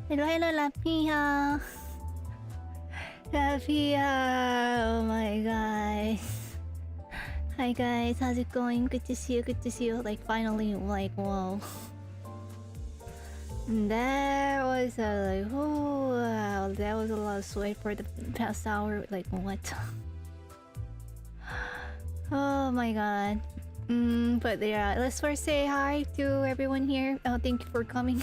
Hello, hello, Lapia. Lapia. Oh my god. Hi guys, how's it going? Good to see you, good to see you. Like finally, like whoa. That was like oh wow, that was a lot of sweat for the past hour. Like what? Oh my god. But yeah, let's first say hi to everyone here. Thank you for coming.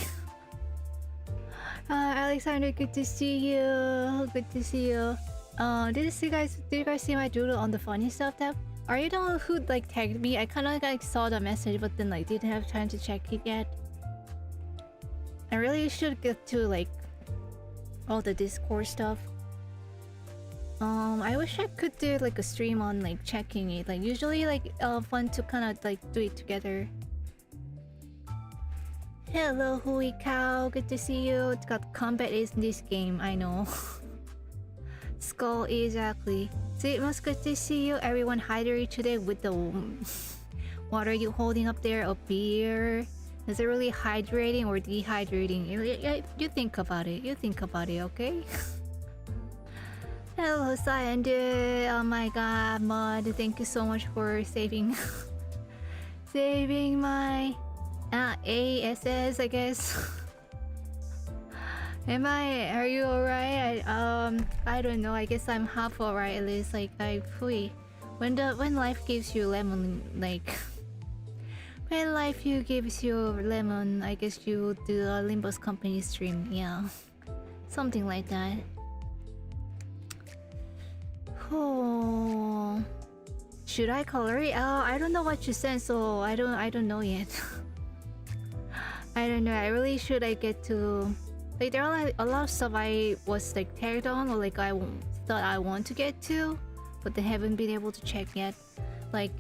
Alexander, good to see you. Good to see you. Did you guys see my doodle on the funny stuff tab? Are you the one who like tagged me? I kind of like saw the message, but then like didn't have time to check it yet. I really should get to like all the Discord stuff. I wish I could do like a stream on like checking it. Like usually like fun to kind of like do it together. Hello, Hui Cow. Good to see you. It's got combat is in this game. I know. Skull, exactly. So it was good to see you. Everyone hydrated today with the... What are you holding up there? A beer? Is it really hydrating or dehydrating? You think about it. You think about it, okay? Hello, Cyanide. Oh my god, Mud. Thank you so much for saving... saving my... ASS, I guess. Are you alright? I don't know. I guess I'm half alright at least. Like, when life gives you lemon, like... When life gives you lemon, I guess you do a Limbus Company stream. Yeah. Something like that. Oh... Should I color it? I don't know what you sent, so I don't know yet. I don't know. I really should get to... Like, there are like, a lot of stuff I was like tagged on or like I thought I want to get to, but they haven't been able to check yet. Like,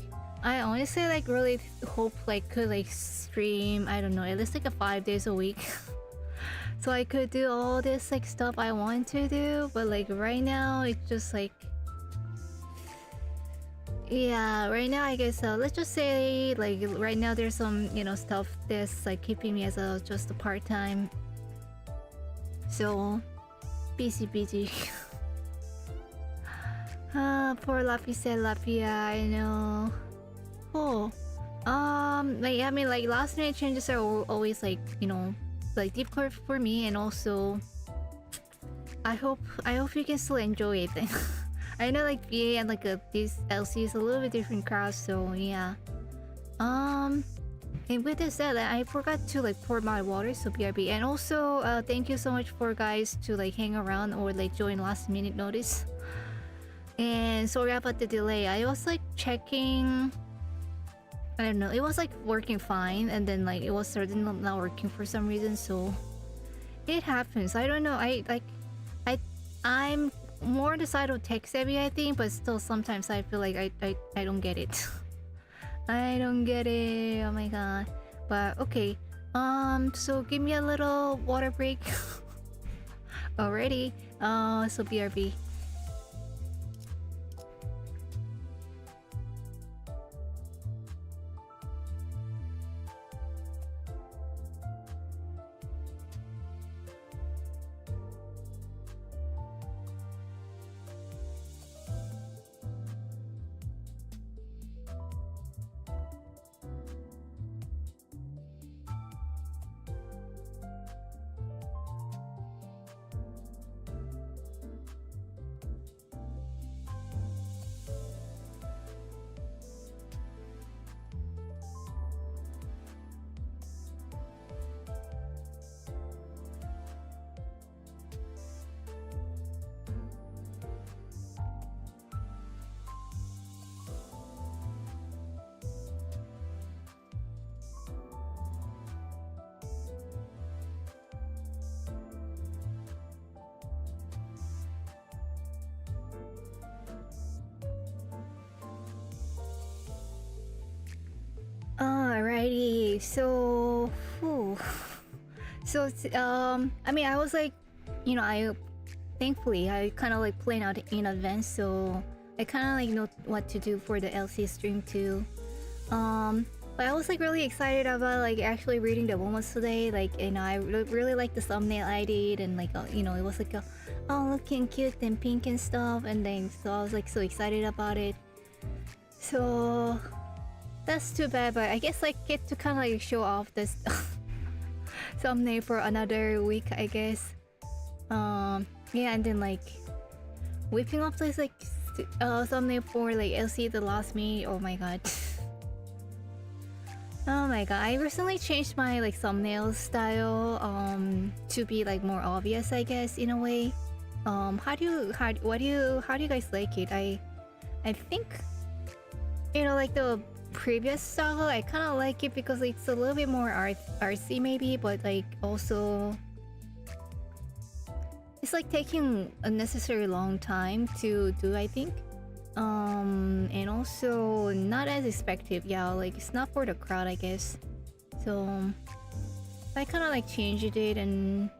I honestly like really hope like could like stream, I don't know, at least like 5 days a week. So I could do all this like stuff I want to do, but like right now it's just like... Yeah, right now I guess let's just say like right now there's some, you know, stuff that's like keeping me as just a part-time. So busy. Poor Lapis said Lapia, I know. Oh. Like I mean like last minute changes are always like, you know, like deep core for me, and also I hope you can still enjoy it. I know like VA and like this LC is a little bit different crowd, so yeah. And with this said, I forgot to like pour my water, so BRB. And also, thank you so much for guys to like hang around or like join last minute notice. And sorry about the delay. I was like checking. I don't know. It was like working fine, and then like it was certainly not working for some reason. So it happens. I don't know. I'm more on the side of tech savvy, I think, but still sometimes I feel like I don't get it. I don't get it. Oh my god. But okay. So give me a little water break. Already. So BRB. Alrighty, so I mean I was like, you know, thankfully I kind of like plan out in advance, so I kind of like know what to do for the LC stream too. But I was like really excited about like actually reading the moments today. Like, you know, I really like the thumbnail I did, and like, you know, it was like, oh, looking cute and pink and stuff. And then so I was like so excited about it. So that's too bad, but I guess like get to kind of like show off this thumbnail for another week, I guess. Yeah, and then like whipping up this like thumbnail for like LC the last me. Oh my god. Oh my god, I recently changed my like thumbnail style to be like more obvious, I guess, in a way. How do you guys like it? I think, you know, like the previous style, I kind of like it because it's a little bit more artsy maybe, but like also it's like taking a necessary long time to do, I think. And also not as effective. Yeah, like it's not for the crowd, I guess. So I kind of like changed it, and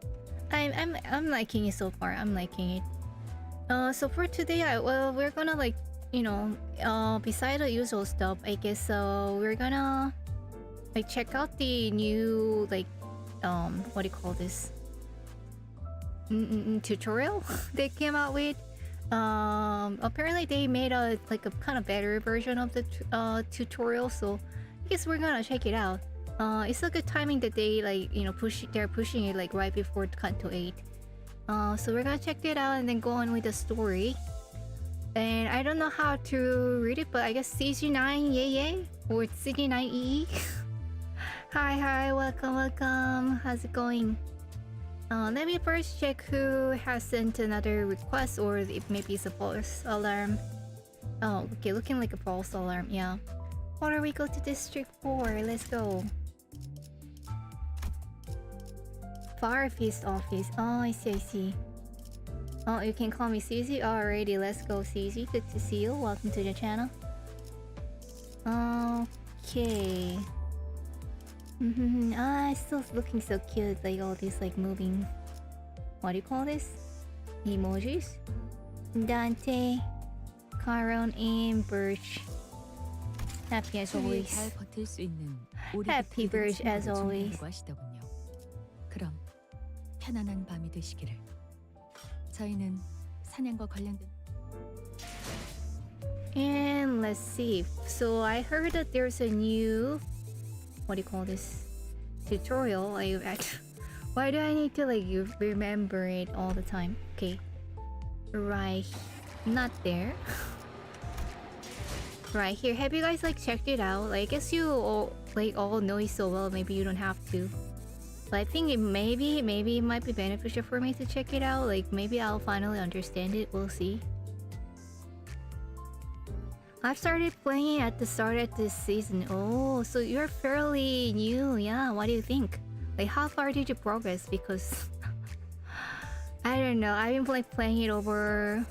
I'm liking it so far. I'm liking it. So for today, we're gonna like, you know, beside the usual stuff, I guess. We're gonna like check out the new like what do you call this? Tutorial they came out with. Apparently they made a like a kind of better version of the tutorial, so I guess we're gonna check it out. It's a good timing that they like, you know, they're pushing it like right before Canto 8. So we're gonna check it out and then go on with the story. And I don't know how to read it, but I guess CG9 yay or CG9EE. Hi, welcome. How's it going? Let me first check who has sent another request, or if maybe it's a false alarm. Oh, okay, looking like a false alarm, yeah. What are we go to District 4? Let's go. Fire Feast office. Oh, I see. Oh, you can call me CZ. Alrighty, let's go, CZ. Good to see you. Welcome to the channel. Okay. It's still looking so cute, like all these like moving, what do you call this? Emojis? Dante, Caron, and Birch. Happy as always. Happy Birch as always. 그럼 편안한 밤이 되시기를. 저희는 사냥과 관련된. And let's see. So I heard that there's a new, what do you call this, tutorial. Why do I need to like remember it all the time? Okay, right, not there. Right here. Have you guys like checked it out? Like, I guess you all know it so well, maybe you don't have to, but I think maybe it might be beneficial for me to check it out. Like, maybe I'll finally understand it. We'll see. I've started playing at the start of this season. Oh, so you're fairly new. Yeah, what do you think? Like, how far did you progress? Because I don't know. I've been like playing it over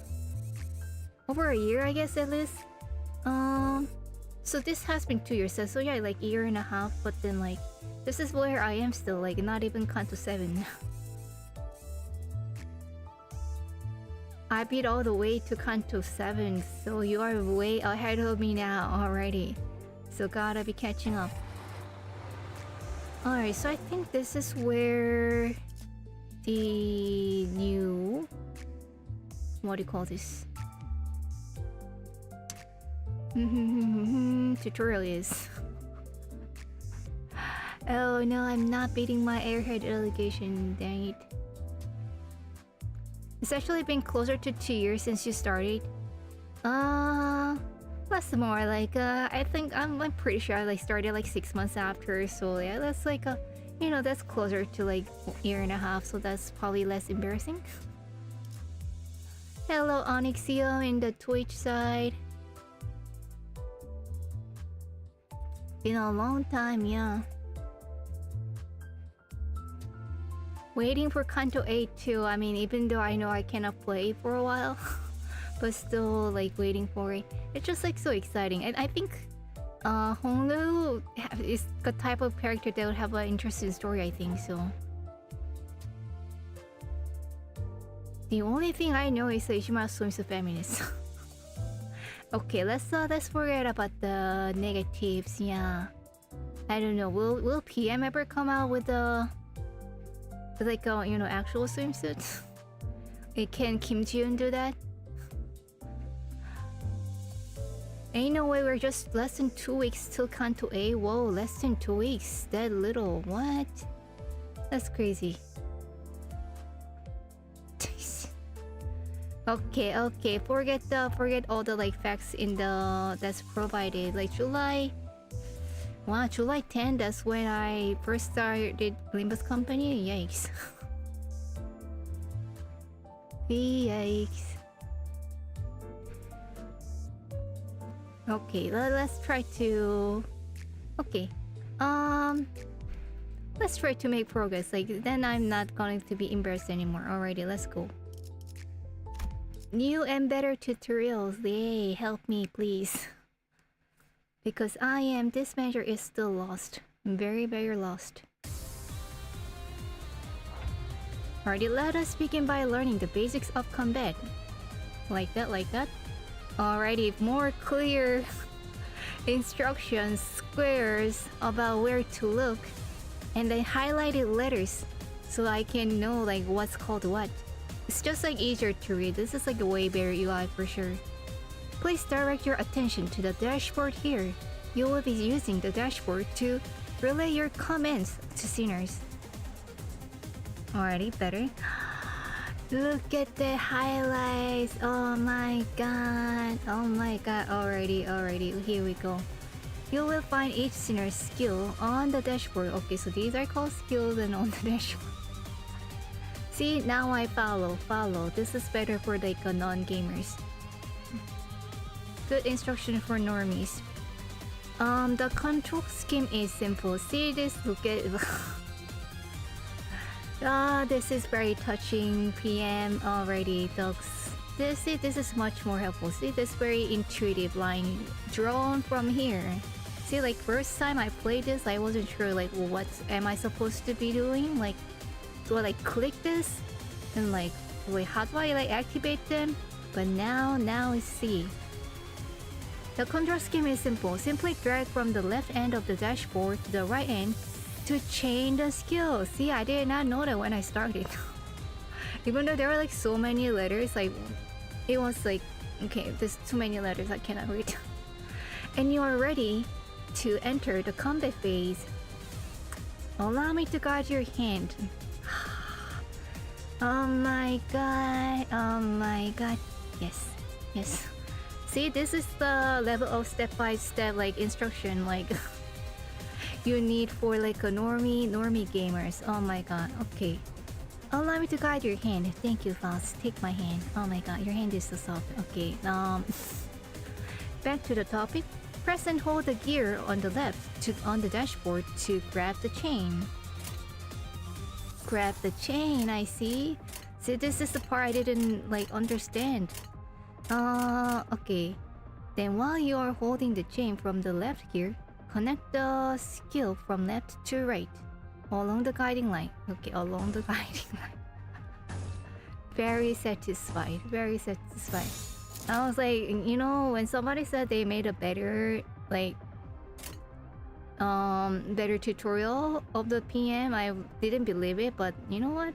a year, I guess, at least. So this has been 2 years. So yeah, like a year and a half. But then like, this is where I am still. Like, not even Canto 7. I beat all the way to Canto 7, so you are way ahead of me now already. So gotta be catching up. Alright, so I think this is where the new, what do you call this? Tutorial is. Oh no, I'm not beating my airhead allegation, dang it. It's actually been closer to 2 years since you started. Less more like I think I'm pretty sure I like started like 6 months after. So yeah, that's like you know, that's closer to like a year and a half. So that's probably less embarrassing. Hello Onyxio in the Twitch side. Been a long time, yeah. Waiting for Canto 8 too. I mean, even though I know I cannot play for a while, but still like waiting for it. It's just like so exciting. And I think Honglu is the type of character that would have an interesting story, I think so. The only thing I know is that Ishimura Swims a feminist. Okay, let's forget about the negatives, yeah. I don't know. Will PM ever come out with a like a actual swimsuit? Can Kim Ji-yoon do that? Ain't no way, we're just less than 2 weeks till Canto A. Whoa, less than 2 weeks. That little. What? That's crazy. Okay. Forget all the like facts in the that's provided. Like July. Wow, July 10th. That's when I first started Limbus Company. Yikes. Yikes. Okay, let's try to. Okay, let's try to make progress. Like then I'm not going to be embarrassed anymore. Alrighty, let's go. New and better tutorials. Yay, help me please. Because this measure is still lost. I'm very, very lost. Alrighty, let us begin by learning the basics of combat. Like that. Alrighty, more clear instructions, squares about where to look, and then highlighted letters so I can know like what's called what. It's just like easier to read. This is like a way better UI for sure. Please direct your attention to the dashboard here. You will be using the dashboard to relay your comments to sinners. Alrighty, better. Look at the highlights. Oh my god. Alrighty. Here we go. You will find each sinner's skill on the dashboard. Okay, so these are called skills and on the dashboard. See, now I follow. This is better for like non-gamers. Good instruction for normies. The control scheme is simple. See this? Look at it. This is very touching. PM already. This is much more helpful. See this very intuitive line drawn from here. See, like first time I played this, I wasn't sure like what am I supposed to be doing. Like, do I like click this and like wait, how do I like activate them? But now I see. The control scheme is simple. Simply drag from the left end of the dashboard to the right end to change the skill. See, I did not know that when I started. Even though there were like so many letters, like it was like, okay, there's too many letters, I cannot read. And you are ready to enter the combat phase. Allow me to guide your hand. Oh my god. Yes. See, this is the level of step-by-step like instruction like you need for like a normie gamers. Oh my god. Okay. Allow me to guide your hand. Thank you, Faust. Take my hand. Oh my god, your hand is so soft. Okay. Back to the topic. Press and hold the gear on the left on the dashboard to grab the chain. Grab the chain, I see. See, this is the part I didn't like understand. Okay. Then while you are holding the chain from the left gear, connect the skill from left to right along the guiding line. Okay, along the guiding line. Very satisfied. I was like, you know, when somebody said they made a better like better tutorial of the PM, I didn't believe it, but you know what?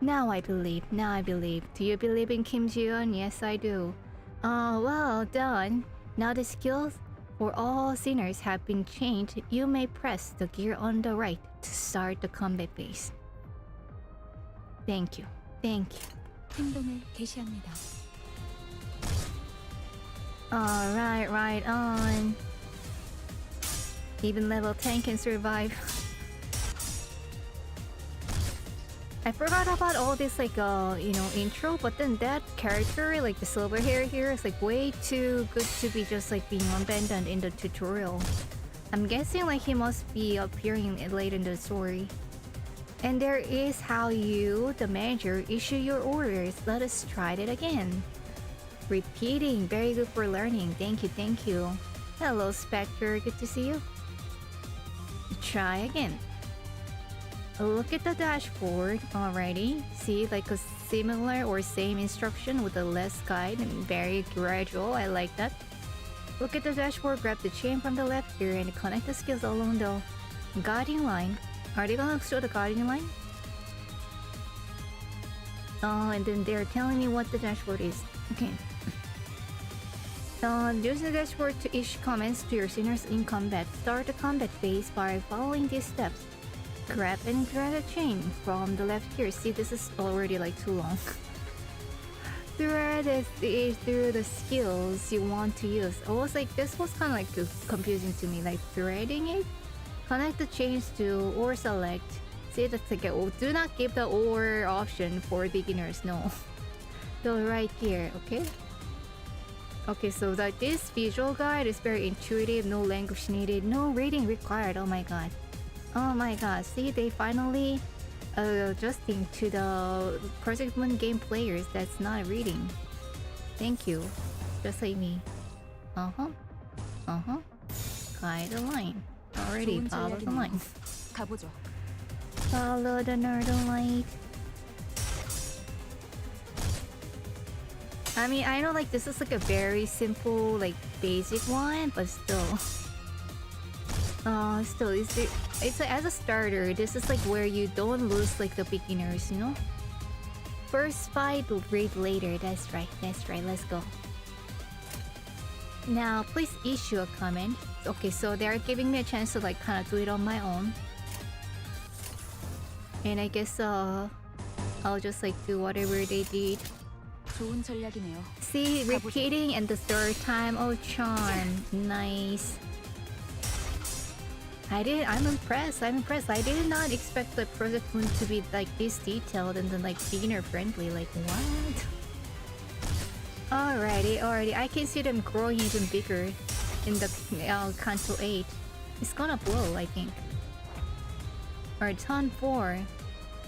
Now I believe. Do you believe in Kim Ji-yeon? Yes, I do. Well done. Now the skills for all sinners have been changed. You may press the gear on the right to start the combat phase. Thank you. 행동을 개시합니다. Alright, right on. Even level 10 can survive. I forgot about all this like intro, but then that character, like the silver hair here, is like way too good to be just like being abandoned in the tutorial. I'm guessing like he must be appearing late in the story. And there is how you, the manager, issue your orders. Let us try it again. Repeating, very good for learning. Thank you. Hello, Spectre, good to see you. Try again. Look at the dashboard already. See, like a similar or same instruction with a less guide and very gradual. I like that. Look at the dashboard, grab the chain from the left here and connect the skills along the guiding line. Are they gonna show the guiding line? Oh, and then they're telling me what the dashboard is. Okay. Use the dashboard to issue comments to your seniors in combat. Start the combat phase by following these steps. Grab and drag a chain from the left here. See, this is already like too long. Thread it through the skills you want to use. I was like, this was kind of like confusing to me. Like threading it. Connect the chains to or select. See, that's like do not give the or option for beginners. No. So right here, okay. Okay, so that this visual guide is very intuitive. No language needed. No reading required. Oh my god. Oh my god. See, they finally adjusting to the Project Moon game players that's not reading. Thank you. Just like me. Guide the line. Already follow the line. 가보죠. Follow the Northern Light. I mean, I know like this is like a very simple, like basic one, but still. Still, it's like, as a starter, this is like where you don't lose like the beginners, you know? First fight, read later. That's right, let's go. Now, please issue a comment. Okay, so they're giving me a chance to like kind of do it on my own. And I guess I'll just like do whatever they did. 좋은 전략이네요. See, repeating and the third time. Oh, charm. Nice. I'm impressed. I did not expect the Project Moon to be like this detailed and then like beginner friendly. Like what? Alrighty. I can see them growing even bigger in the Canto 8. It's gonna blow, I think. Or turn 4.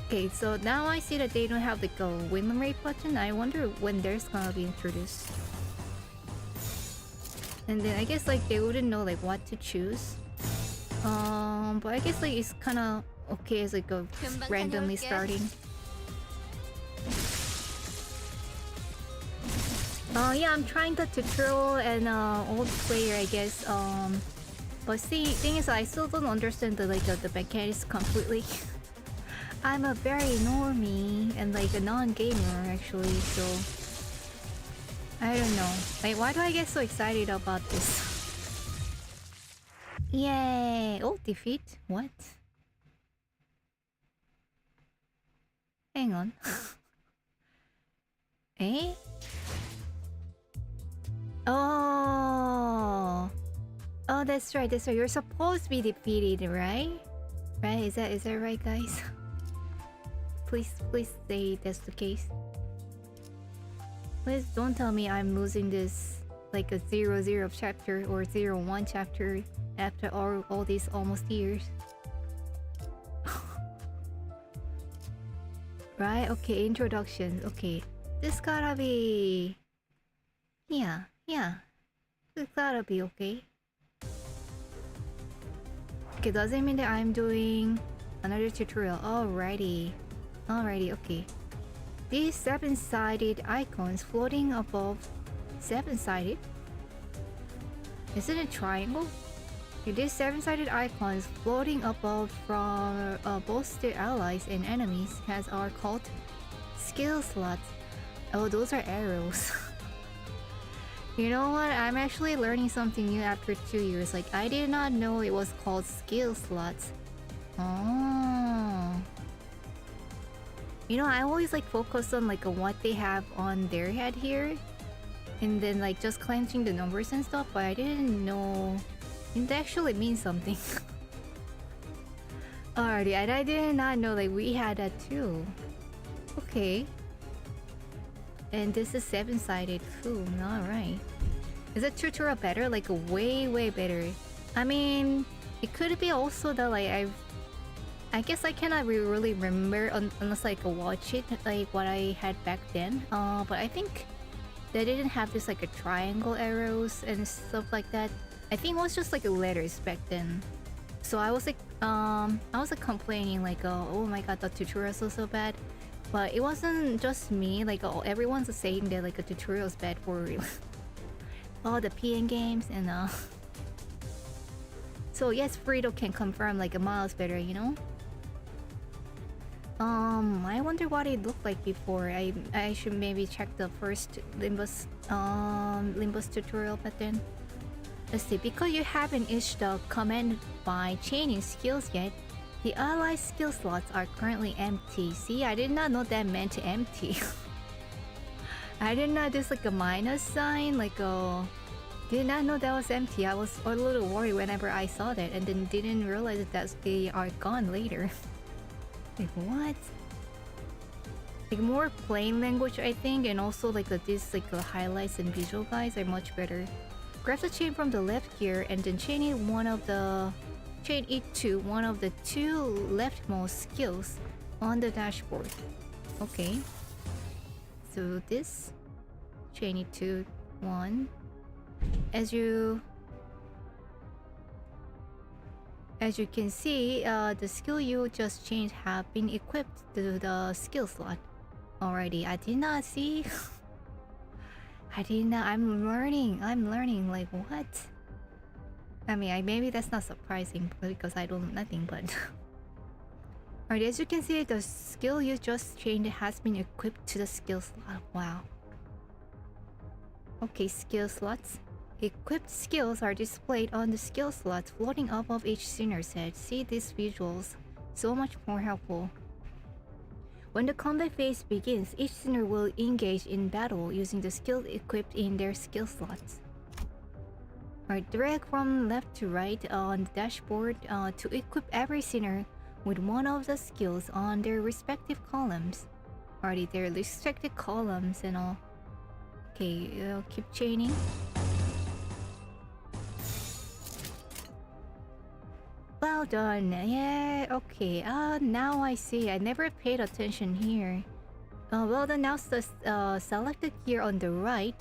Okay, so now I see that they don't have like a win rate button. I wonder when there's gonna be introduced. And then I guess like they wouldn't know like what to choose. But I guess like it's kind of okay as like a randomly starting. Yeah, I'm trying the tutorial and old player, I guess. But see, thing is, I still don't understand the the mechanics completely. I'm a very normie and like a non-gamer actually, so I don't know. Like, why do I get so excited about this? Yay! Oh, defeat? What? Hang on. Eh? Oh, that's right. You're supposed to be defeated, right? Right? Is that right, guys? Please say that's the case. Please don't tell me I'm losing this like a 0-0 chapter or 0-1 chapter after all these almost years. Right? Okay, introduction. Okay. This gotta be... Yeah. This gotta be okay. Okay, doesn't mean that I'm doing another tutorial. Alrighty, okay. These 7-sided icons floating above... 7-sided? Is it a triangle? Okay, these 7-sided icons floating above from both the allies and enemies are called skill slots. Oh, those are arrows. You know what? I'm actually learning something new after 2 years. Like, I did not know it was called skill slots. Oh. You know, I always like focus on like what they have on their head here. And then like just clenching the numbers and stuff, but I didn't know it actually means something. Alrighty, and I did not know like we had that too. Okay. And this is 7-sided. Ooh, alright. Is the tutorial better? Like way better. I mean, it could be also that like I guess I cannot really remember unless like watch it like what I had back then. But I think they didn't have this like a triangle arrows and stuff like that. I think it was just like letters back then. So I was like complaining like oh my god, the tutorials are so bad. But it wasn't just me, like everyone's saying that like a tutorial is bad for all the PN games and so yes, Frito can confirm like a miles better, you know. I wonder what it looked like before. I should maybe check the first Limbus tutorial, but then let's see. Because you haven't issued the command by chaining skills yet, the ally skill slots are currently empty. See, I did not know that meant empty. I did not just like a minus sign, like a. Did not know that was empty. I was a little worried whenever I saw that, and then didn't realize that they are gone later. Like what? Like more plain language, I think, and also like this like the highlights and visual guides are much better. Grab the chain from the left gear and then chain it to one of the two leftmost skills on the dashboard. Okay. So this chain it to one. As you can see, the skill you just changed have been equipped to the skill slot. Alrighty, I did not see. I did not. I'm learning. Like what? I mean, maybe that's not surprising because I don't know nothing. But alright, as you can see, the skill you just changed has been equipped to the skill slot. Wow. Okay, skill slots. Equipped skills are displayed on the skill slots floating above each sinner's head. See these visuals. So much more helpful. When the combat phase begins, each sinner will engage in battle using the skills equipped in their skill slots. Alright, drag from left to right on the dashboard to equip every sinner with one of the skills on their respective columns. Alrighty, their respective columns and all. Okay, keep chaining. Well done. Yeah, okay. Now I see. I never paid attention here. Well done. Now select the gear on the right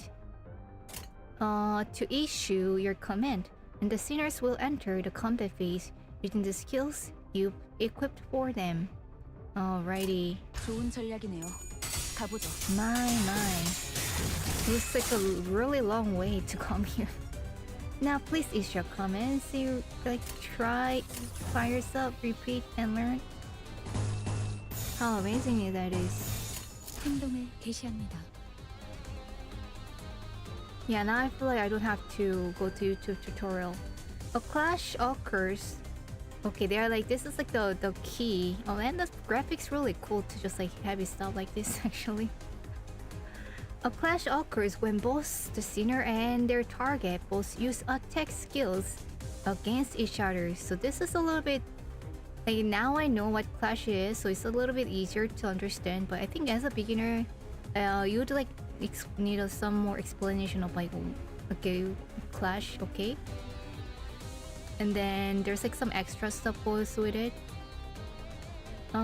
to issue your command, and the sinners will enter the combat phase using the skills you equipped for them. Alrighty. 좋은 전략이네요. 가보죠. My. Looks like a really long way to come here. Now please issue comments. You like try, fire yourself, repeat, and learn. How amazing that is. 행동을 개시합니다. Yeah, now I feel like I don't have to go to YouTube tutorial. A clash occurs. Okay, they are like, this is like the key. Oh, and the graphics really cool to just like heavy stuff like this actually. A clash occurs when both the sinner and their target both use attack skills against each other. So this is a little bit like, now I know what clash is, so it's a little bit easier to understand. But I think as a beginner, you'd like need some more explanation of like, okay, clash, okay. And then there's like some extra stuff goes with it.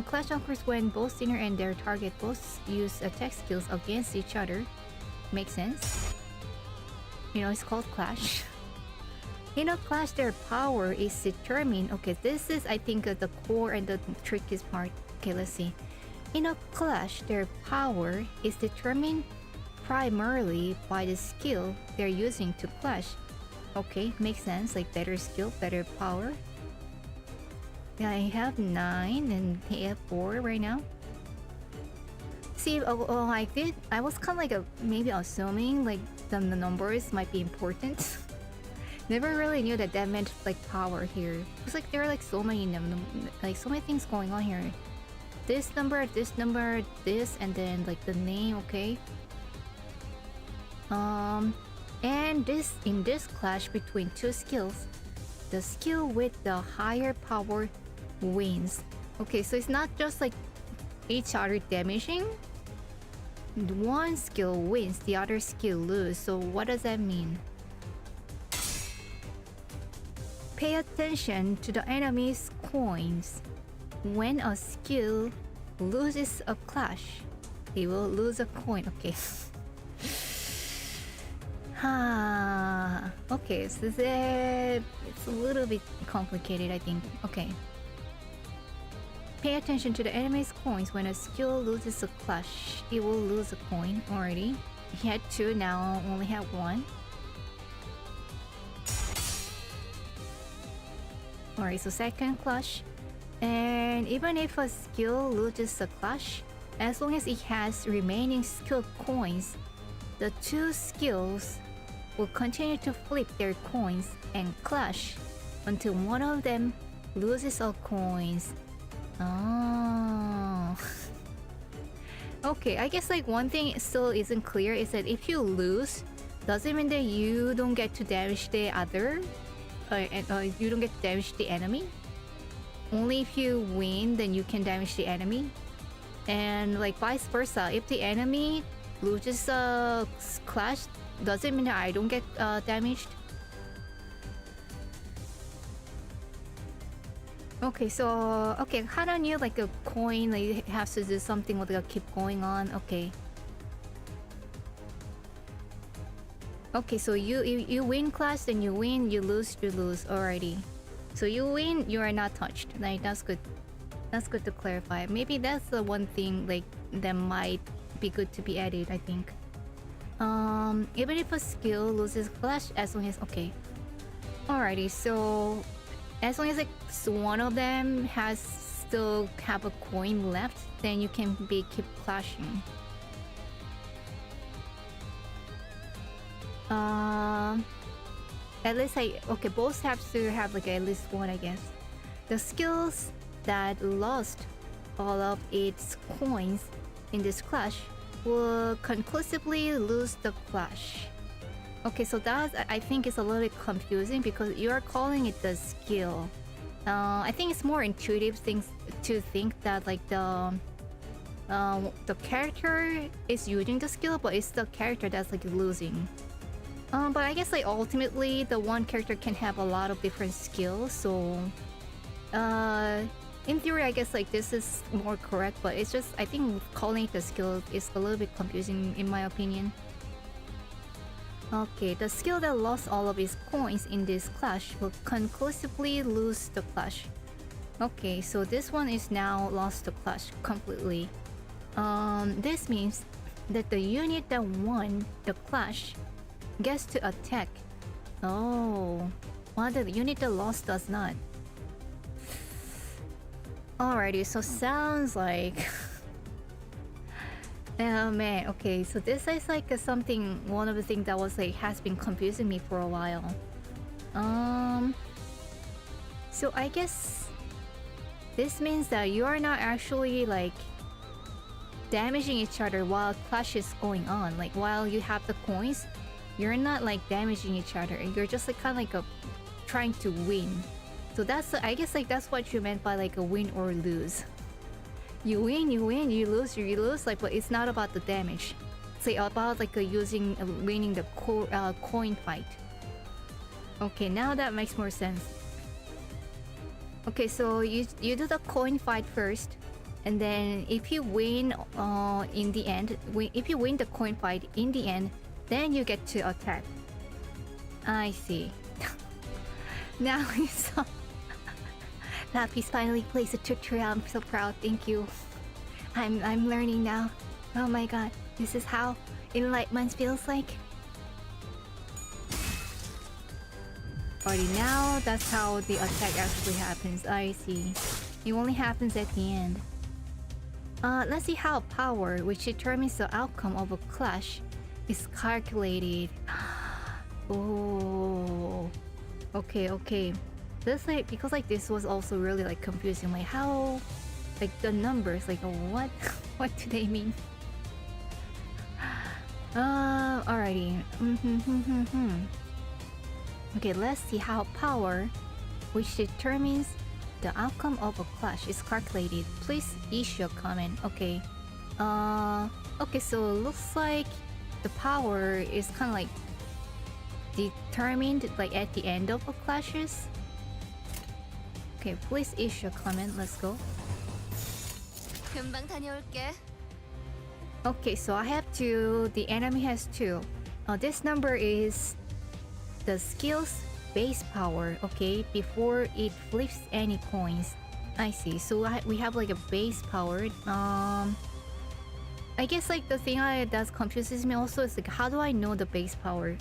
Clash occurs when both sinner and their target both use attack skills against each other. Makes sense. You know, it's called clash. In a clash, their power is determined. Okay, this is, I think, the core and the trickiest part. Okay, let's see. In a clash, their power is determined primarily by the skill they're using to clash. Okay, makes sense. Like better skill, better power. Yeah, I have 9 and they have 4 right now. See, I was kind of like maybe assuming like the numbers might be important. Never really knew that meant like power here. It's like there are like so many things going on here. This number, this, and then like the name, okay. And in this clash between two skills, the skill with the higher power wins. Okay, so it's not just like each other damaging. One skill wins, the other skill loses. So what does that mean? Pay attention to the enemy's coins. When a skill loses a clash, he will lose a coin. Okay. Okay, so it's a little bit complicated, I think. Okay. Pay attention to the enemy's coins. When a skill loses a clash, it will lose a coin already. He had 2, now only have 1. Alright, so second clash. And even if a skill loses a clash, as long as it has remaining skill coins, the two skills will continue to flip their coins and clash until one of them loses all coins. Oh. Okay, I guess like one thing still isn't clear is that if you lose, does it mean that you don't get to damage the other? You don't get to damage the enemy? Only if you win, then you can damage the enemy? And like vice versa, if the enemy loses a clash, does it mean that I don't get damaged? Okay, so okay, Hana knew like a coin, like it has to do something with like keep going on. Okay. Okay, so you win clash, then you win, you lose, alrighty. So you win, you are not touched. Like that's good. That's good to clarify. Maybe that's the one thing like that might be good to be added, I think. Even if a skill loses clash, as long as okay. Alrighty, so as long as like one of them has still have a coin left, then you can keep clashing. At least okay, both have to have like at least one, I guess. The skills that lost all of its coins in this clash will conclusively lose the clash. Okay, so that I think is a little bit confusing because you are calling it the skill. I think it's more intuitive things to think that like the character is using the skill, but it's the character that's like losing. But I guess like ultimately the one character can have a lot of different skills, so in theory I guess like this is more correct, but it's just I think calling it the skill is a little bit confusing in my opinion. Okay, the skill that lost all of its coins in this clash will conclusively lose the clash. Okay, so this one is now lost the clash completely. This means that the unit that won the clash gets to attack. Oh, while the unit that lost does not. Alrighty, so sounds like oh man, okay, so this is like something, one of the things that was like has been confusing me for a while. So I guess this means that you are not actually like damaging each other while clash is going on. Like while you have the coins, you're not like damaging each other. You're just like kind of like trying to win. So that's I guess like that's what you meant by like a win or lose. You win, you lose, like, but it's not about the damage. It's like about like winning the coin fight. Okay, now that makes more sense. Okay, so you do the coin fight first, and then if you win in the end, if you win the coin fight in the end, then you get to attack. I see. Now you saw. Lapis finally plays a tutorial. I'm so proud. Thank you. I'm learning now. Oh my god, this is how enlightenment feels like. Already now, that's how the attack actually happens. I see. It only happens at the end. Let's see how power, which determines the outcome of a clash, is calculated. Oh. Okay. This like because like this was also really like confusing. Like how, like the numbers, like what, what do they mean? Alrighty. Okay, let's see how power, which determines the outcome of a clash, is calculated. Please issue a comment. Okay. Okay, so it looks like the power is kind of like determined like at the end of a clashes. Okay, please issue a comment. Let's go. 금방 다녀올게. Okay, so I have 2. The enemy has 2. This number is the skill's base power. Okay, before it flips any coins. I see. So we have like a base power. I guess like the thing that confuses me also is like how do I know the base power?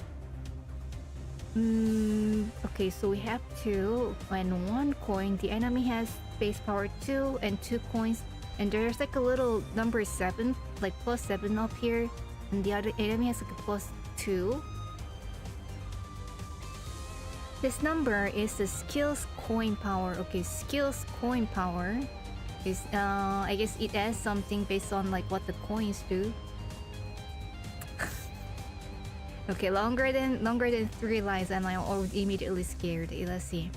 Okay, so we have 2 and 1 coin. The enemy has base power 2 and 2 coins. And there's like a little number 7, like +7 up here. And the other enemy has like a +2. This number is the skills coin power. Okay, skills coin power is I guess it adds something based on like what the coins do. Okay, longer than 3 lines and I'm immediately scared. Let's see.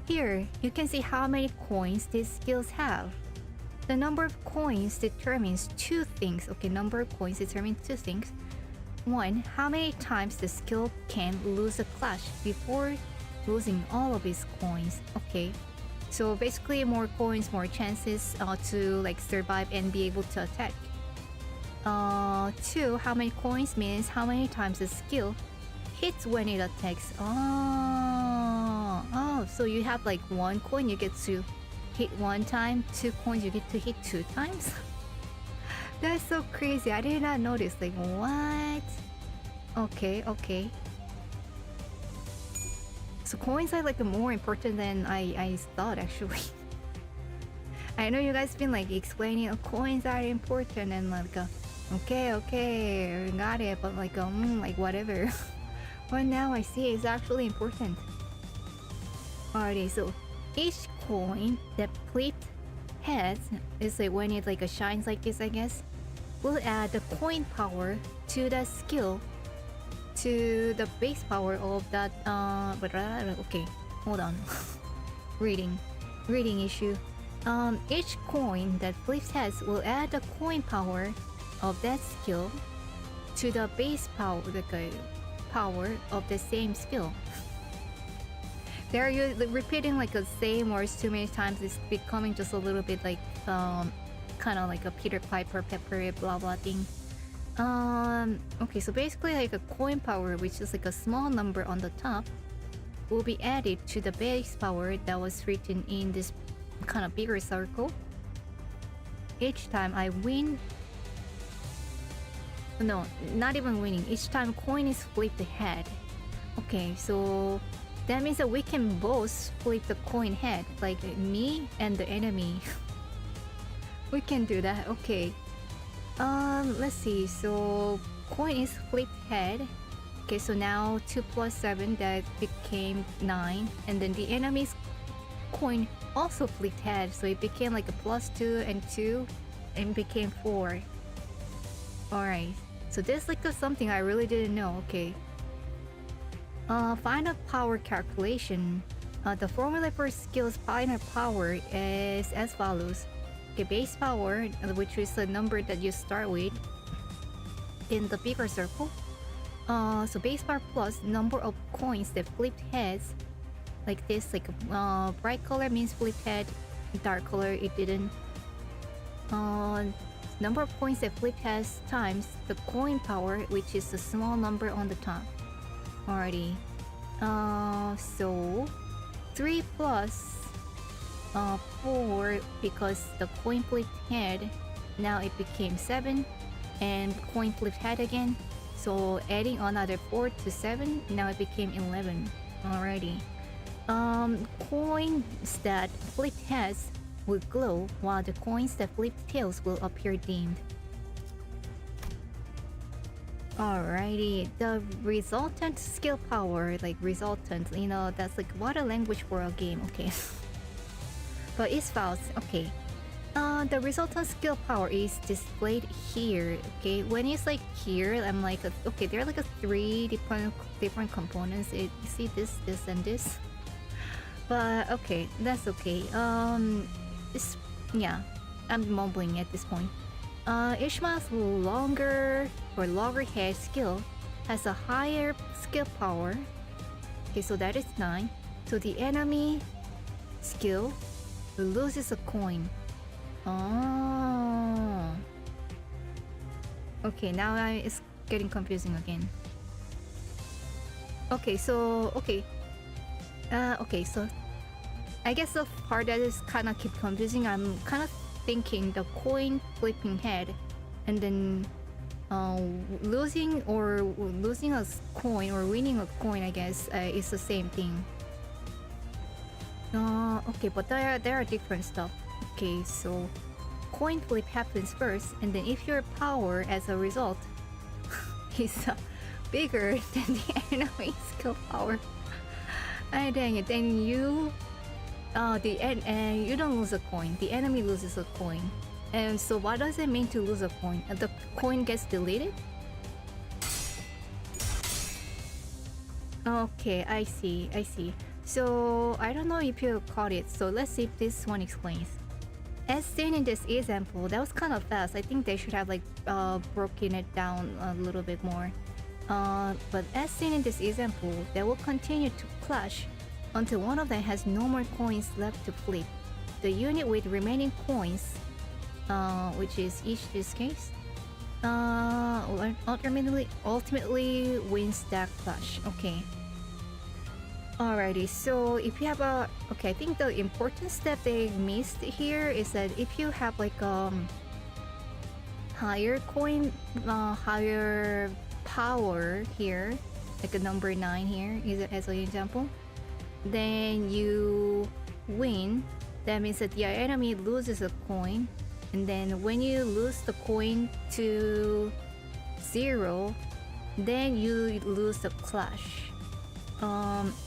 Here, you can see how many coins these skills have. The number of coins determines 2 things. Okay, number of coins determines 2 things. 1, how many times the skill can lose a clash before losing all of its coins. Okay, so basically more coins, more chances to like survive and be able to attack. 2, how many coins means how many times the skill hits when it attacks. Oh, so you have like 1 coin, you get to hit 1 time, 2 coins, you get to hit 2 times. That's so crazy. I did not notice. Like, what? Okay. So coins are like more important than I thought actually. I know you guys been like explaining coins are important and like okay, got it, but like like whatever. But now I see it's actually important. Alrighty, so each coin that flipped heads is like when it like shines like this, I guess, will add the coin power to the skill to the base power of that okay, hold on. reading issue. Each coin that flips heads will add the coin power of that skill to the base power, power of the same skill. There you repeating like the same words too many times is becoming just a little bit like kind of like a Peter Piper pepper blah blah thing. Okay, so basically like a coin power, which is like a small number on the top, will be added to the base power that was written in this kind of bigger circle. Each time I win, no, not even winning, each time coin is flipped head. Okay, so that means that we can both flip the coin head, like me and the enemy. We can do that. Okay. Let's see. So coin is flipped head. Okay, so now 2 plus 7, that became 9, and then the enemy's coin also flipped head, so it became like a +2 and 2, and became 4. All right. So this like something I really didn't know. Okay. Final power calculation. The formula for skills final power is as follows. Okay, base power, which is the number that you start with in the bigger circle. So base power plus number of coins that flipped heads, like this. Like bright color means flipped head, dark color it didn't. Number of coins that flipped heads times the coin power, which is the small number on the top. Alrighty. So 3 plus 4, because the coin flipped head, now it became 7, and coin flipped head again, so adding another 4 to 7, now it became 11. Alrighty. Coins that flipped heads will glow, while the coins that flipped tails will appear dimmed. Alrighty, the resultant skill power, like resultant, you know, that's like what a language for a game. Okay. But it's fast. Okay. The resultant skill power is displayed here. Okay, when it's like here, I'm like, okay, there are like 3 different components. You see this, and this. But okay, that's okay. Yeah, I'm mumbling at this point. Each mouse longer head skill has a higher skill power. Okay, so that is 9. So the enemy skill loses a coin. Oh. Okay, now it's getting confusing again. Okay, so okay, so I guess the part that is kind of keep confusing, I'm kind of thinking the coin flipping head, and then losing a coin or winning a coin, I guess, is the same thing. Okay, but there are different stuff. Okay, so coin flip happens first, and then if your power as a result is bigger than the enemy's skill power, dang it, then you you don't lose a coin. The enemy loses a coin. And so what does it mean to lose a coin? The coin gets deleted? Okay, I see. So I don't know if you caught it, so let's see if this one explains. As seen in this example, that was kind of fast. I think they should have like broken it down a little bit more. But as seen in this example, they will continue to clash until one of them has no more coins left to flip. The unit with remaining coins, which is each this case, ultimately wins that clash. Okay. Alrighty, so if you have a... Okay, I think the important step they missed here is that if you have like higher coin, higher power here, like a number 9 here is as an example, then you win. That means that the enemy loses a coin, and then when you lose the coin to 0, then you lose the clash.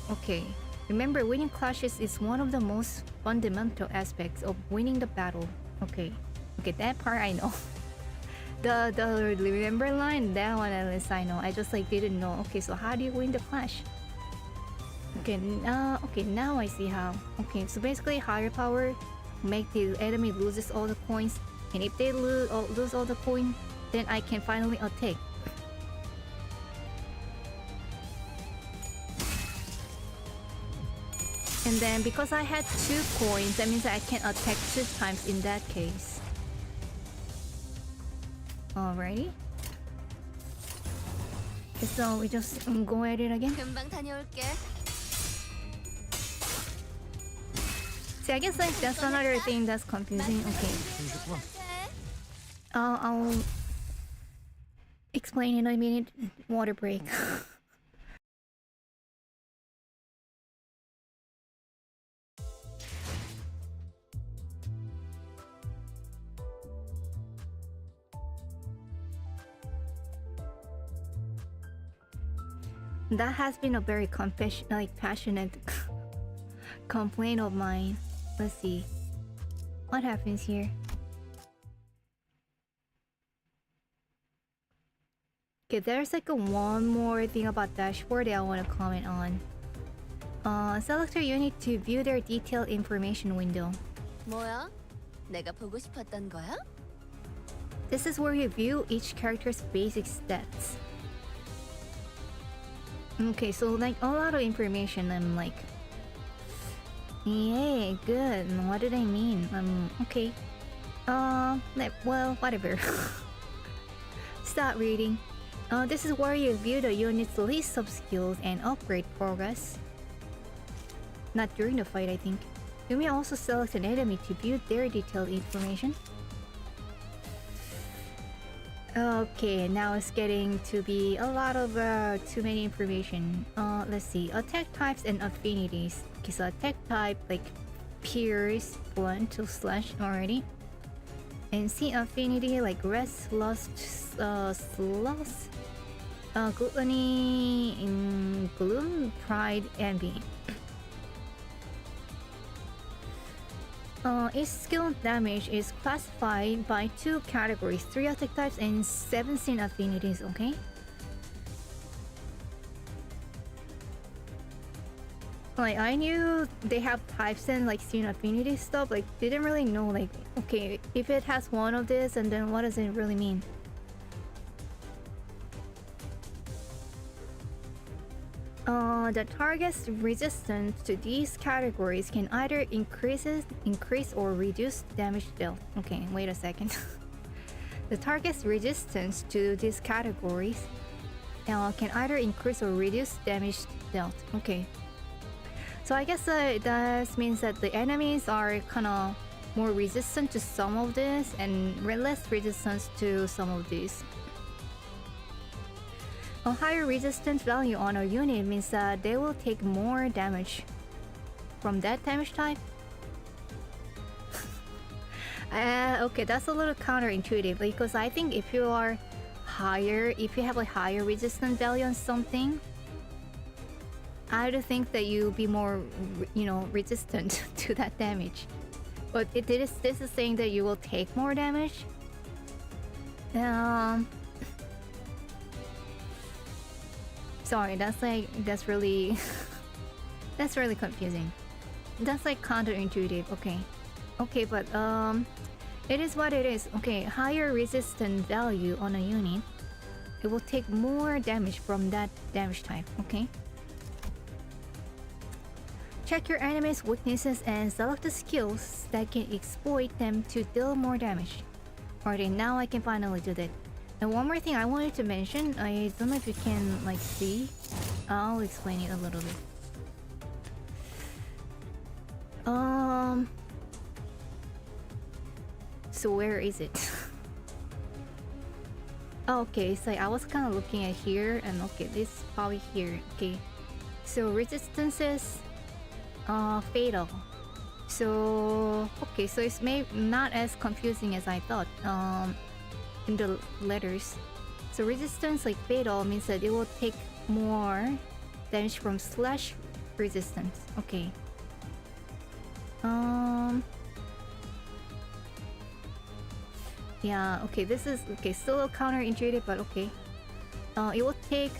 Okay. Remember, winning clashes is one of the most fundamental aspects of winning the battle. Okay, that part I know. the remember line, that one at least I know. I just like didn't know. Okay, so how do you win the clash? Okay, now I see how. Okay, so basically higher power make the enemy loses all the coins, and if they lose all the coin, then I can finally attack. And then because I had 2 coins, that means I can attack 2 times in that case. Alrighty. So we just go at it again. 금방 다녀올게. See, I guess like that's another thing that's confusing. Okay. I'll explain in a minute. Water break. That has been a very passionate complaint of mine. Let's see. What happens here? Okay, there's like one more thing about dashboard that I want to comment on. Select your unit to view their detailed information window. 뭐야? 내가 보고 싶었던 거야? This is where you view each character's basic stats. Okay, so like a lot of information. I'm like, yay, good. What did I mean? Okay. Well, whatever. Start reading. This is where you view the unit's list of skills and upgrade progress. Not during the fight, I think. You may also select an enemy to view their detailed information. Okay, now it's getting to be a lot of too many information. Let's see. Attack types and affinities. Okay, so attack type like pierce, blunt to slash already. And see affinity like rest, lust, sloth, gluttony, gloom, pride, envy. Each skill damage is classified by 2 categories, 3 attack types and 17 affinities, okay? Like, I knew they have types and like seen affinity stuff, like didn't really know like, okay, if it has one of this and then what does it really mean? The target's resistance to these categories can either increase or reduce damage dealt. Okay, wait a second. The target's resistance to these categories can either increase or reduce damage dealt. Okay. So I guess that means that the enemies are kind of more resistant to some of this and less resistance to some of these. A higher resistance value on a unit means that they will take more damage from that damage type. Okay, that's a little counterintuitive because I think if you are higher, if you have a higher resistance value on something, I do think that you'll be more, you know, resistant to that damage. But this is saying that you will take more damage. Sorry, that's really that's really confusing. That's like counterintuitive. Okay, but it is what it is. Okay, higher resistance value on a unit, it will take more damage from that damage type. Okay. Check your enemy's weaknesses and select the skills that can exploit them to deal more damage. Alright, now I can finally do that. And one more thing I wanted to mention, I don't know if you can like see. I'll explain it a little bit. So where is it? Okay, so I was kind of looking at here, and okay, this is probably here. Okay, so resistances, fatal. So okay, so it's maybe not as confusing as I thought. In the letters, so resistance like fatal means that it will take more damage from slash resistance. Okay. Yeah, okay, this is okay, still counterintuitive, but okay. It will take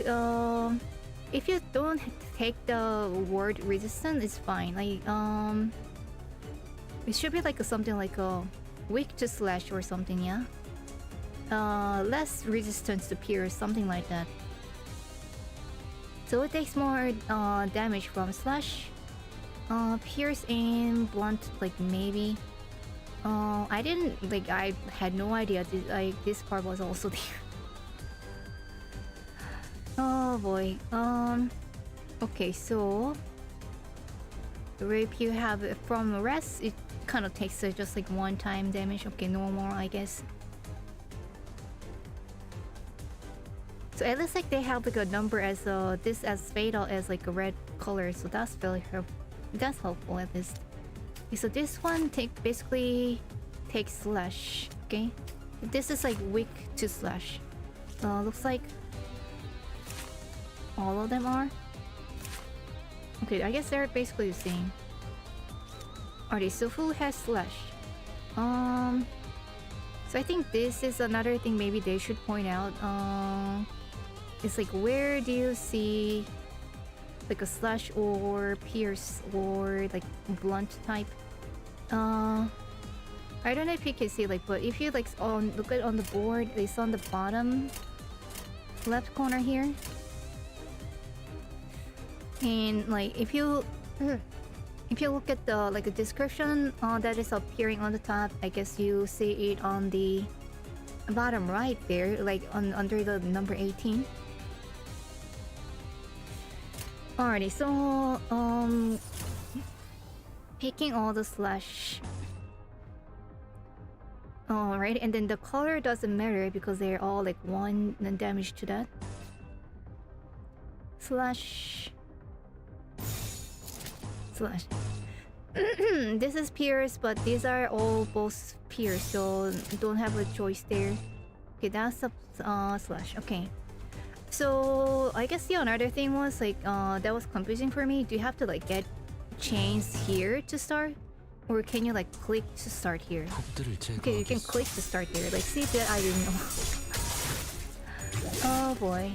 if you don't take the word resistance, it's fine. Like it should be like something like a weak to slash or something, yeah. Less resistance to pierce, something like that. So it takes more damage from slash, pierce, and blunt, like maybe. I didn't like. I had no idea this part was also there. Oh boy. Okay, so if you have it from rest, it kind of takes just like one time damage. Okay, no more, I guess. So it looks like they have like a number as this as fatal as like a red color. So that's really that's helpful at least. Okay, so this one basically takes slash. Okay, this is like weak to slash. Looks like all of them are. Okay, I guess they're basically the same. Alright, so who has slash? So I think this is another thing maybe they should point out. It's like, where do you see like a slash or pierce or like blunt type? I don't know if you can see, like, but if you like look at on the board, it's on the bottom left corner here. And like if you look at the like a description that is appearing on the top, I guess you see it on the bottom right there, like under the number 18. Alrighty, so picking all the slash. Alright, and then the color doesn't matter because they're all like one damage to that. Slash. This is pierce, but these are all both pierce, so don't have a choice there. Okay, that's a slash. Okay. So I guess the another thing was like that was confusing for me. Do you have to like get chains here to start, or can you like click to start here? Okay, you can click to start there. Like, see that I didn't know. Oh boy.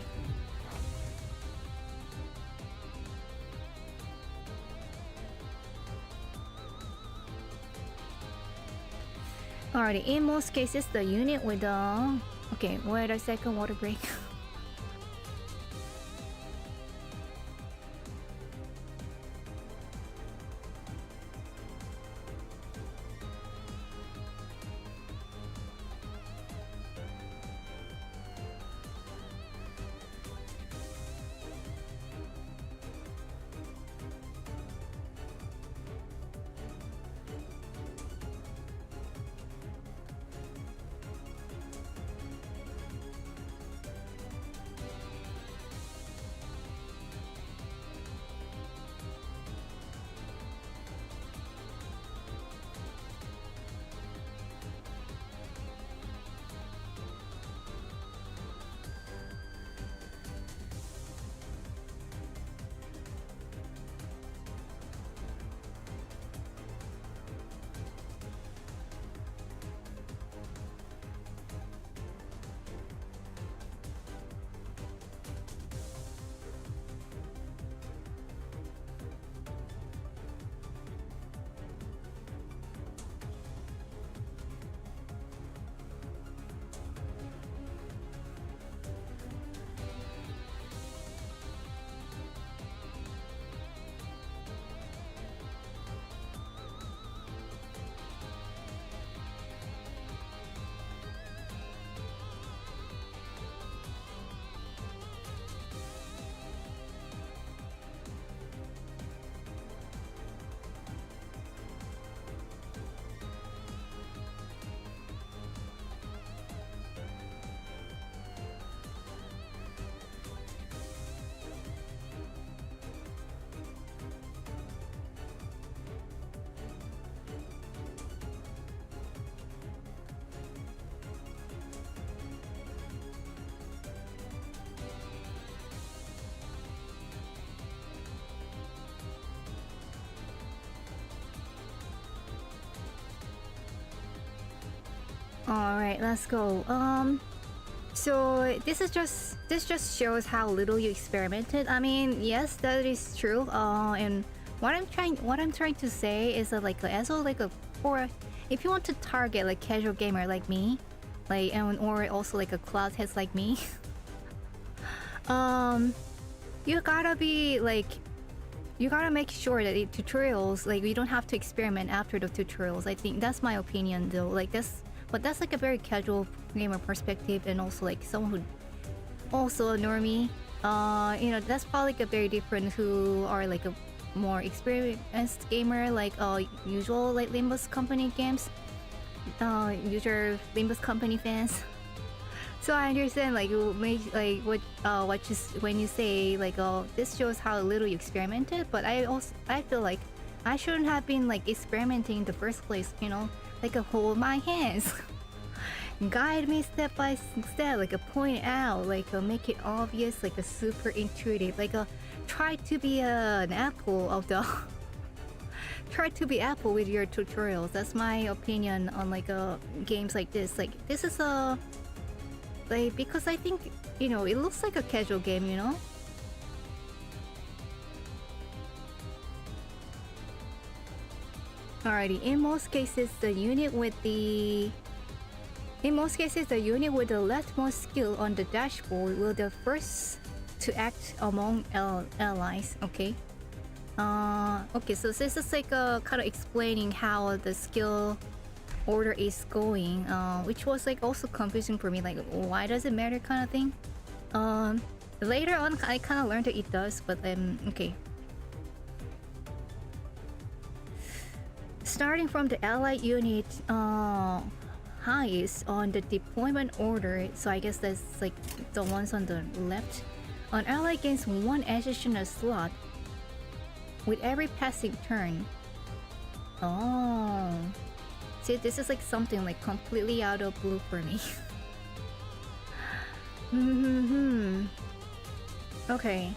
Alrighty, in most cases the unit with the okay, wait a second, water break. All right, let's go. So this just shows how little you experimented. I mean, yes, that is true. And what I'm trying to say is that like as well like a or if you want to target like casual gamer like me, like and or also like a cloud heads like me, you gotta be like you gotta make sure that the tutorials like you don't have to experiment after the tutorials. I think that's my opinion though. Like that's like a very casual gamer perspective, and also like someone who also a normie. You know, that's probably like a very different who are like a more experienced gamer, like usual like Limbus Company games, usual Limbus Company fans. So I understand like you make like what you when you say like this shows how little you experimented, but I feel like I shouldn't have been like experimenting in the first place, you know, like hold my hands. Guide me step by step, like point out, like make it obvious, like a super intuitive, like try to be an apple of the try to be apple with your tutorials. That's my opinion on like games like this. Like this is a like because I think, you know, it looks like a casual game, you know. Alrighty, in most cases the unit with the leftmost skill on the dashboard will the first to act among allies. Okay. Okay, so this is like kind of explaining how the skill order is going, which was like also confusing for me, like why does it matter kind of thing. Later on I kind of learned that it does, but okay. Starting from the allied unit highest on the deployment order, so I guess that's like the ones on the left. An ally gains one additional slot with every passing turn. Oh, see, this is like something like completely out of blue for me. Okay.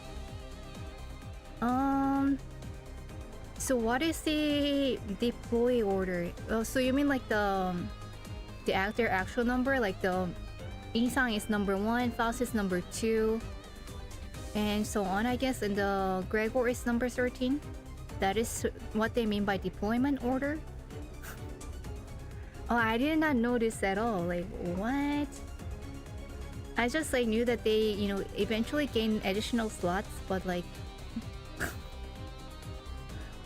So what is the deploy order? Oh, so you mean like their actual number, like the Insang is number 1, Faust is number 2, and so on, I guess, and the Gregor is number 13. That is what they mean by deployment order. Oh, I did not notice at all. Like what? I just like knew that they, you know, eventually gain additional slots, but like,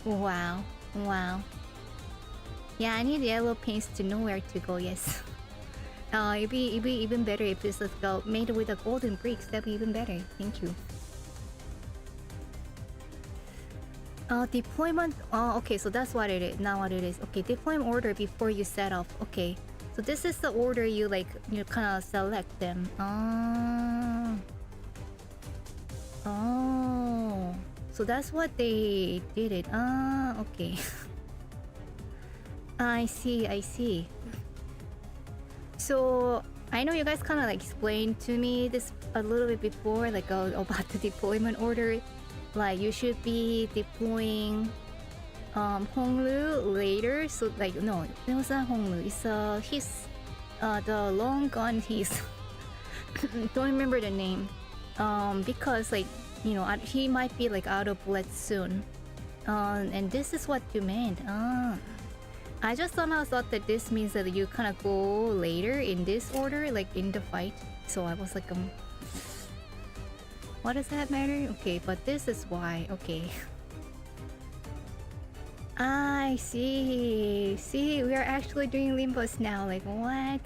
wow. Yeah, I need yellow paints to know where to go. Yes. It'd be even better if it's like made with a golden bricks. That'd be even better. Thank you. Deployment. Okay, so that's what it is. Now what it is. Okay, deployment order before you set off. Okay, so this is the order you like. You kind of select them. Oh. So that's what they did it. Okay. I see. So I know you guys kind of like explained to me this a little bit before, like about the deployment order. Like you should be deploying Honglu later. So like no, it was not Honglu. It's his the long gun. He's don't remember the name. Because like, you know, he might be like out of bullets soon. And this is what you meant. I just somehow thought that this means that you kind of go later in this order, like in the fight. So I was like, what does that matter? Okay, but this is why. Okay. I see. See, we are actually doing Limbus now. Like what?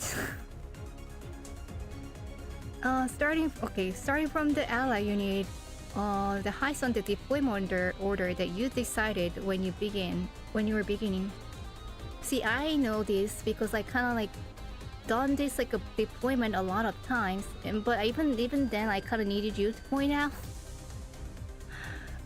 Starting from the ally unit, the highest on the deployment order that you decided when you were beginning. See, I know this because I kind of like done this like a deployment a lot of times, but even then I kind of needed you to point out.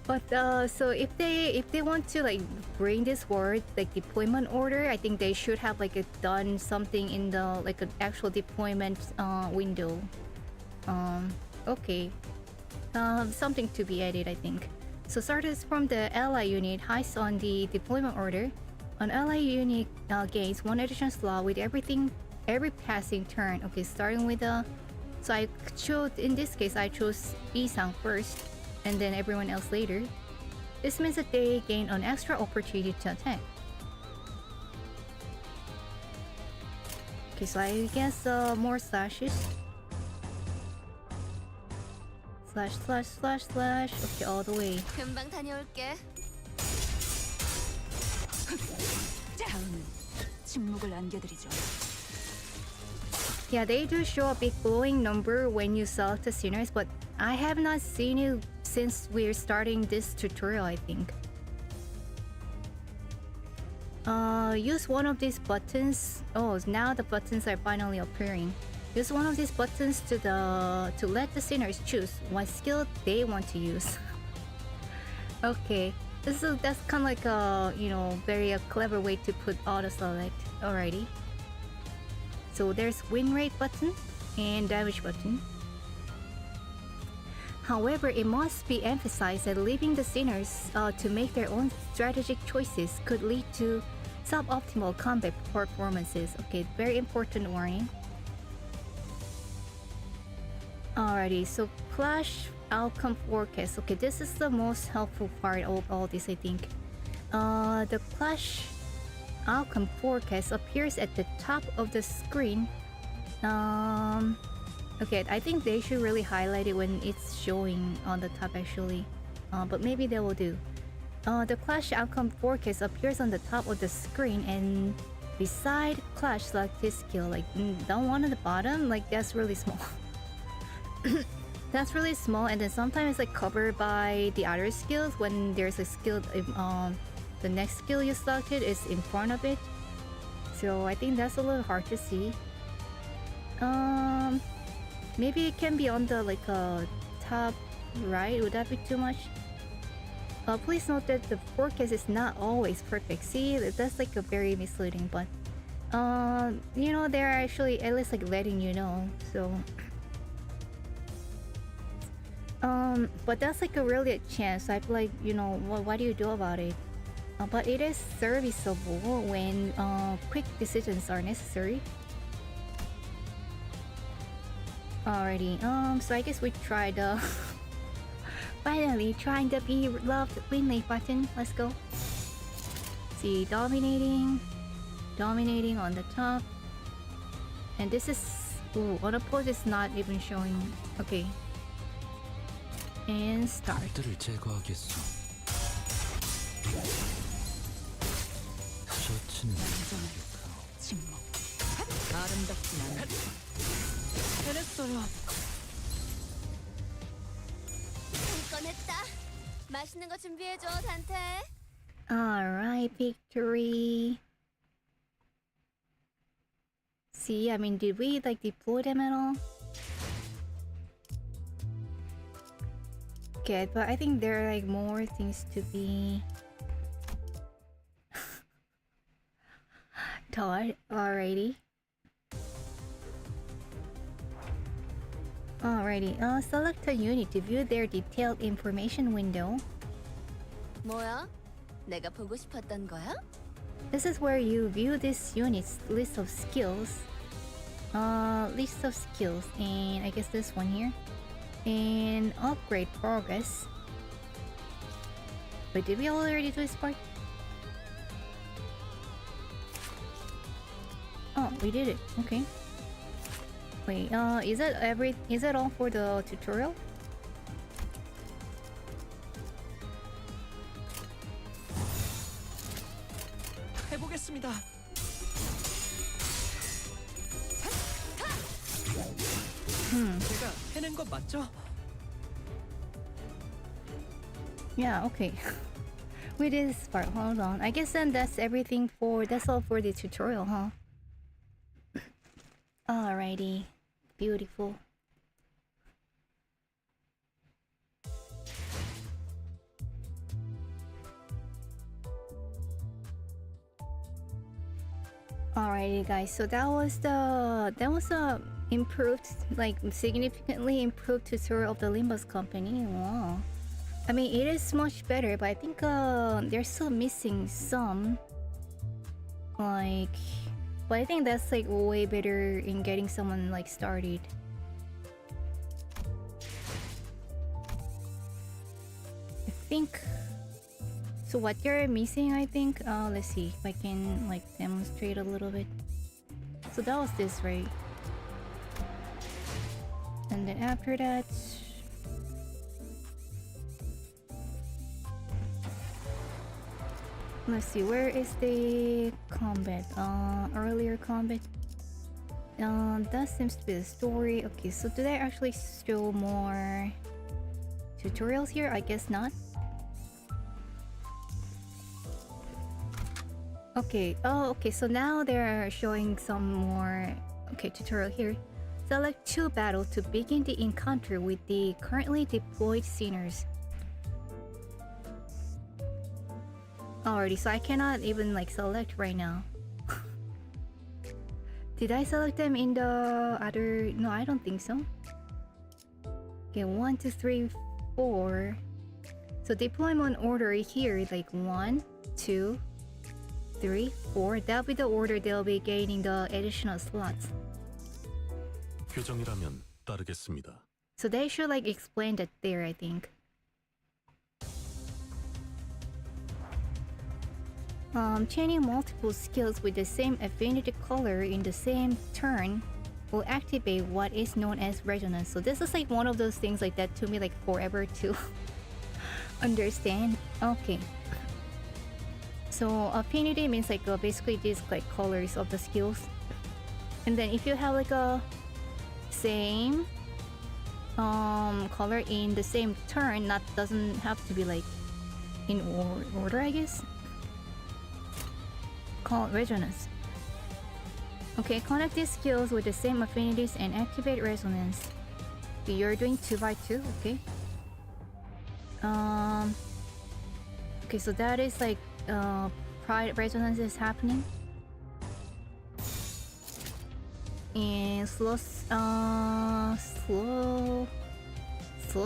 But so if they want to like bring this word like deployment order, I think they should have like done something in the like an actual deployment window. Okay. Something to be added, I think. So started from the ally unit highest on the deployment order. An ally unit gains one additional slot with everything every passing turn. Okay, starting with the... So I chose, in this case, I chose Isang first, and then everyone else later. This means that they gain an extra opportunity to attack. Okay, so I guess more slashes. Slash, slash, slash, slash. Okay, all the way. 금방 다녀올게. 다음은 침묵을 안겨드리죠. Yeah, they do show a big glowing number when you select the sinners, but I have not seen it since we're starting this tutorial, I think. Use one of these buttons. Oh, now the buttons are finally appearing. Use one of these buttons to let the sinners choose what skill they want to use. Okay, that's kind of like a, you know, very clever way to put auto select. Alrighty. So there's win rate button and damage button. However, it must be emphasized that leaving the sinners to make their own strategic choices could lead to suboptimal combat performances. Okay, very important warning. Alrighty, so Clash Outcome Forecast. Okay, this is the most helpful part of all this, I think. The Clash Outcome Forecast appears at the top of the screen. Okay, I think they should really highlight it when it's showing on the top actually. But maybe they will do. The Clash Outcome Forecast appears on the top of the screen, and beside Clash select this skill, like the one at the bottom, like that's really small. That's really small, and then sometimes it's like covered by the other skills when there's a skill, the next skill you selected is in front of it. So I think that's a little hard to see. Maybe it can be on the like top right. Would that be too much? Please note that the forecast is not always perfect. See, that's like a very misleading, but you know, they're actually at least like letting you know. So but that's like a really a chance. I feel like, you know, what do you do about it? But it is serviceable when quick decisions are necessary. Alrighty, so I guess we tried finally trying the be loved win rate button. Let's go. See, dominating on the top, and this is, ooh, on a pose is not even showing. Okay, and start. 침묵. 아름답진 않아. 해냈어요. 꺼냈다. 맛있는 거 준비해줘, 단테. Alright, victory. See, I mean, did we like deploy them at all? Okay, but I think there are like more things to be taught. Alrighty. Select a unit to view their detailed information window. 뭐야? 내가 보고 싶었던 거야? This is where you view this unit's list of skills. And I guess this one here. And upgrade progress. Wait, did we already do this part? Oh, we did it. Okay. Wait, is that all for the tutorial? 해보겠습니다. 제가 해낸 거 맞죠? Yeah, okay. We did this part. Hold on. I guess then that's all for the tutorial, huh? Alrighty. Beautiful. Alrighty guys, so that was a improved, like significantly improved tutorial of the Limbus Company. Wow. I mean, it is much better, but I think they're still missing some, like, But I think that's like way better in getting someone like started. I think. So what you're missing, I think. Let's see if I can like demonstrate a little bit. So that was this, right? And then after that. Let's see, where is the combat? Earlier combat. That seems to be the story. Okay, so do they actually show more tutorials here? I guess not. Okay, oh, okay, so now they're showing some more. Okay, tutorial here. Select 2 battle to begin the encounter with the currently deployed sceners. Alrighty, so I cannot even like select right now. Did I select them in the other? No, I don't think so. Okay, 1, 2, 3, 4. So deployment order here is like 1, 2, 3, 4. That'll be the order they'll be gaining the additional slots. 규정이라면 따르겠습니다. So they should like explain that there, I think. Chaining multiple skills with the same affinity color in the same turn will activate what is known as resonance. So this is like one of those things like that took me like forever to understand. Okay. So affinity means like basically these like colors of the skills. And then if you have like a same color in the same turn, that doesn't have to be like in order, I guess. Called resonance. Okay, connect these skills with the same affinities and activate resonance. Okay, you're doing 2 by 2, okay. Okay, so that is like pride resonance is happening. And slow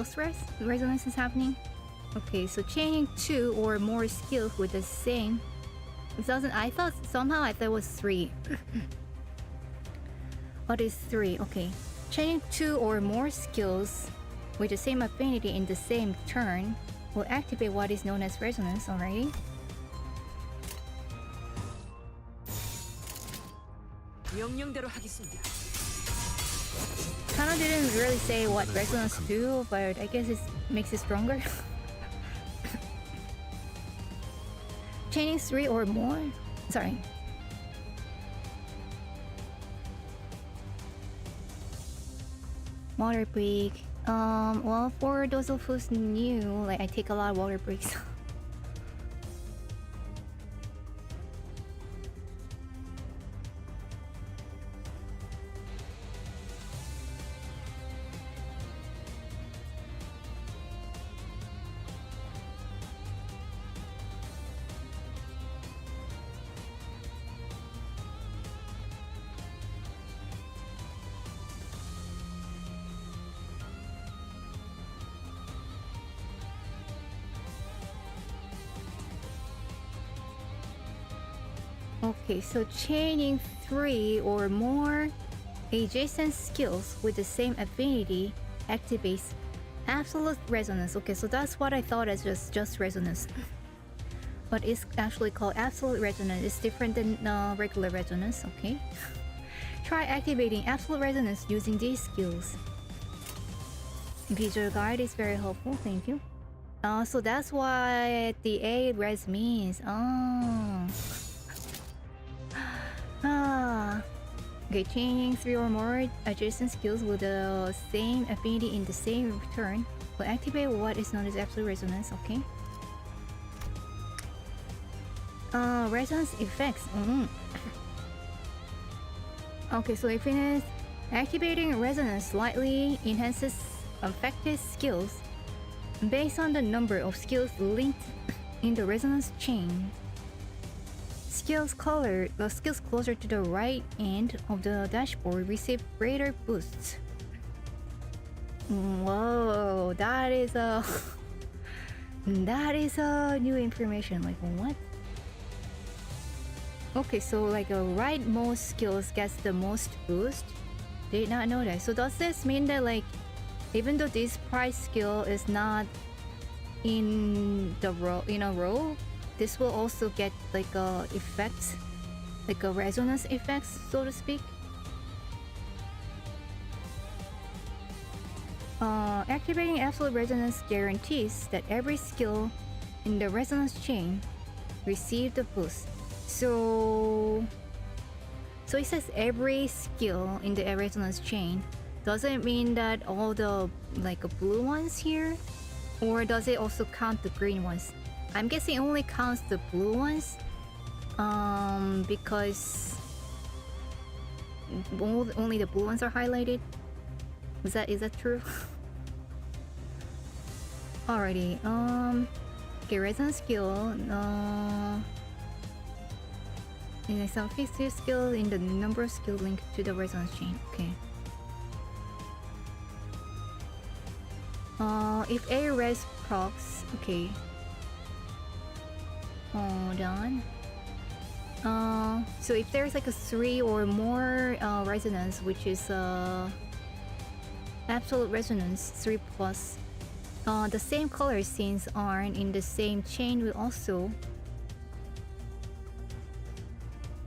stress resonance is happening. Okay, so chaining 2 or more skills with the same. It doesn't. I thought it was 3. What is 3? Okay, chaining 2 or more skills with the same affinity in the same turn will activate what is known as resonance. Alrighty. 명령대로 하겠습니다. Kind of didn't really say what resonance do, but I guess it makes it stronger. Chaining 3 or more. Sorry. Water break. Well, for those of who's new, like I take a lot of water breaks. Okay, so chaining 3 or more adjacent skills with the same affinity activates absolute resonance. Okay, so that's what I thought as just resonance. But it's actually called absolute resonance. It's different than regular resonance, okay? Try activating absolute resonance using these skills. Visual guide is very helpful, thank you. So that's what the A res means. Oh. Okay, chaining 3 or more adjacent skills with the same affinity in the same turn will activate what is known as absolute resonance, okay? Resonance effects. Okay, so if it is activating resonance slightly enhances affected skills based on the number of skills linked in the resonance chain. Skills closer to the right end of the dashboard receive greater boosts. Whoa, that is a new information. Like what? Okay, so like a right most skills gets the most boost. Did not know that. So does this mean that like even though this price skill is not in the row this will also get like a effect, like a resonance effects, so to speak. Activating absolute resonance guarantees that every skill in the resonance chain receive the boost. So it says every skill in the resonance chain. Does it mean that all the like blue ones here, or does it also count the green ones? I'm guessing it only counts the blue ones, because only the blue ones are highlighted. Is that true? Alrighty. Okay, resonance skill. In some fixed skill in the number of skill linked to the resonance chain. Okay. If a res procs, okay. Hold on. So if there's like a 3 or more resonance, which is absolute resonance 3 plus, the same color scenes aren't in the same chain will also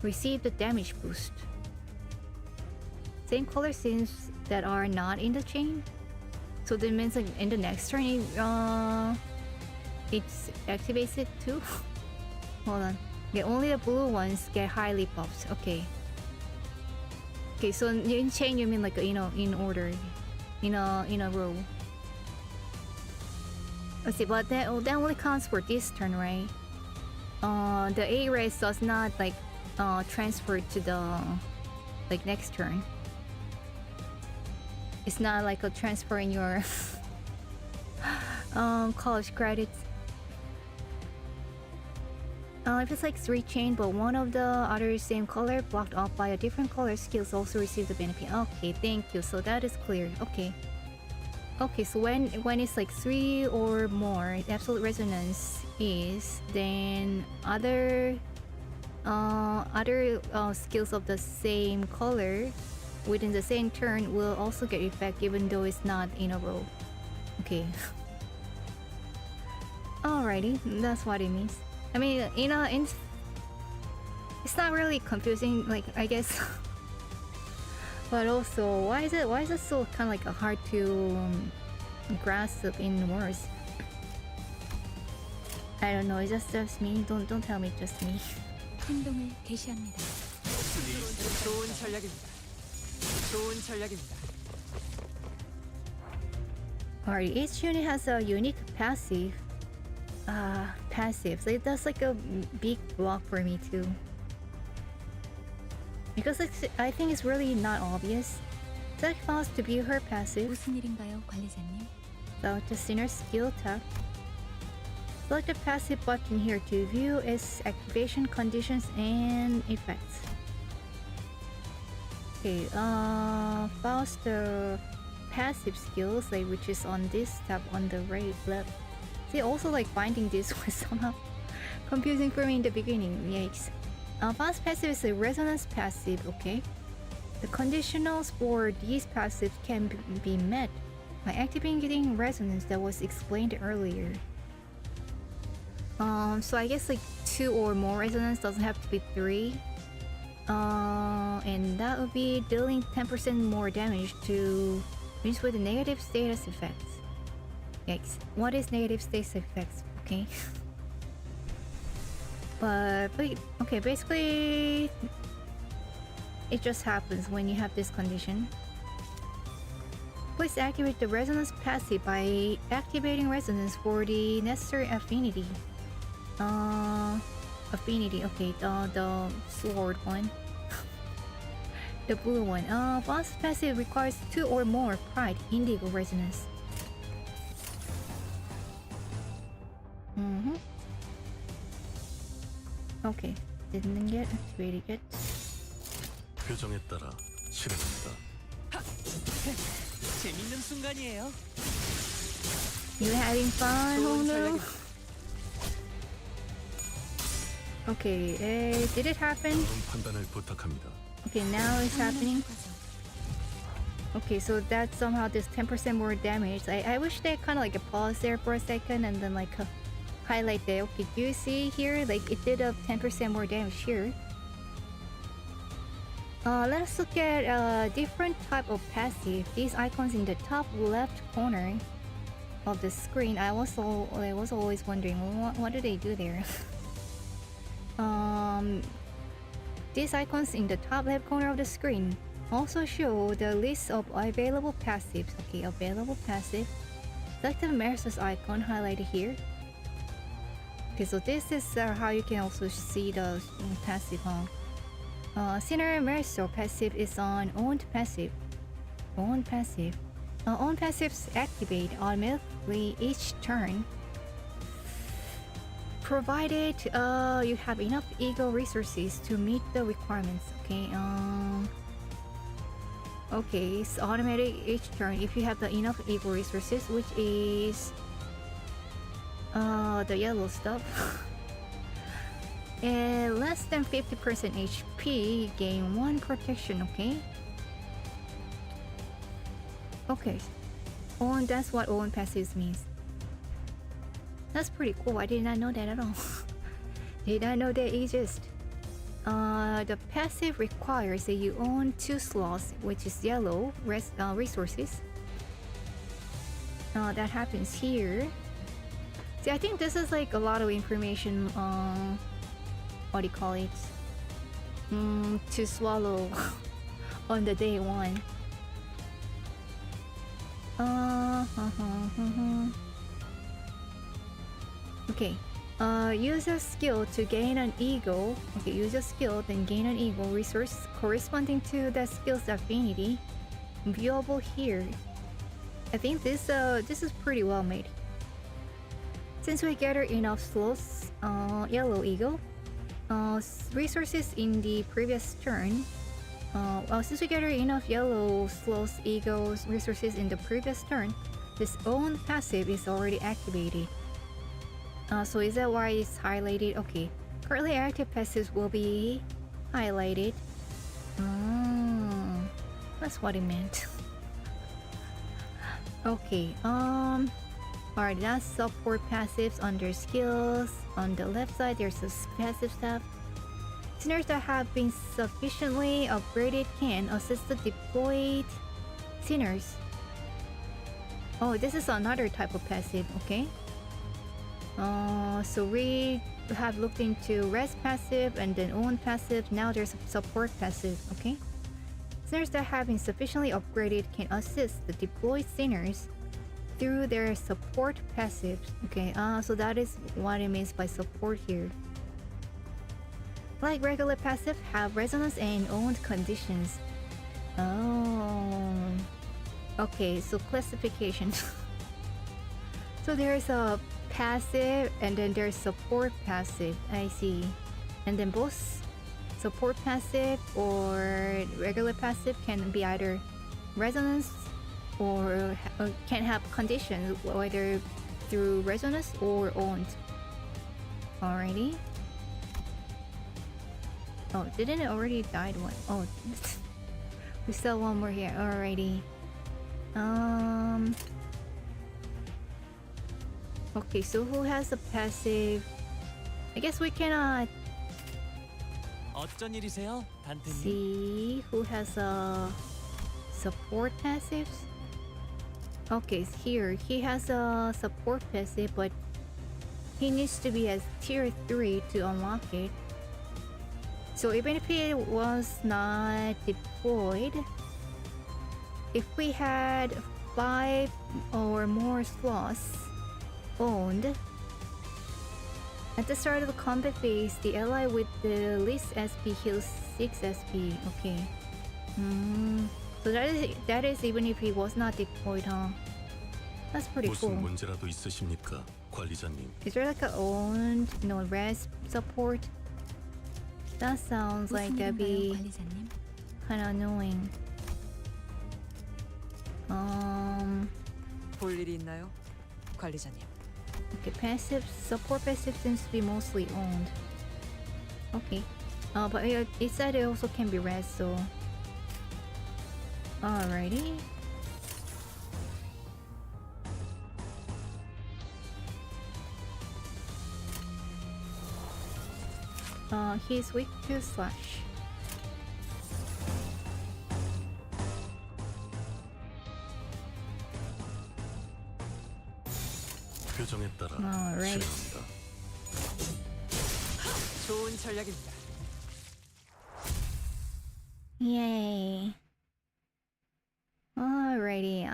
receive the damage boost. Same color scenes that are not in the chain. So that means like in the next turn it activates it too. Hold on. Okay, only the blue ones get highly buffed. Okay. Okay, so in chain you mean like in order, in a row. Let's see, but that only counts for this turn, right? The A race does not like transfer to the like next turn. It's not like a transfer in your college credits. If it's like 3 chain but one of the other same color blocked off by a different color, skills also receive the benefit. Okay, thank you. So that is clear. Okay. Okay, so when it's like 3 or more, absolute resonance is, then other skills of the same color within the same turn will also get effect even though it's not in a row. Okay. Alrighty, that's what it means. I mean, it's not really confusing, like, I guess. But also, why is it so kind of like hard to grasp in words? I don't know. It's just me. Don't tell me, just me. 행동을 개시합니다. 좋은 전략입니다. 좋은 전략입니다. Alright, each unit has a unique passive. Passive. So that's like a big block for me too. Because I think it's really not obvious. Select files to view her passive. 무슨 일인가요, 관리자님? Select the sinner's skill tab. Select the passive button here to view its activation conditions and effects. Okay, files the passive skills, like which is on this tab on the right left. See, also like finding this was somehow confusing for me in the beginning. Yikes. Fast passive is a resonance passive, okay? The conditionals for these passives can be met by activating resonance that was explained earlier. So I guess like 2 or more resonance, doesn't have to be 3. And that would be dealing 10% more damage to units with negative status effects. Yikes. What is negative status effects? Okay. But okay, basically it just happens when you have this condition. Please activate the resonance passive by activating resonance for the necessary affinity. Affinity, okay, the sword one. The blue one. Boss passive requires 2 or more pride indigo resonance. Okay, didn't get activated yet. 표정에 따라 실행합니다. 재밌는 순간이에요. You having fun? Oh 좋은 no. 전략입니다. Okay, did it happen? 다음 판단을 부탁합니다. Okay, now it's happening. Okay, so that somehow does 10% more damage. I wish they kind of like pause there for a second and then like highlight that. Okay, do you see here? Like it did a 10% more damage here. Let's look at a different type of passive. These icons in the top left corner of the screen. I was always wondering what do they do there. These icons in the top left corner of the screen also show the list of available passives. Okay, available passive. Select the Mercer's icon highlighted here. Okay, so this is how you can also see the passive. Sinner Mercer passive is on owned passive. Owned passive. Owned passives activate automatically each turn, provided you have enough ego resources to meet the requirements. Okay. Okay, it's automatic each turn if you have the enough ego resources, which is the yellow stuff. And less than 50% HP, gain 1 protection. Okay. Okay. Own, that's what own passives means. That's pretty cool. I did not know that at all. Did not know that exist. The passive requires that you own 2 slots, which is yellow resources. That happens here. See, I think this is like a lot of information. What do you call it? To swallow on the day 1. Okay. Use a skill to gain an ego. Okay, use a skill, then gain an ego resource corresponding to that skill's affinity. Viewable here. I think this is pretty well made. Since we gather enough slots, yellow ego, resources in the previous turn. Since we gather enough yellow slots, egos, resources in the previous turn, this own passive is already activated. So is that why it's highlighted? Okay. Currently active passives will be highlighted. That's what it meant. Okay. Alright, that's support passives under skills. On the left side, there's a passive stuff. Sinners that have been sufficiently upgraded can assist the deployed sinners. Oh, this is another type of passive. Okay. So we have looked into rest passive and then own passive. Now there's a support passive. Okay. Sinners that have been sufficiently upgraded can assist the deployed sinners through their support passives. Okay. So that is what it means by support here. Like regular passive, have resonance and owned conditions. Oh. Okay. So classification. So there's a passive and then there's support passive. I see. And then both support passive or regular passive can be either resonance or can have conditions, whether through resonance or owned. Alrighty. Oh, didn't it already died one? Oh, we still have one more here. Alrighty. Okay, so who has a passive? I guess we cannot 어쩐 일이세요, 단테님? see who has a support passives. Okay, here he has a support passive, but he needs to be at tier 3 to unlock it. So even if it was not deployed, if we had 5 or more slots owned at the start of the combat phase, the ally with the least SP heals 6 SP. Okay. So that is even if he was not deployed, huh? That's pretty 무슨 cool. 문제라도 있으십니까, 관리자님? Is there like a owned, res support? That sounds like 무슨 that'd 일인가요, be 관리자님? kind of annoying. 볼 일이 있나요, 관리자님? Okay, passive support passive seems to be mostly owned. Okay. But it said it also can be read, so... Alrighty. He's weak to slash. 표정에 따라 Alright. 실행합니다. 좋은 전략입니다. Yay. Alrighty,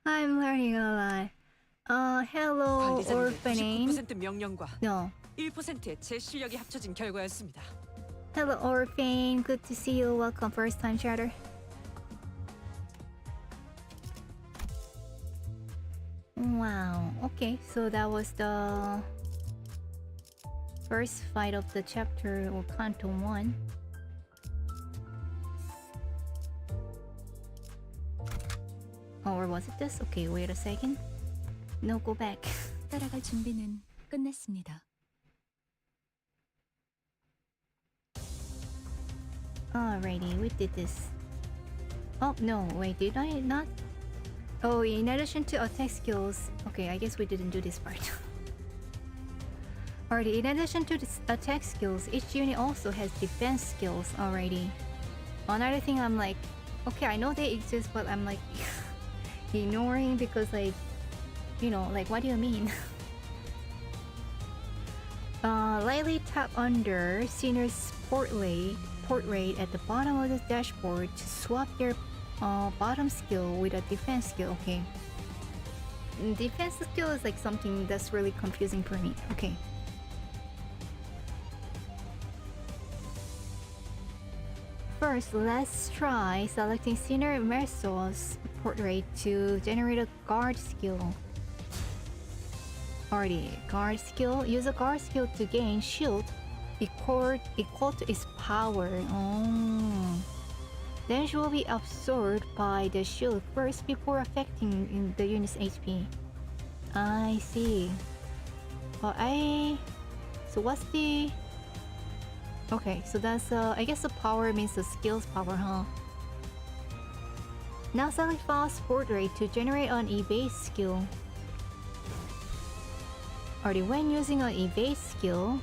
I'm learning a lot. Hello, 관리자님의 orphanage. 99% 명령과 No. 1%의 제 실력이 합쳐진 결과였습니다. Hello, orphan. Good to see you. Welcome, first time chatter. Wow. Okay, so that was the first fight of the chapter or Canto 1. Oh, or was it this? Okay, wait a second. No, go back. 따라갈 준비는 끝났습니다. Alrighty, we did this. Oh, no, wait, did I not? Oh, in addition to attack skills... Okay, I guess we didn't do this part. Alrighty, in addition to this attack skills, each unit also has defense skills already. Another thing I'm like... Okay, I know they exist, but I'm like... ignoring because like... You know, like what do you mean? Lightly tap under senior's portrait at the bottom of the dashboard to swap their bottom skill with a defense skill. Okay. Defense skill is like something that's really confusing for me. Okay. First, let's try selecting Senior Merso's portrait to generate a guard skill. Already, guard skill. Use a guard skill to gain shield equal to its power. Oh. Damage will be absorbed by the shield first before affecting the unit's HP. I see. So what's the... Okay, so that's I guess the power means the skill's power, huh? Now select Fast Portrait to generate an evade skill. Already, when using an evade skill,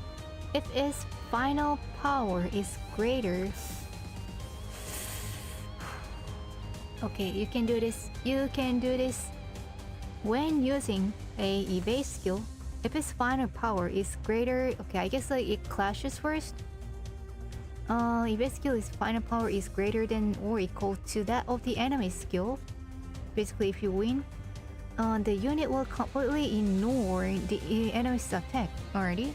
if its final power is greater... Okay, you can do this. You can do this. When using a evade skill, if its final power is greater... Okay, I guess like it clashes first. Evade skill is final power is greater than or equal to that of the enemy skill. Basically, if you win, the unit will completely ignore the enemy's attack already.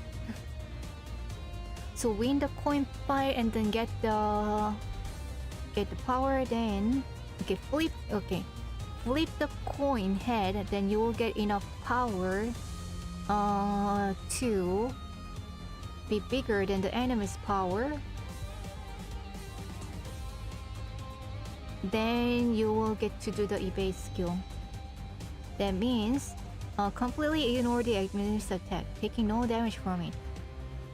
So win the coin fight and then get the power. Then flip the coin head. Then you will get enough power to be bigger than the enemy's power. Then you will get to do the evade skill. That means completely ignore the enemy's attack, taking no damage from it.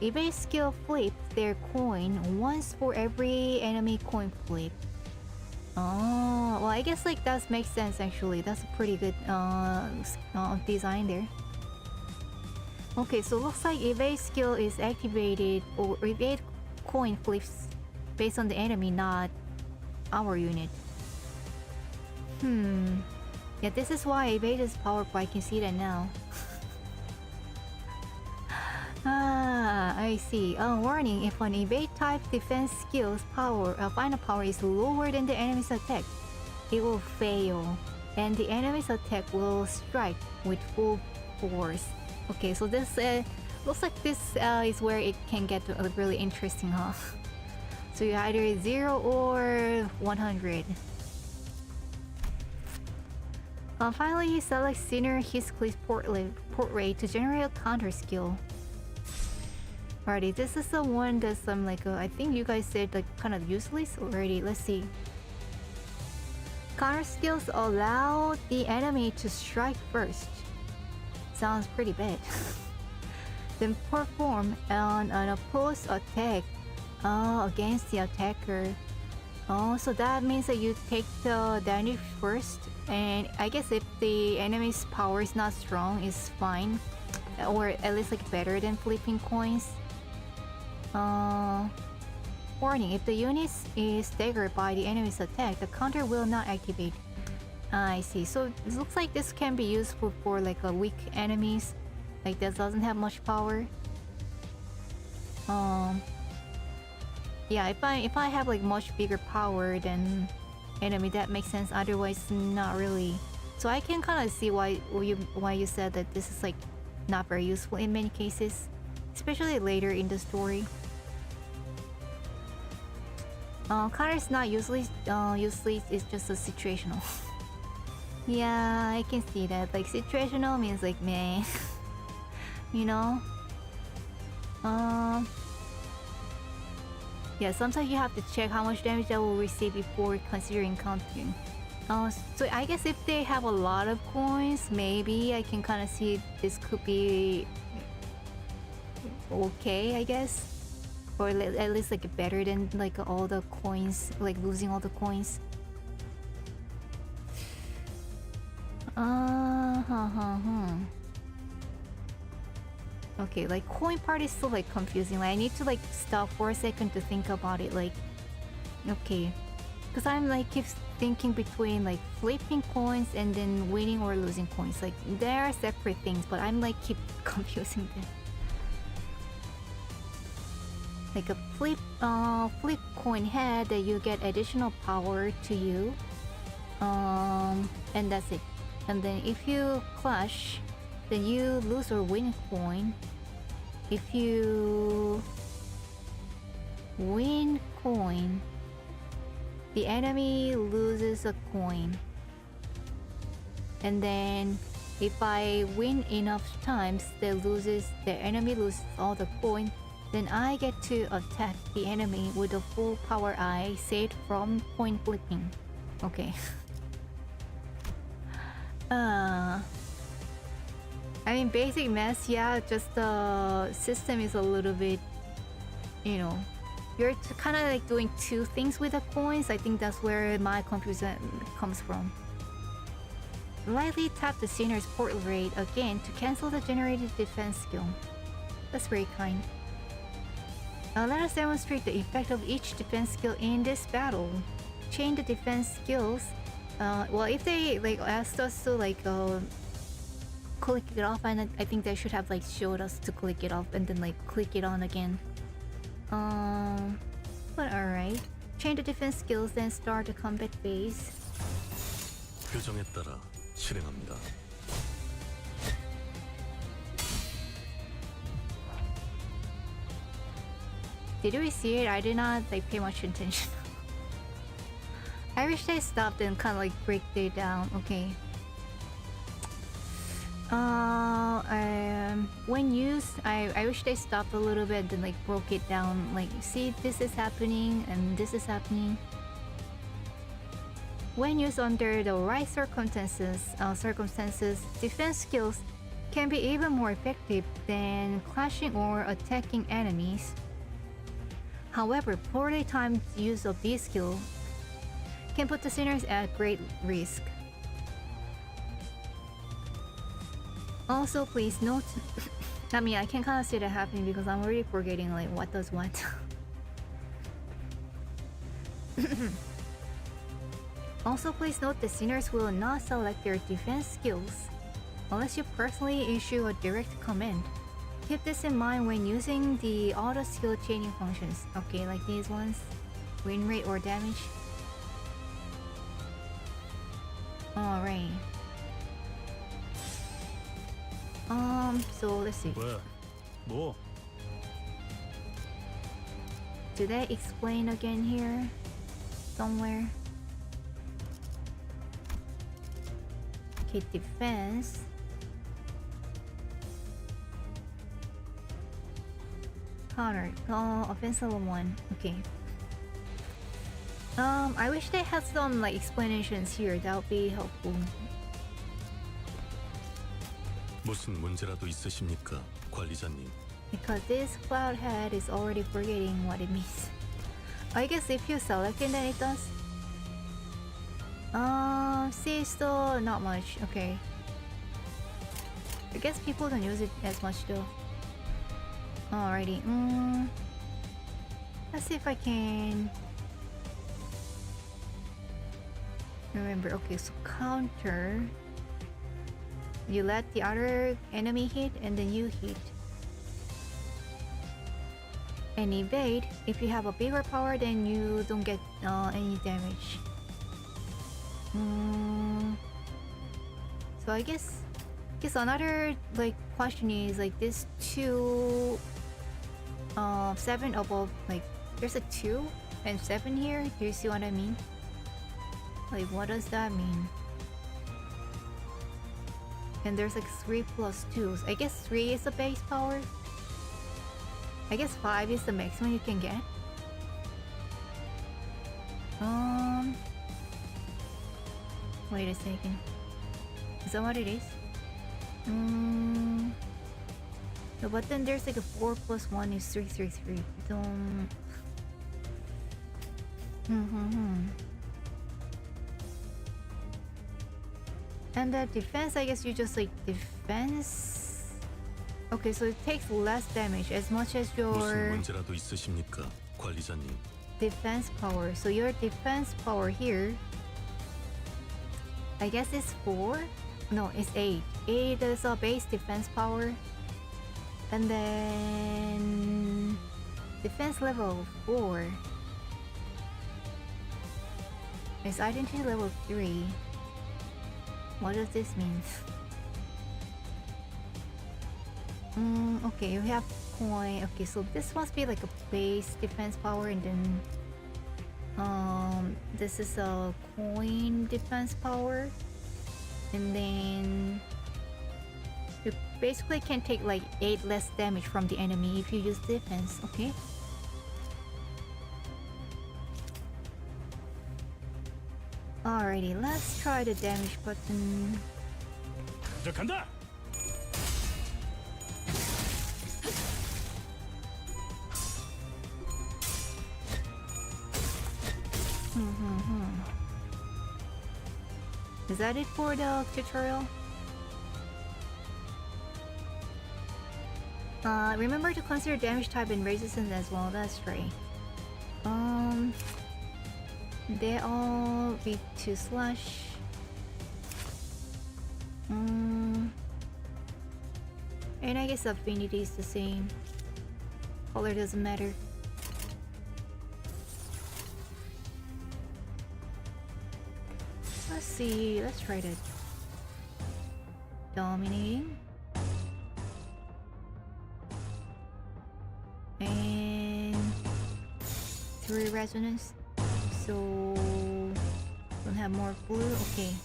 Evade skill flip their coin once for every enemy coin flip. Oh, well, I guess like that makes sense actually. That's a pretty good design there. Okay, so looks like evade skill is activated or evade coin flips based on the enemy, not our unit. Yeah, this is why evade is powerful. I can see that now. I see. Warning: if an evade type defense skill's power, final power is lower than the enemy's attack, it will fail, and the enemy's attack will strike with full force. Okay, so this looks like this is where it can get really interesting, huh? So you either 0 or 100. Finally, select Senior Heathcliff's portrait to generate a counter skill. Alrighty, this is the one that's like I think you guys said like kind of useless already. Let's see. Counter skills allow the enemy to strike first. Sounds pretty bad. then perform an opposed attack against the attacker. Oh, so that means that you take the damage first, and I guess if the enemy's power is not strong, it's fine, or at least like better than flipping coins. Warning: if the unit is staggered by the enemy's attack, the counter will not activate. I see. So it looks like this can be useful for like a weak enemies, like that doesn't have much power. Yeah, if I have like much bigger power than enemy, that makes sense. Otherwise, not really. So I can kind of see why you said that this is like not very useful in many cases, especially later in the story. Counter is not usually it's just a situational. Yeah, I can see that. Like situational means like meh, you know. Yeah, sometimes you have to check how much damage I will receive before considering counting. So I guess if they have a lot of coins, maybe I can kind of see this could be okay, I guess. Or at least like better than like all the coins, like losing all the coins. Okay, like coin part is still like confusing. Like I need to like stop for a second to think about it. Like, okay, because I'm like keep thinking between like flipping coins and then winning or losing coins. Like they are separate things, but I'm like keep confusing them. Like a flip coin head that you get additional power to you, and that's it. And then if you clash, then you lose or win coin. If you win coin, the enemy loses a coin. And then if I win enough times, the enemy loses all the coin. Then I get to attack the enemy with the full power I saved from coin flipping. Okay. I mean, basic math, yeah, just the system is a little bit, you know, you're kind of like doing two things with the coins. I think that's where my confusion comes from. Lightly tap the sinner's portrait again to cancel the generated defense skill. That's very kind. Now let us demonstrate the effect of each defense skill in this battle. Change the defense skills. Well, if they like asked us to like click it off, and I think they should have like showed us to click it off and then like click it on again. But alright. Change the defense skills, then start the combat phase. 표정에 따라 실행합니다. Did we see it? I did not like pay much attention. I wish they stopped and kind of like break it down. Okay. When used, I wish they stopped a little bit and then like broke it down. Like, see, this is happening and this is happening. When used under the right circumstances, defense skills can be even more effective than clashing or attacking enemies. However, poorly timed use of these skills can put the sinners at great risk. Also, please note, I mean, I can kind of see that happening because I'm already forgetting like what does what. Also, please note the sinners will not select their defense skills unless you personally issue a direct command. Keep this in mind when using the auto skill chaining functions. Okay, like these ones. Win rate or damage. Alright. So let's see. 뭐? Do they explain again here? Somewhere? Okay, defense. Counter. Offensive 1. Okay. I wish they had some like explanations here. That would be helpful. 무슨 문제라도 있으십니까, 관리자님? Because this cloud head is already forgetting what it means. I guess if you select it, then it does. See, still not much. Okay. I guess people don't use it as much though. Alrighty. Let's see if I can remember. Okay, so counter. You let the other enemy hit and then you hit. And evade. If you have a bigger power, then you don't get any damage. So I guess another like question is like this 2 7 above, like there's a 2 and 7 here. Do you see what I mean? Like what does that mean? And there's like 3 plus 2. So I guess 3 is the base power. I guess 5 is the maximum you can get. Wait a second. Is that what it is? No, but then there's like a 4 plus 1 is 3, 3, 3. Don't. And the defense, I guess you just like defense. Okay, so it takes less damage as much as 무슨 your 문제라도 있으십니까, 관리자님? defense power. So your defense power here, I guess it's 4? No, it's 8. 8 is a base defense power. And then defense level 4 is identity level 3. What does this mean? Okay, you have coin. Okay, so this must be like a base defense power, and then this is a coin defense power, and then you basically can take like 8 less damage from the enemy if you use defense. Okay. Alrighty, let's try the damage button. 간다. Is that it for the tutorial? Remember to consider damage type and resistance as well. That's right. They all read to slash. And I guess affinity is the same. Color doesn't matter. Let's see. Let's try that. Dominating. And 3 resonance. So don't have more blue. Okay.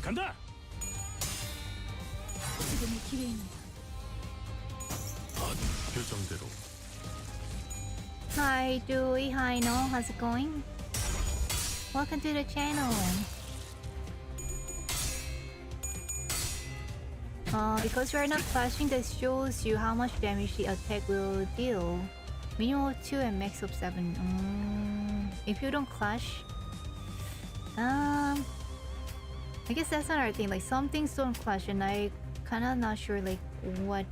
간다. 지금이 기회입니다. 표정대로. Hi Dewey, hi No, how's it going? Welcome to the channel. Because you're not flashing, that shows you how much damage the attack will deal. Minimum of 2 and max of 7. If you don't clash, I guess that's another thing. Like some things don't clash, and I kinda not sure like what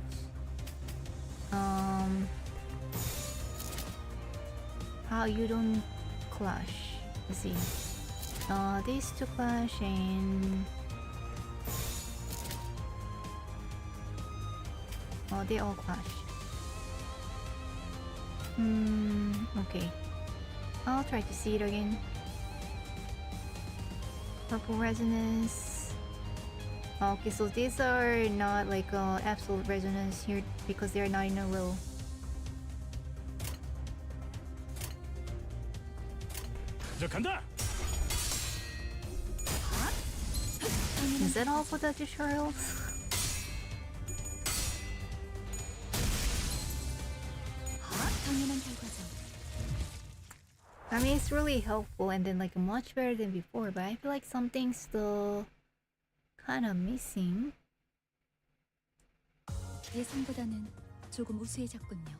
how you don't clash. Let's see. These two clash and they all clash. Okay. I'll try to see it again. Purple resonance. Okay, so these are not like absolute resonance here because they're not in a row. 간다. Is that all for the tutorials? 당연한 결과죠. I mean, it's really helpful and then like much better than before, but I feel like something's still kind of missing. 예상보다는 조금 우수해졌군요.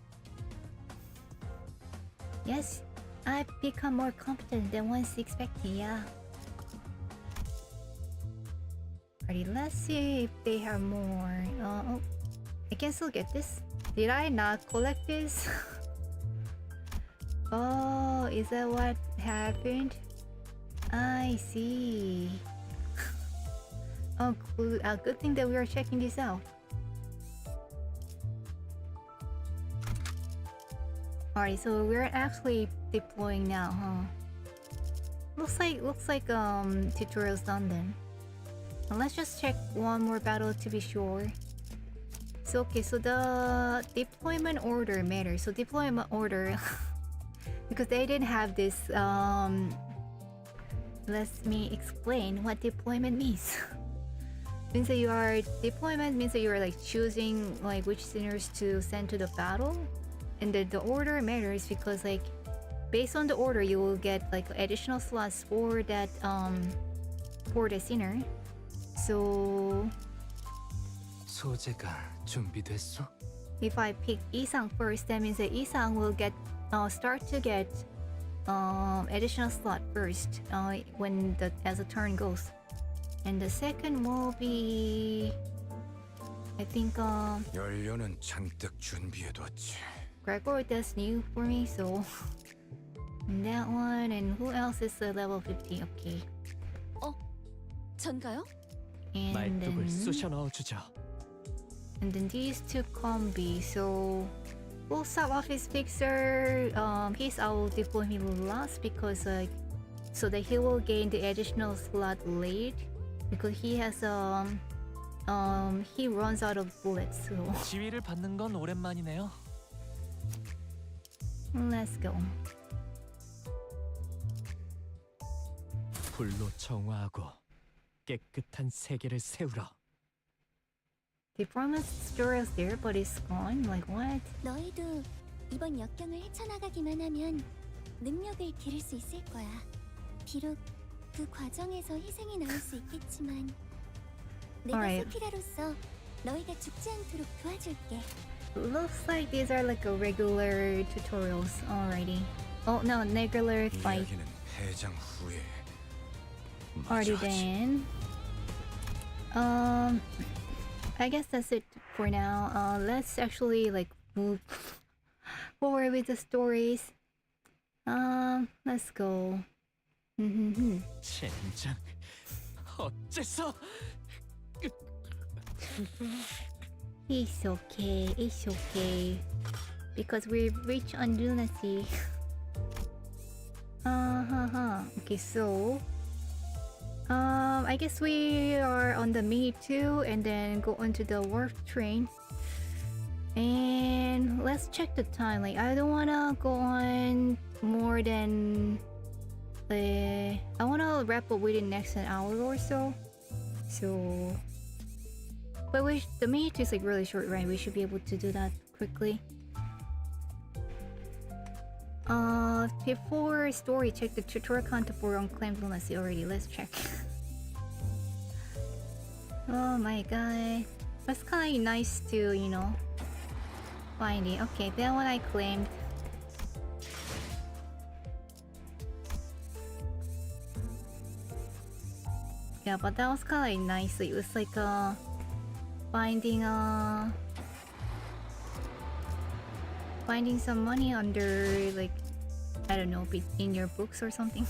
Yes, I've become more competent than once expected, yeah. Alrighty, let's see if they have more. Oh, I can still get this. Did I not collect this? Oh, is that what happened? I see. Oh, cool. Good thing that we are checking this out. Alright, so we're actually deploying now, huh? Looks like tutorial's done then. Now let's just check one more battle to be sure. So okay, so the deployment order matters. So deployment order because they didn't have this let me explain what deployment means. Means that you are deployment means that you are like choosing like which sinners to send to the battle. And the order matters because like based on the order you will get like additional slots for that for the sinner. So 소재가 준비됐어? if I pick Isang first, that means that Isang will get start to get additional slot first when the as the turn goes. And the second will be I think 연료는 잔뜩 준비해뒀지. Gregor, that's new for me, so that one. And who else is level 50? Okay. 전가요? And 말뚝을 then 쑤셔 넣어주죠. and then these two combi. So we'll start off his fixer. His I will deploy him last because so that he will gain the additional slot late because he has he runs out of bullets. So 지휘를 받는 건 오랜만이네요. let's go. 불로 정화하고 깨끗한 세계를 세우라. They promised tutorials there, but it's gone. Like what? 너희도 이번 역경을 헤쳐나가기만 하면 능력을 기를 수 있을 거야. 비록 그 과정에서 희생이 나올 수 있겠지만 내가 Alright. 소피라로서 너희가 죽지 않도록 도와줄게. Looks like these are like a regular tutorials already. Oh no, regular fight. 이야기는 해장 후에 Already 마저 하지. then. I guess that's it for now. Let's actually like move forward with the stories. Let's go. 젠장 어째서? It's okay. It's okay. Because we've reached on lunacy. Okay, so I guess we are on the Me Too and then go onto the warp train. And let's check the time. Like I don't wanna go on more than I wanna wrap up within next an hour or so. So but the Me Too is like really short, right? We should be able to do that quickly. Before story, check the tutorial Canto for unclaimed lunacy already. Let's check. Oh my god. That's kind of nice to, you know, find it. Okay, that one I claimed. Yeah, but that was kind of nice. It was like finding some money under like I don't know in your books or something.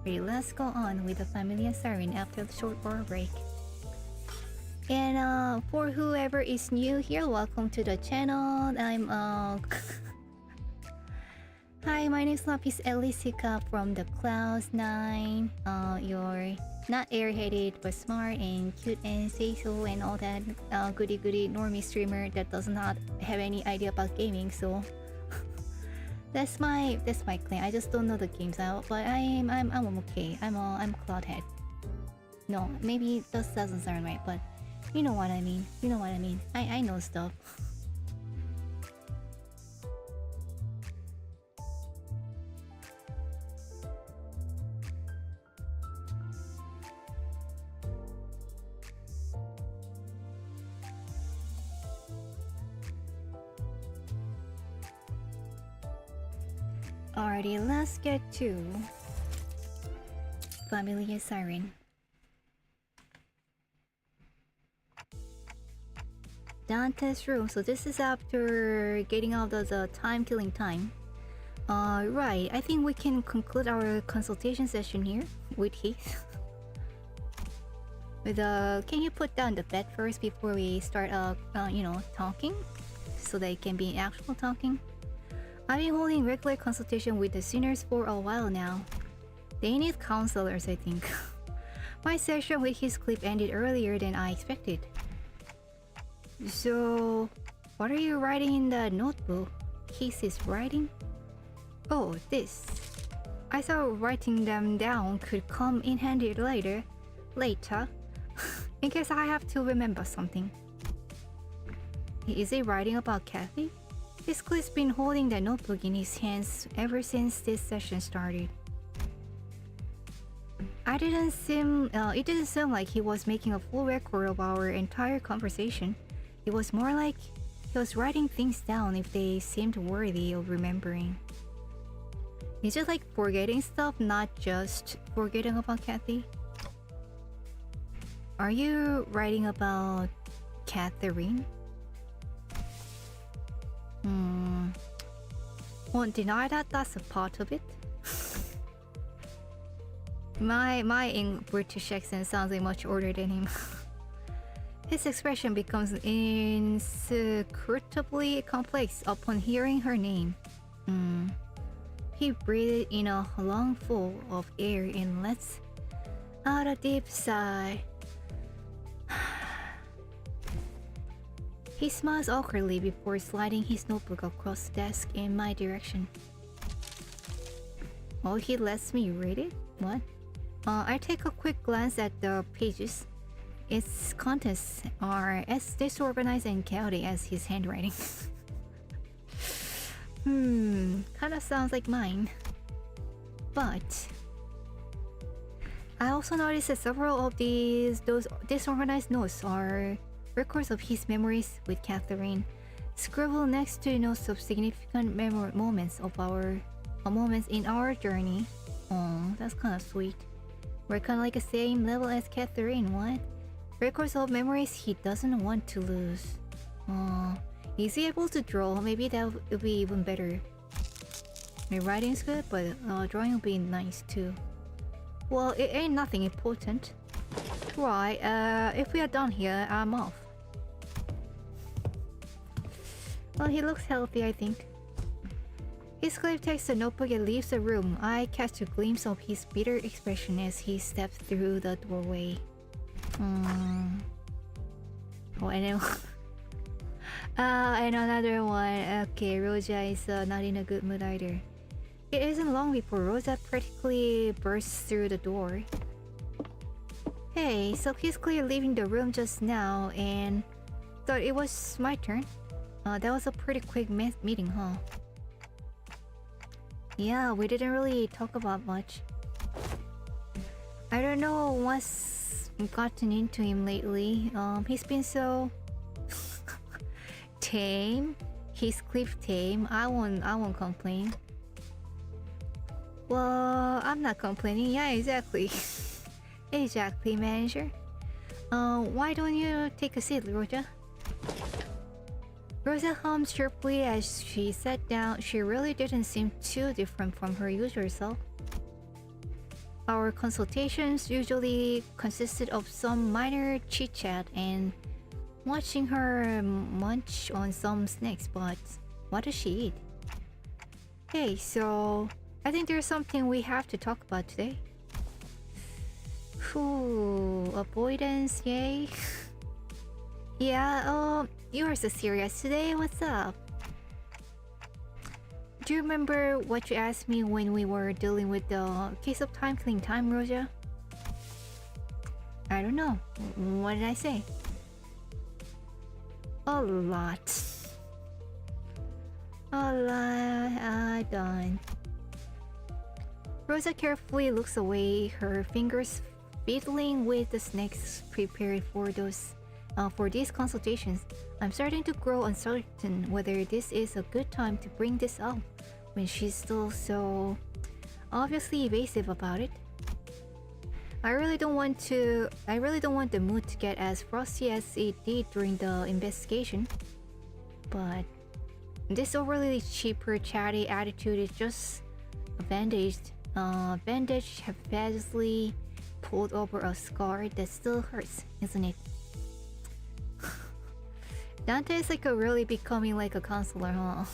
Okay, let's go on with the familiar siren after the short bar break. And for whoever is new here, welcome to the channel. I'm Hi, my name is Lapis Elyxica from the Clouds 9. You're not airheaded but smart and cute and say so and all that goody goody normie streamer that does not have any idea about gaming. So that's my claim. I just don't know the games out, but I'm okay. I'm Cloudhead. No, maybe that doesn't sound right, but you know what I mean. You know what I mean. I know stuff. Alrighty, let's get to Familia Siren. Dante's room. So this is after getting out of the killing time. Right. I think we can conclude our consultation session here with Heath. With can you put down the bed first before we start talking, so that it can be actual talking? I've been holding regular consultation with the seniors for a while now. They need counselors, I think. My session with his clip ended earlier than I expected. So, what are you writing in the notebook? Heath is writing? Oh, this. I thought writing them down could come in handy later. In case I have to remember something. Is he writing about Kathy? His clip's been holding the notebook in his hands ever since this session started. It didn't seem like he was making a full record of our entire conversation. It was more like he was writing things down if they seemed worthy of remembering. He's just like forgetting stuff, not just forgetting about Kathy. Are you writing about Catherine? Won't deny that that's a part of it. My British accent sounds like much older than him. His expression becomes inscrutably complex upon hearing her name. He breathed in a lungful of air and lets out a deep sigh. He smiles awkwardly before sliding his notebook across the desk in my direction. Oh, he lets me read it? What? I take a quick glance at the pages. Its contents are as disorganized and chaotic as his handwriting. Kinda sounds like mine. But I also noticed that several of those disorganized notes are records of his memories with Catherine, scribbled next to notes of significant moments in our journey. Oh, that's kind of sweet. We're kind of like the same level as Catherine. What? Records of memories he doesn't want to lose. Is he able to draw? Maybe that would be even better. My writing's good, but drawing would be nice too. Well, it ain't nothing important. Right, if we are done here, I'm off. Well, he looks healthy, I think. Heathcliff takes the notebook and leaves the room. I catch a glimpse of his bitter expression as he steps through the doorway. Oh, and another one. Okay, Rosa is not in a good mood either. It isn't long before Rosa practically bursts through the door. Hey, so Heathcliff leaving the room just now and thought it was my turn. That was a pretty quick meeting, huh? Yeah, we didn't really talk about much. I don't know what's gotten into him lately. He's been so tame. Heathcliff tame. I won't complain. Well, I'm not complaining. Yeah, exactly. Exactly, manager. Why don't you take a seat, Rosa? Rosa hummed sharply as she sat down. She really didn't seem too different from her usual self. Our consultations usually consisted of some minor chit-chat and watching her munch on some snacks, but what does she eat? Hey, so I think there's something we have to talk about today. Whew, avoidance, yay. Yeah, you are so serious today. What's up? Do you remember what you asked me when we were dealing with the case of killing time, Rosa? I don't know. What did I say? A lot. A lot done. Rosa carefully looks away, her fingers fiddling with the snacks prepared for these consultations. I'm starting to grow uncertain whether this is a good time to bring this up. when she's still so obviously evasive about it. I really don't want the mood to get as frosty as it did during the investigation. But this overly cheaper chatty attitude is just a bandage haphazardly pulled over a scar that still hurts, isn't it? Dante is like really becoming like a counselor, huh?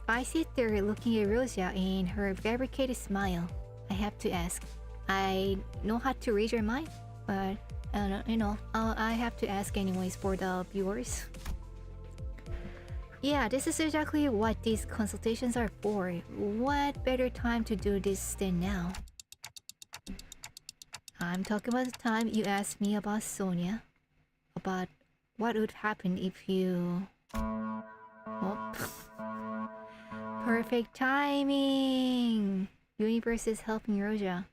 I sit there looking at Rosa and her fabricated smile. I have to ask. I know how to read your mind, but I have to ask anyways for the viewers. Yeah, this is exactly what these consultations are for. What better time to do this than now? I'm talking about the time you asked me about Sonia. About what would happen if you... Oh. Perfect timing! Universe is helping Roja.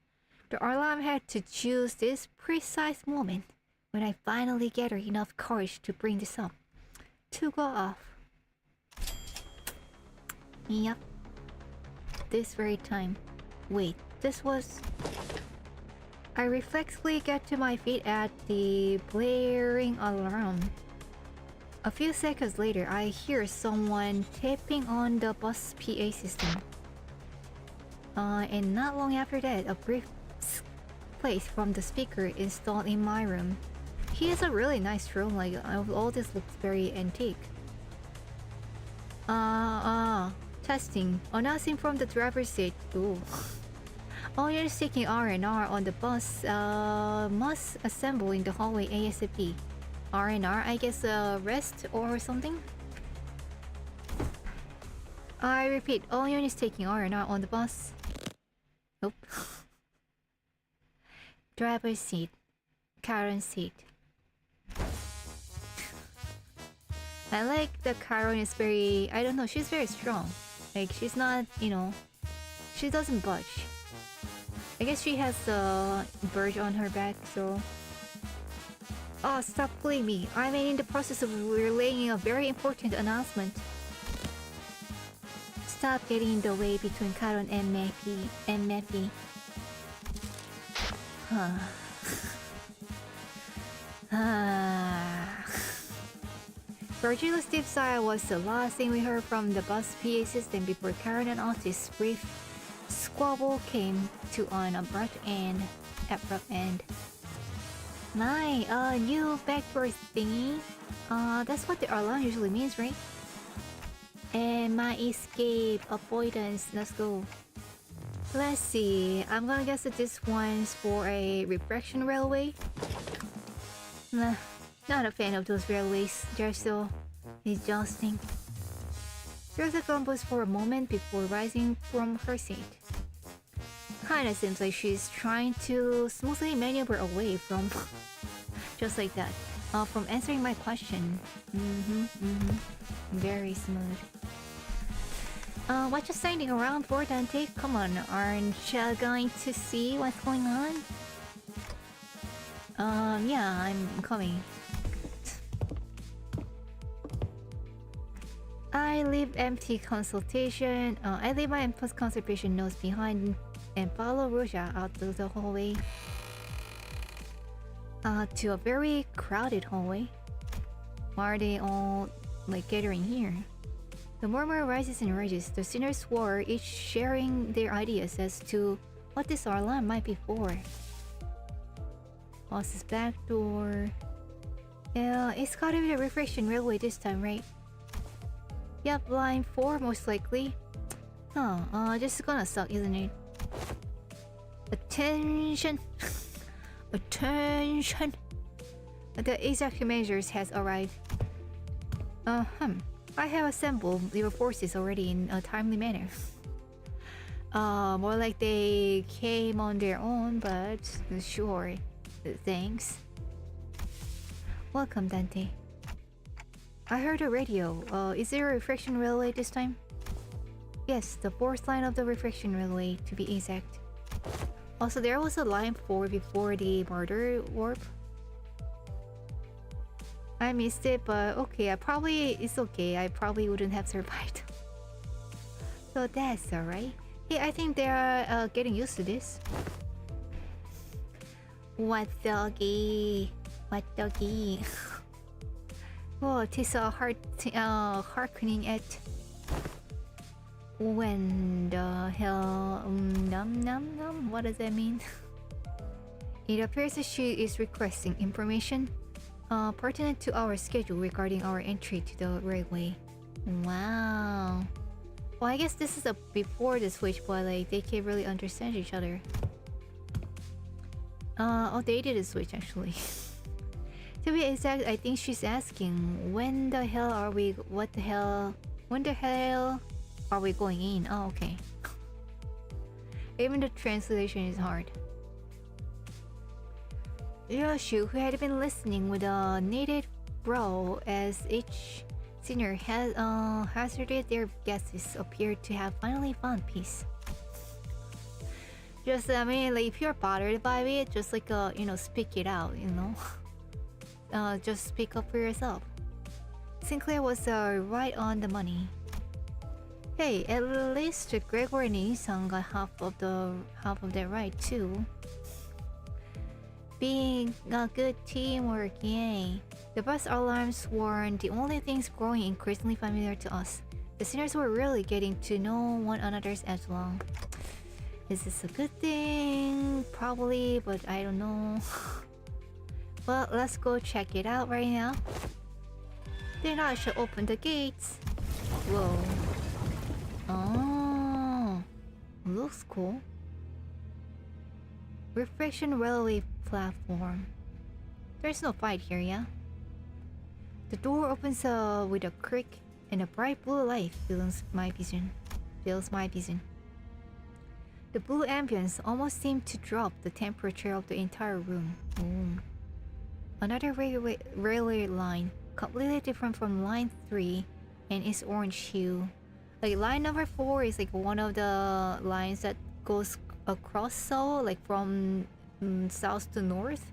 The alarm had to choose this precise moment when I finally gather enough courage to bring this up. To go off. Yep. This very time. Wait, this was... I reflexively get to my feet at the blaring alarm. A few seconds later, I hear someone tapping on the bus PA system. And not long after that, a brief plays from the speaker installed in my room. He has a really nice room, like all this looks very antique. Testing. Announcing from the driver's seat. Ooh. All units taking R&R on the bus must assemble in the hallway ASAP. R&R, I guess rest or something? I repeat, all units taking R&R on the bus. Nope. Driver's seat. Karen's seat. I like that Karen is very... I don't know, she's very strong. Like, she's not, she doesn't budge. I guess she has a bird on her back, so... Oh, stop pulling me. I'm in the process of relaying a very important announcement. Stop getting in the way between Karen and Meppy. Virgil's deep sigh was the last thing we heard from the bus PA system before Karen and Otis' brief squabble came to an abrupt end. My, new backdoor thingy? That's what the alarm usually means, right? And my escape, avoidance, let's go. Let's see, I'm gonna guess that this one's for a refraction railway. Nah, not a fan of those railways, they're so exhausting. Rosa grumbles for a moment before rising from her seat. Kinda seems like she's trying to smoothly maneuver away from... just like that. From answering my question. Very smooth. What you standing around for, Dante? Come on, aren't you going to see what's going on? Yeah, I'm coming. I leave my empty consultation notes behind and follow Roja out to the hallway. To a very crowded hallway. Why are they all like gathering here? The murmur rises and rages. The sinners swore, each sharing their ideas as to what this alarm might be for. Boss's back door. Yeah, it's gotta be the refraction railway this time, right? Yep, line 4 most likely. This is gonna suck, isn't it? Attention! Attention! The exact measures has arrived. I have assembled your forces already in a timely manner. More like they came on their own, but sure. Thanks. Welcome, Dante. I heard a radio. Is there a refraction railway this time? Yes, the 4th line of the refraction railway, to be exact. Also, there was a line 4 before the murder warp. I missed it, but okay, it's okay. I probably wouldn't have survived. So that's alright. Hey, I think they're getting used to this. What doggy? What doggy? Oh, it is hearkening at when the hell num num num. What does that mean? It appears that she is requesting information pertinent to our schedule regarding our entry to the railway. Wow. Well, I guess this is before the switch, but like they can't really understand each other. Oh, they did a switch actually. To be exact, I think she's asking when the hell are we? What the hell? When the hell are we going in? Oh, okay. Even the translation is hard. Yoshu, who had been listening with a knitted brow as each senior hazarded their guesses, appeared to have finally found peace. Just, I mean, like, if you're bothered by it, just like, speak it out, you know? Just speak up for yourself. Sinclair was right on the money. Hey, at least Gregor and Isan got half of that right too. Being a good teamwork, yay. The bus alarms weren't the only things growing increasingly familiar to us. The seniors were really getting to know one another's edge long. Is this a good thing? Probably, but I don't know. Well, let's go check it out right now. Then I shall open the gates. Whoa. Oh, looks cool. Reflection railway platform. There's no fight here, yeah? The door opens with a creak, and a bright blue light fills my vision. The blue ambience almost seemed to drop the temperature of the entire room. Ooh. Another railway line, completely different from line 3 and its orange hue. Like line number 4 is like one of the lines that goes across Seoul, like from south to north.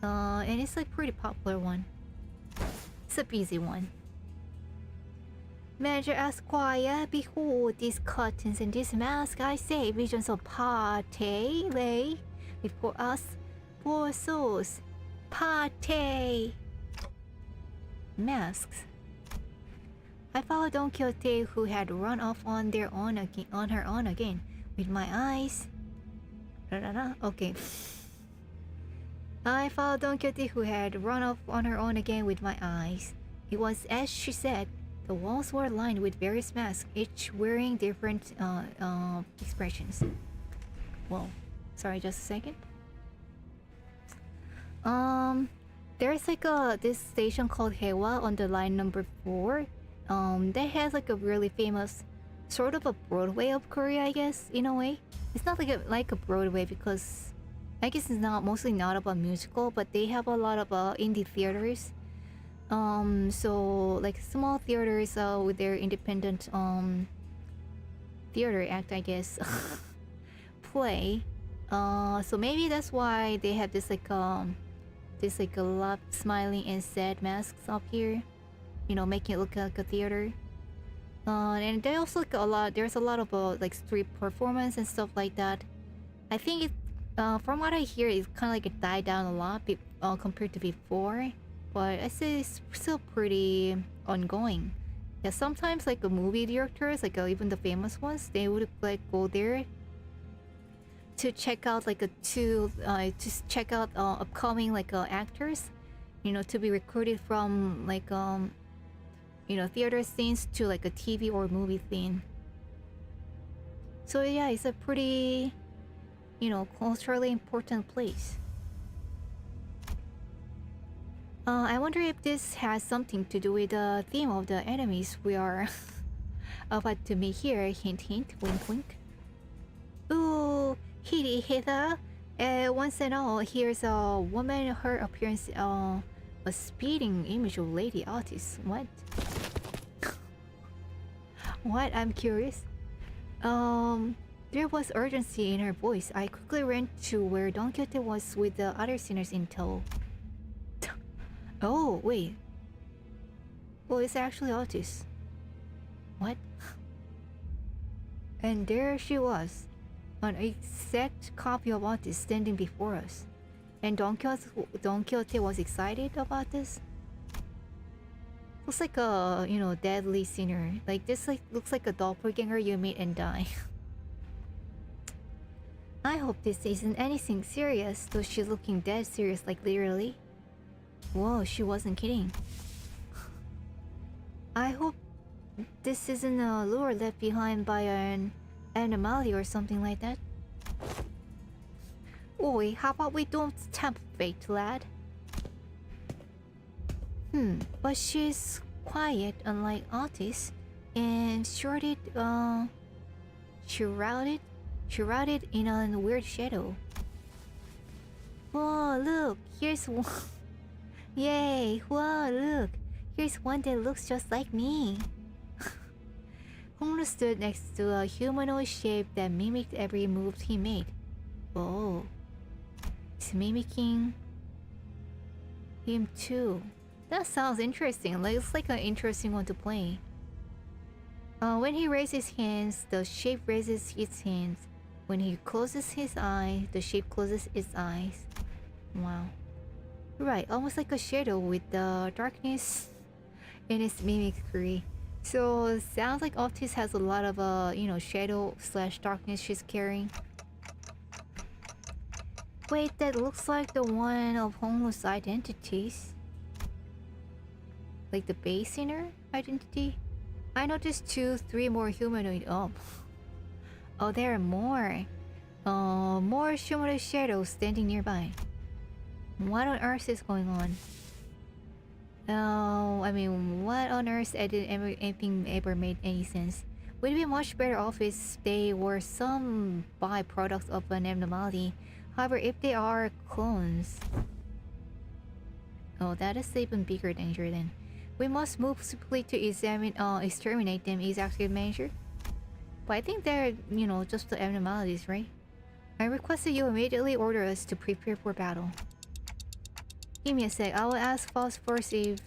And it's like pretty popular one. It's a busy one. Manager asked quiet, behold these curtains and this mask, I say, visions of party lay before us, poor souls. Party! Masks. I followed Don Quixote, who had run off on her own again, with my eyes. Okay. I followed Don Quixote, who had run off on her own again with my eyes. It was as she said. The walls were lined with various masks, each wearing different expressions. Whoa. Sorry, just a second. There's like this station called Haewa on the line number 4. That has like a really famous sort of a Broadway of Korea, I guess, in a way. It's not like a Broadway because I guess it's mostly not about musical, but they have a lot of indie theaters. So like small theaters with their independent theater act, I guess, play. So maybe that's why they have this like a lot smiling and sad masks up here, you know, making it look like a theater. And they also like there's a lot of like street performance and stuff like that. I think it from what I hear, it's kind of like it died down a lot compared to before. But I say it's still pretty ongoing. Yeah, sometimes like the movie directors, like even the famous ones, they would like go there to check out like upcoming like actors, you know, to be recruited from like you know, theater scenes to like a TV or movie scene. So yeah, it's a pretty, you know, culturally important place. I wonder if this has something to do with the theme of the enemies we are about to meet here. Hint, hint, wink, wink. Ooh, hitty hither. Once and all, here's a woman. Her appearance, a speeding image of lady artist. What? What? I'm curious. There was urgency in her voice. I quickly ran to where Don Quixote was with the other sinners in tow. Oh, wait. Well, it's actually Otis. What? And there she was, an exact copy of Otis standing before us. And Don Quixote was excited about this. Looks like a, deadly sinner. Like this looks like a doppelganger you meet and die. I hope this isn't anything serious, though she's looking dead serious, like literally. Whoa, she wasn't kidding. I hope this isn't a lure left behind by an anomaly or something like that. Oi, how about we don't tempt fate, lad? But she's quiet, unlike Otis, and shrouded in a weird shadow. Whoa, look, here's one. Yay, whoa, look, here's one that looks just like me. Honglu stood next to a humanoid shape that mimicked every move he made. Oh, it's mimicking him too. That sounds interesting. Like, it's like an interesting one to play. When he raises his hands, the shape raises its hands. When he closes his eye, the shape closes its eyes. Wow. Right, almost like a shadow with the darkness in its mimicry. So it sounds like Otis has a lot of shadow / darkness she's carrying. Wait, that looks like the one of Honglu's identities. Like the base inner identity? I noticed 3 more humanoid up. Oh, there are more. More humanoid shadows standing nearby. What on earth is going on? What on earth did anything ever made any sense? Would be much better off if they were some byproducts of an anomaly. However, if they are clones... Oh, that is even bigger danger then. We must move swiftly to exterminate them, executive manager. But I think they're, just the abnormalities, right? I request that you immediately order us to prepare for battle. Give me a sec. I will ask Faust first if...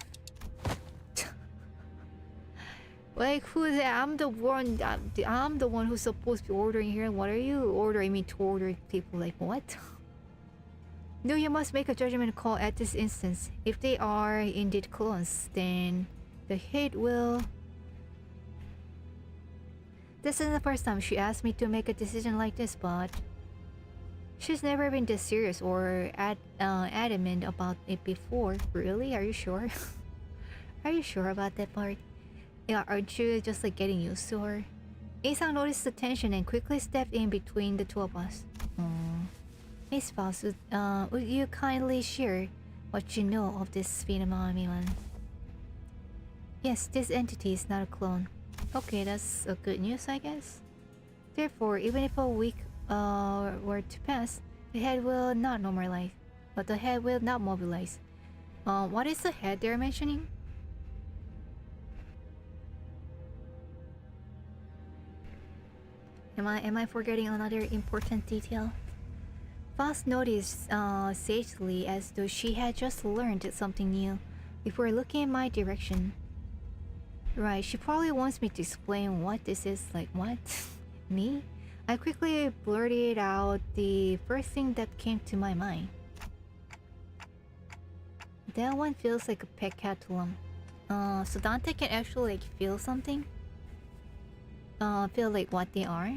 Like, who's that? I'm the one who's supposed to be ordering here. What are you ordering me to order people? Like, what? No, you must make a judgment call at this instance. If they are indeed clones, then the head will... This isn't the first time she asked me to make a decision like this, but... She's never been this serious or adamant about it before. Really? Are you sure? Are you sure about that part? Yeah, aren't you just like getting used to her? Isang noticed the tension and quickly stepped in between the two of us. Miss Faust, would you kindly share what you know of this phenomenon? Yes, this entity is not a clone. Okay, that's a good news, I guess. Therefore, even if a week were to pass, the head will not normalize. But the head will not mobilize. What is the head they're mentioning? Am I forgetting another important detail? Faust noticed sagely, as though she had just learned something new, before looking in my direction. Right, she probably wants me to explain what this is. Like, what? Me? I quickly blurted out the first thing that came to my mind. That one feels like a peccatulum. So Dante can actually like feel something? Feel like what they are?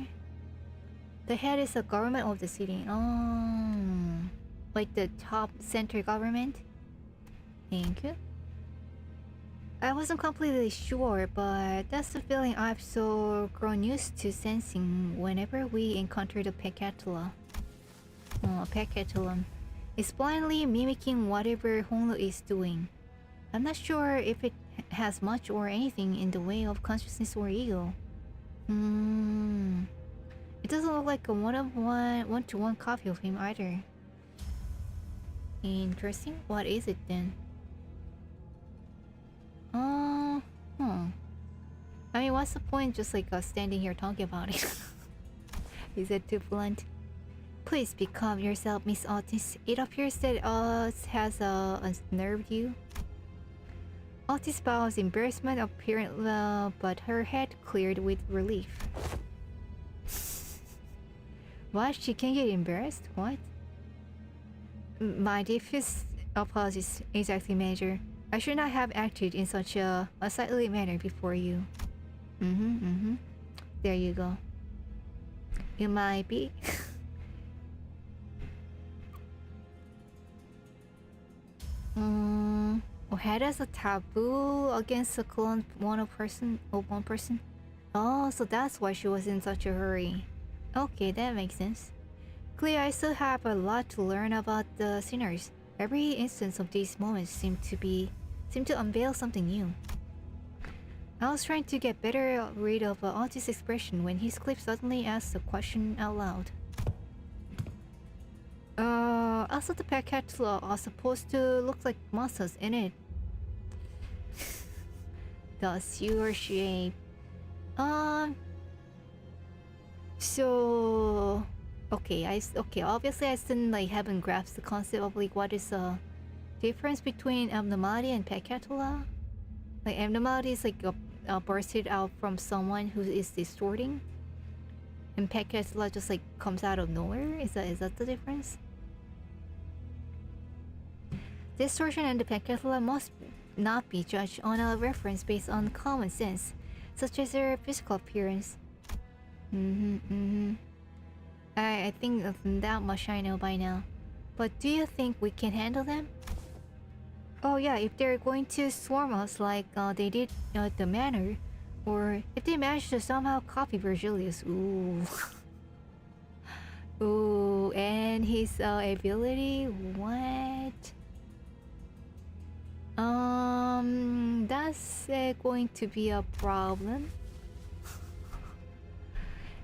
The head is the government of the city. Oh, like the top center government? Thank you. I wasn't completely sure, but that's the feeling I've so grown used to sensing whenever we encounter the peccatula. Peccatulum. It's blindly mimicking whatever Honglu is doing. I'm not sure if it has much or anything in the way of consciousness or ego. It doesn't look like a one-to-one copy of him either. Interesting. What is it then? I mean, what's the point just like standing here talking about it? Is it too blunt? Please be calm yourself, Miss Otis. It appears that us has unnerved you. Altis bows embarrassment apparent, but her head cleared with relief. What? She can get embarrassed? What? My deepest apologies, exactly, Manager. I should not have acted in such a unsightly manner before you. There you go. You might be. Head as a taboo against a clone one person. Oh, so that's why she was in such a hurry. Okay, that makes sense. Clear, I still have a lot to learn about the sinners. Every instance of these moments seem to unveil something new. I was trying to get better rid of Altis' expression when his clip suddenly asked a question out loud. Also the packets are supposed to look like monsters in it. Thus your shape. So okay, obviously I still haven't grasped the concept of what is the difference between abnormality and pacatula. Abnormality is bursted out from someone who is distorting, and pacatula just comes out of nowhere. Is that the difference? Distortion and the pacatula must not be judged on a reference based on common sense, such as their physical appearance. I think that much I know by now. But do you think we can handle them? Oh yeah, if they're going to swarm us like they did at the manor, or if they manage to somehow copy Virgilius, ooh. Ooh, and his ability, what? That's going to be a problem.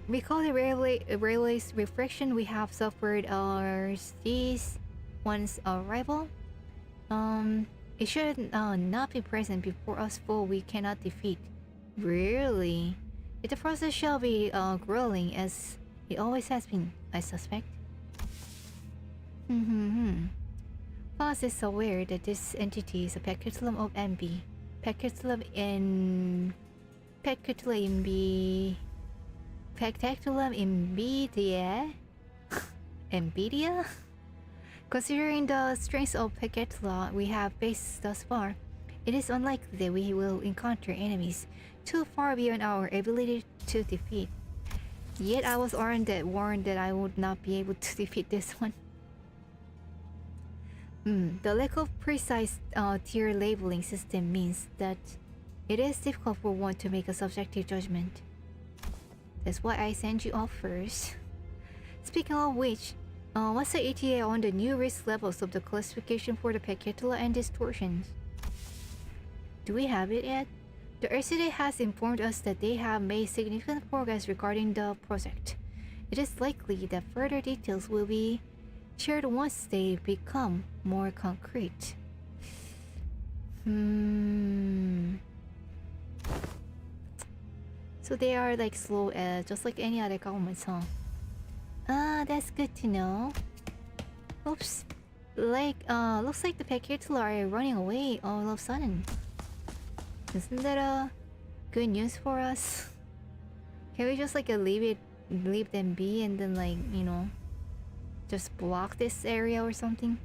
Recall the railway's refraction we have suffered these once arrival. It should not be present before us foe we cannot defeat. Really? If the process shall be grueling as it always has been, I suspect. Foss is aware that this entity is a pacatulum of MB. Pacatulum Imbedia? Embedia? Considering the strengths of pacatula we have faced thus far, it is unlikely that we will encounter enemies too far beyond our ability to defeat. Yet I was warned that I would not be able to defeat this one. The lack of precise tier labeling system means that it is difficult for one to make a subjective judgment. That's why I sent you off first. Speaking of which, what's the ETA on the new risk levels of the classification for the pacatula and distortions? Do we have it yet? The RCD has informed us that they have made significant progress regarding the project. It is likely that further details will be shared once they become more concrete. So they are slow, just like any other governments, huh? That's good to know. Oops. Looks like the pacatula are running away all of a sudden. Isn't that good news for us? Can we just leave them be and then just block this area or something?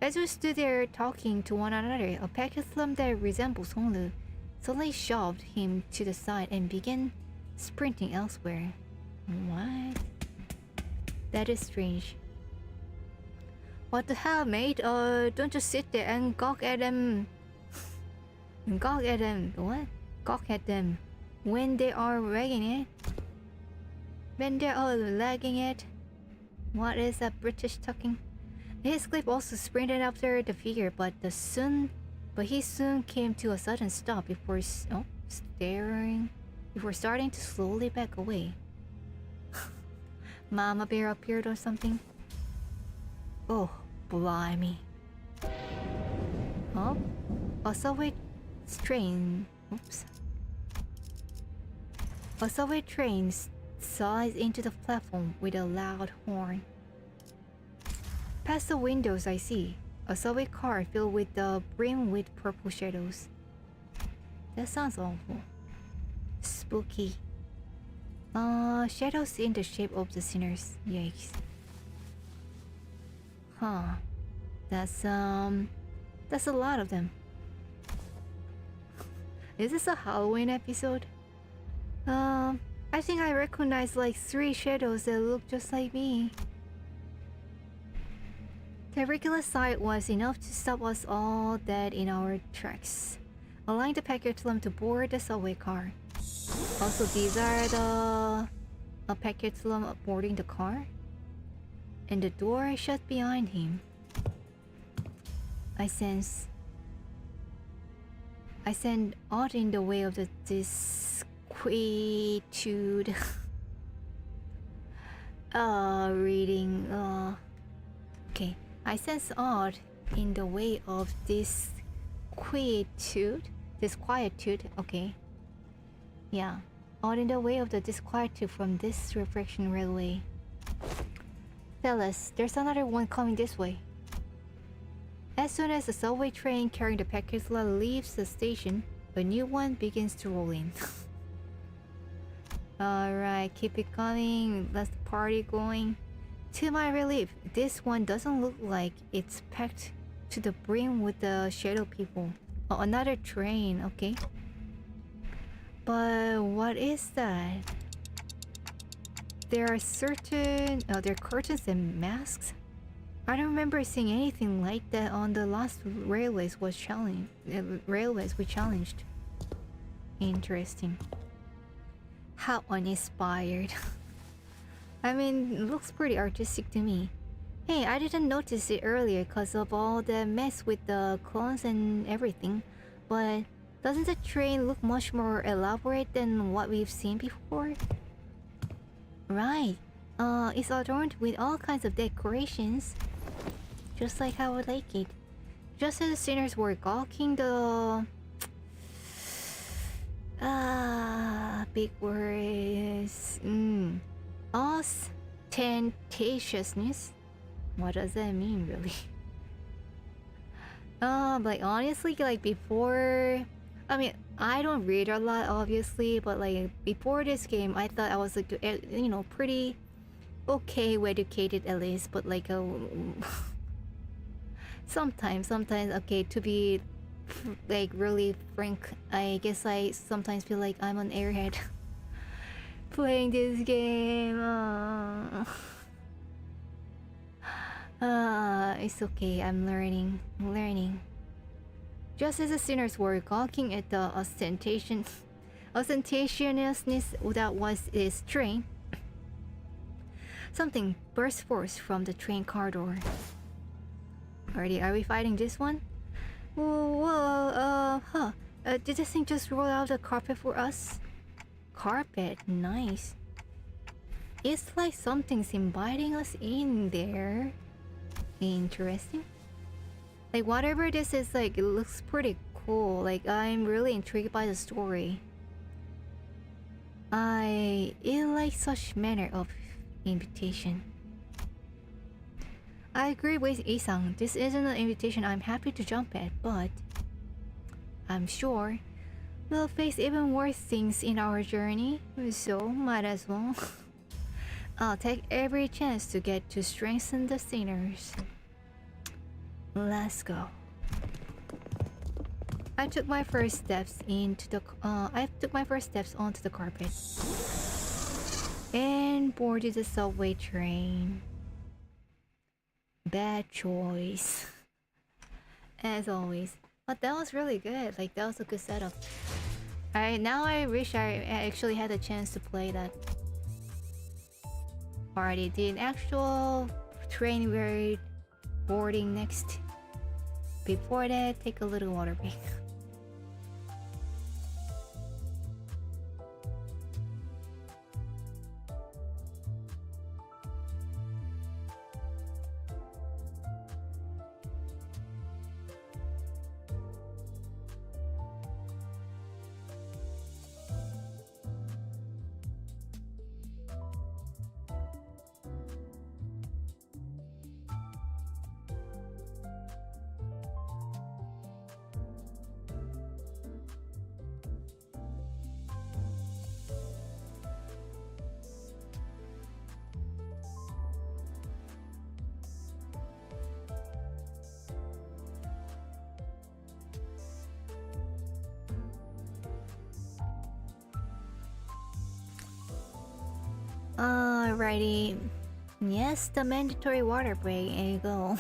As we stood there talking to one another, a pacatulum that resembles Honglu suddenly shoved him to the side and began sprinting elsewhere. What? That is strange. What the hell, mate? Don't just sit there and gawk at them. Gawk at them. What? Gawk at them. When they are lagging it? When they are lagging it? What is that British talking? His clip also sprinted after the figure, but he soon came to a sudden stop before starting to slowly back away. Mama Bear appeared or something? Oh, blimey. Oh? A subway train slides into the platform with a loud horn. Past the windows I see, A subway car filled with the brim with purple shadows. That sounds awful. Spooky. Shadows in the shape of the sinners. Yikes. Huh. That's a lot of them. Is this a Halloween episode? I think I recognize like 3 shadows that look just like me. The regular sight was enough to stop us all dead in our tracks, allowing the packetulum to board the subway car. Also, these are the packetulum boarding the car, and the door is shut behind him. I send odd in the way of the disquietude. Reading. Okay. I sense odd in the way of disquietude. Okay. Yeah. Odd in the way of the disquietude from this reflection railway. Fellas, there's another one coming this way. As soon as the subway train carrying the packetula leaves the station, a new one begins to roll in. Alright, keep it coming. Let's the party going. To my relief, this one doesn't look like it's packed to the brim with the shadow people. Oh, another train, okay. But what is that? There are there are curtains and masks. I don't remember seeing anything like that on the last railways we challenged. Interesting. How uninspired. I mean, it looks pretty artistic to me. Hey, I didn't notice it earlier because of all the mess with the clones and everything. But doesn't the train look much more elaborate than what we've seen before? Right. It's adorned with all kinds of decorations. Just like how I like it. Just as the sinners were gawking the... big words. Ostentatiousness. What does that mean, really? Like honestly, like before, I mean, I don't read a lot, obviously, but like before this game, I thought I was like, you know, pretty okay educated at least, but like sometimes, okay, to be like really frank, I guess I sometimes feel like I'm an airhead playing this game. It's okay, I'm learning. Just as the sinners were gawking at the ostentatiousness that was its train, something burst forth from the train car door. Alrighty, are we fighting this one? Whoa, did this thing just roll out the carpet for us? Carpet, nice. It's like something's inviting us in there. Interesting. Like whatever this is, like it looks pretty cool. Like I'm really intrigued by the story. I like such manner of invitation. I agree with Isang. This isn't an invitation I'm happy to jump at, but I'm sure we'll face even worse things in our journey, so might as well. I'll take every chance to get to strengthen the sinners. Let's go. I took my first steps onto the carpet and boarded the subway train. Bad choice, as always. But that was really good. Like that was a good setup. Now I wish I actually had a chance to play that. Alrighty, the actual train we're boarding next. Before that, take a little water break. Alrighty. Yes, the mandatory water break. There you go.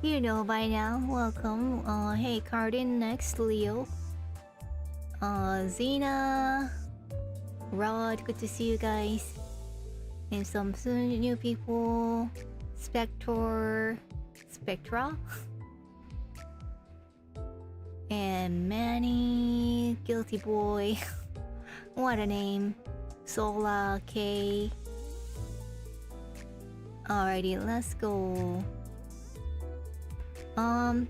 You know by now. Welcome. Hey, Cardin next. Leo. Xena. Rod, good to see you guys. And some soon new people. Spectra. And Manny. Guilty Boy. What a name. Sola, K. Alrighty, let's go. I'm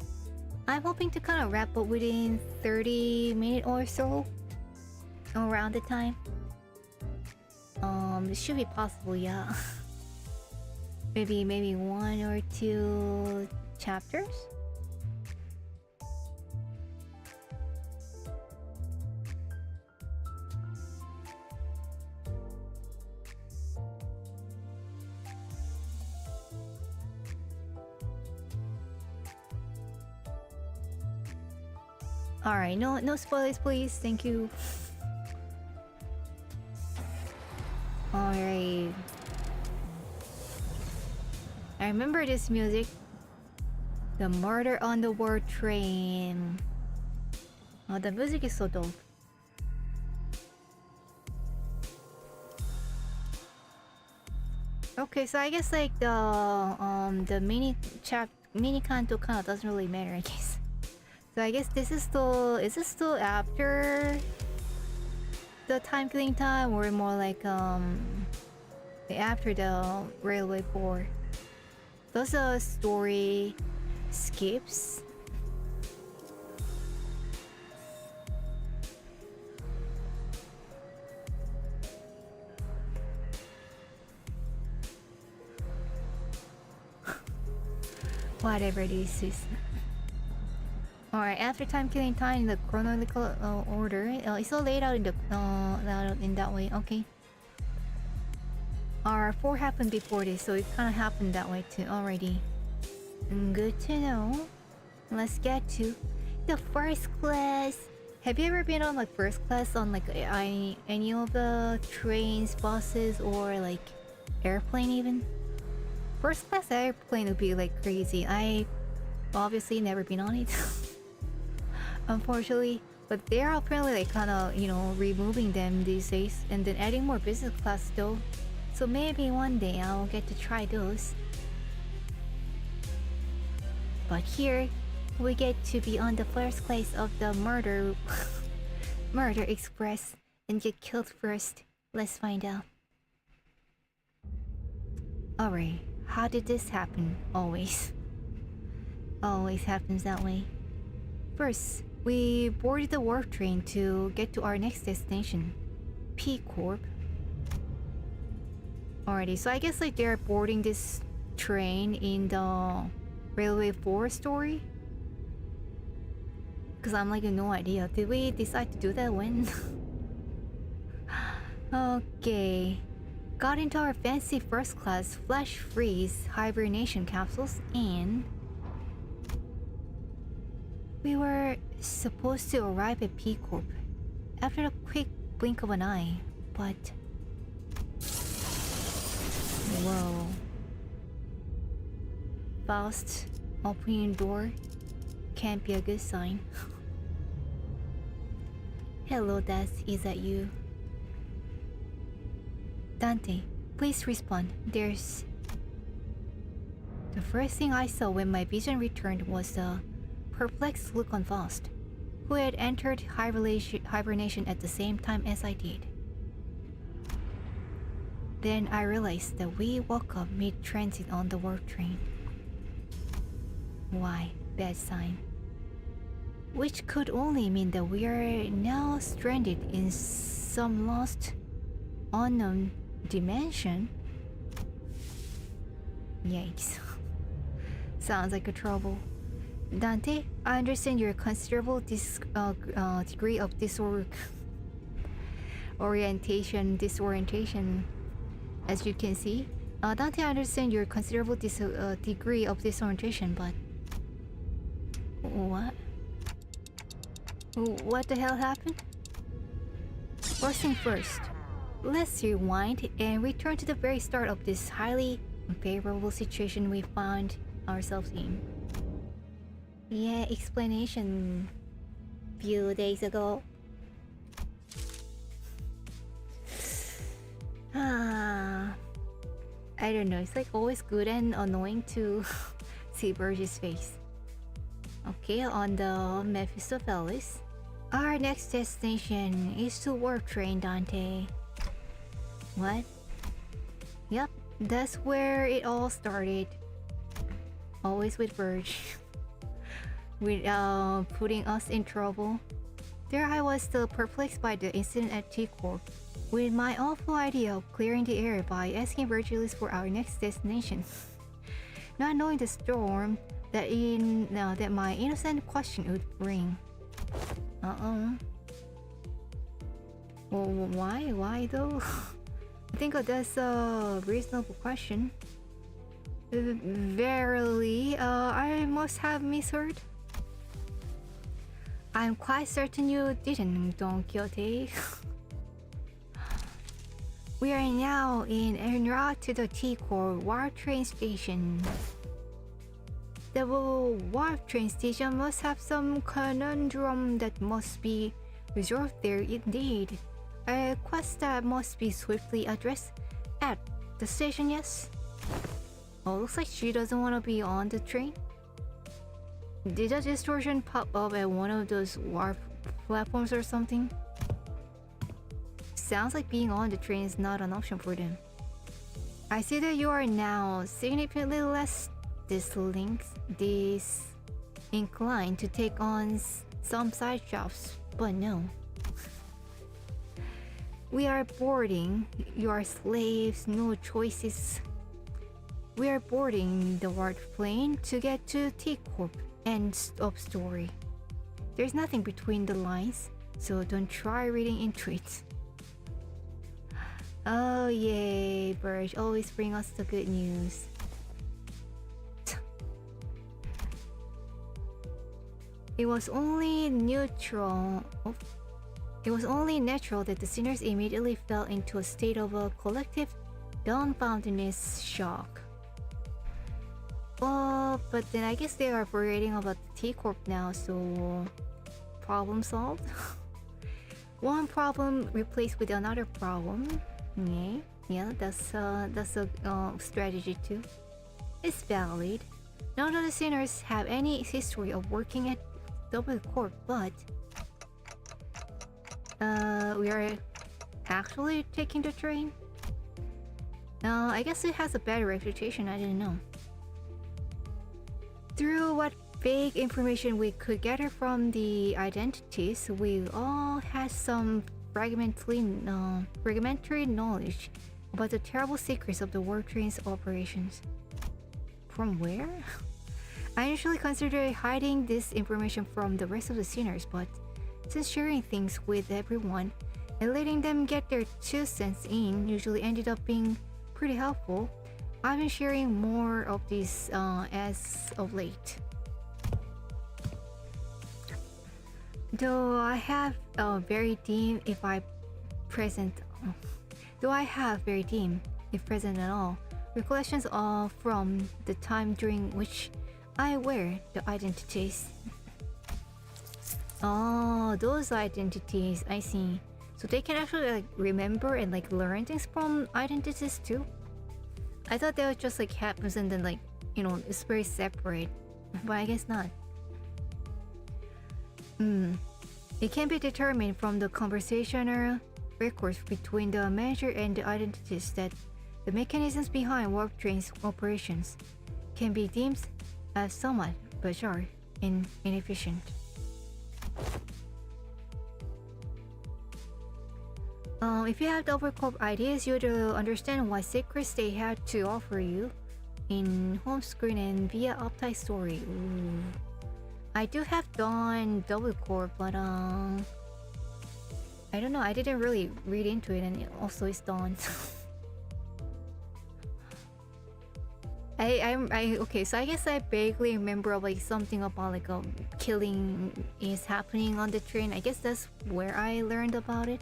hoping to kind of wrap up within 30 minutes or so. Around the time. This should be possible, yeah. maybe 1 or 2 chapters. Alright, no spoilers please, thank you. Alright. I remember this music. The Murder on the World Train. Oh, the music is so dope. Okay, so I guess like the mini Canto kind of doesn't really matter, I guess. So I guess this is still after the time killing time, or more like after the Railway 4. Those are story skips. Whatever this is. Alright, after time killing time in the chronological order, it's all laid out in the in that way. Okay. Our 4 happened before this, so it kind of happened that way too already. Good to know. Let's get to the first class. Have you ever been on like first class on like any of the trains, buses, or like airplane even? First class airplane would be like crazy. I obviously never been on it. Unfortunately, but they're apparently like kind of, you know, removing them these days and then adding more business class though. So maybe one day I'll get to try those. But here we get to be on the first class of the murder express and get killed first. Let's find out. Alright, how did this happen? Always happens that way. First, we boarded the warp train to get to our next destination, P Corp. Alrighty, so I guess like they're boarding this train in the Railway 4 story. Cause I'm like no idea. Did we decide to do that when? Okay. Got into our fancy first class flash freeze hibernation capsules and we were supposed to arrive at P Corp after a quick blink of an eye, but whoa. Faust opening door can't be a good sign. Hello, Death, is that you? Dante, please respond. There's... The first thing I saw when my vision returned was a perplexed look on Faust, who had entered hibernation at the same time as I did. Then I realized that we woke up mid-transit on the warp train. Why, bad sign. Which could only mean that we are now stranded in some lost, unknown dimension. Yikes. Sounds like a trouble. Dante, I understand your considerable degree of disorientation. As you can see, Dante, I understand your considerable degree of disorientation, but what? What the hell happened? First thing first, let's rewind and return to the very start of this highly unfavorable situation we found ourselves in. Yeah, explanation. Few days ago. I don't know, it's like always good and annoying to see Burge's face. Okay, on the Mephistopheles. Our next destination is to Warp Train, Dante. What? Yep, that's where it all started. Always with Burge. With putting us in trouble. There I was still perplexed by the incident at T-Corp, with my awful idea of clearing the air by asking Virgilius for our next destination. Not knowing the storm that my innocent question would bring. Well, why though? I think that's a reasonable question. Verily, I must have misheard. I'm quite certain you didn't, Don Quixote. We are now en route to the T-Corp Warp Train Station. The Warp Train Station must have some conundrum that must be resolved there indeed. A quest that must be swiftly addressed at the station, yes? Oh, looks like she doesn't want to be on the train. Did a distortion pop up at one of those warp platforms or something? Sounds like being on the train is not an option for them. I see that you are now significantly less disinclined to take on some side jobs, but no. We are boarding. You are slaves, no choices. We are boarding the warp plane to get to T-Corp. End of story. There's nothing between the lines, so don't try reading into it. Oh yay, Burge, always bring us the good news. It was only natural that the sinners immediately fell into a state of a collective dumbfoundedness shock. Well, but then I guess they are forgetting about the T-Corp now, so problem solved. One problem replaced with another problem. Yeah, that's a strategy too. It's valid. None of the sinners have any history of working at Double Corp, but we are actually taking the train. I guess it has a bad reputation. I didn't know. Through what vague information we could gather from the identities, we all had some fragmentary knowledge about the terrible secrets of the Warp Train's operations. From where? I initially considered hiding this information from the rest of the sinners, but since sharing things with everyone and letting them get their 2 cents in usually ended up being pretty helpful, I've been sharing more of these as of late. Though I have very dim if present at all, recollections from the time during which I wear the identities. Oh, those identities, I see. So they can actually like remember and like learn things from identities too? I thought that was just like happens and then like, you know, it's very separate. But I guess not. It can be determined from the conversational records between the manager and the identities that the mechanisms behind Warp Train's operations can be deemed as somewhat bizarre and inefficient. If you have Double Corp ideas, you'd understand what secrets they had to offer you in home screen and via uptight story. Ooh. I do have done Double Corp, but I don't know. I didn't really read into it, and it also is done. Okay, so I guess I vaguely remember like something about like killing is happening on the train. I guess that's where I learned about it.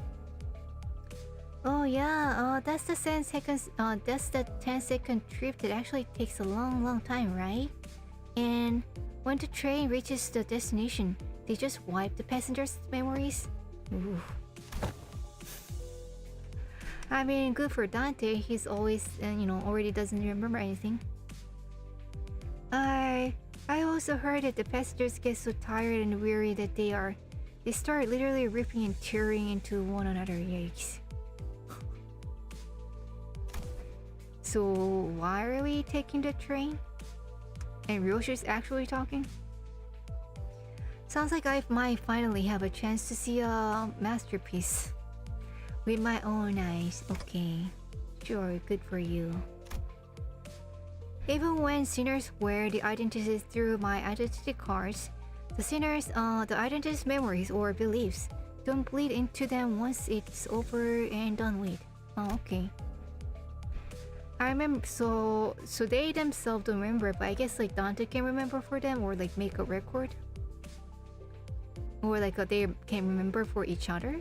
Oh yeah, that's the 10 seconds. That's the 10-second trip that actually takes a long, long time, right? And when the train reaches the destination, they just wipe the passengers' memories. Ooh. I mean, good for Dante. He's always, already doesn't remember anything. I also heard that the passengers get so tired and weary that they start literally ripping and tearing into one another. Yikes. So why are we taking the train? And Ryoshi's actually talking? Sounds like I might finally have a chance to see a masterpiece with my own eyes. Okay, sure, good for you. Even when sinners wear the identities through my identity cards, the identity's memories or beliefs don't bleed into them once it's over and done with. Oh, okay. I remember, so they themselves don't remember, but I guess like Dante can remember for them, or like make a record, or like they can remember for each other.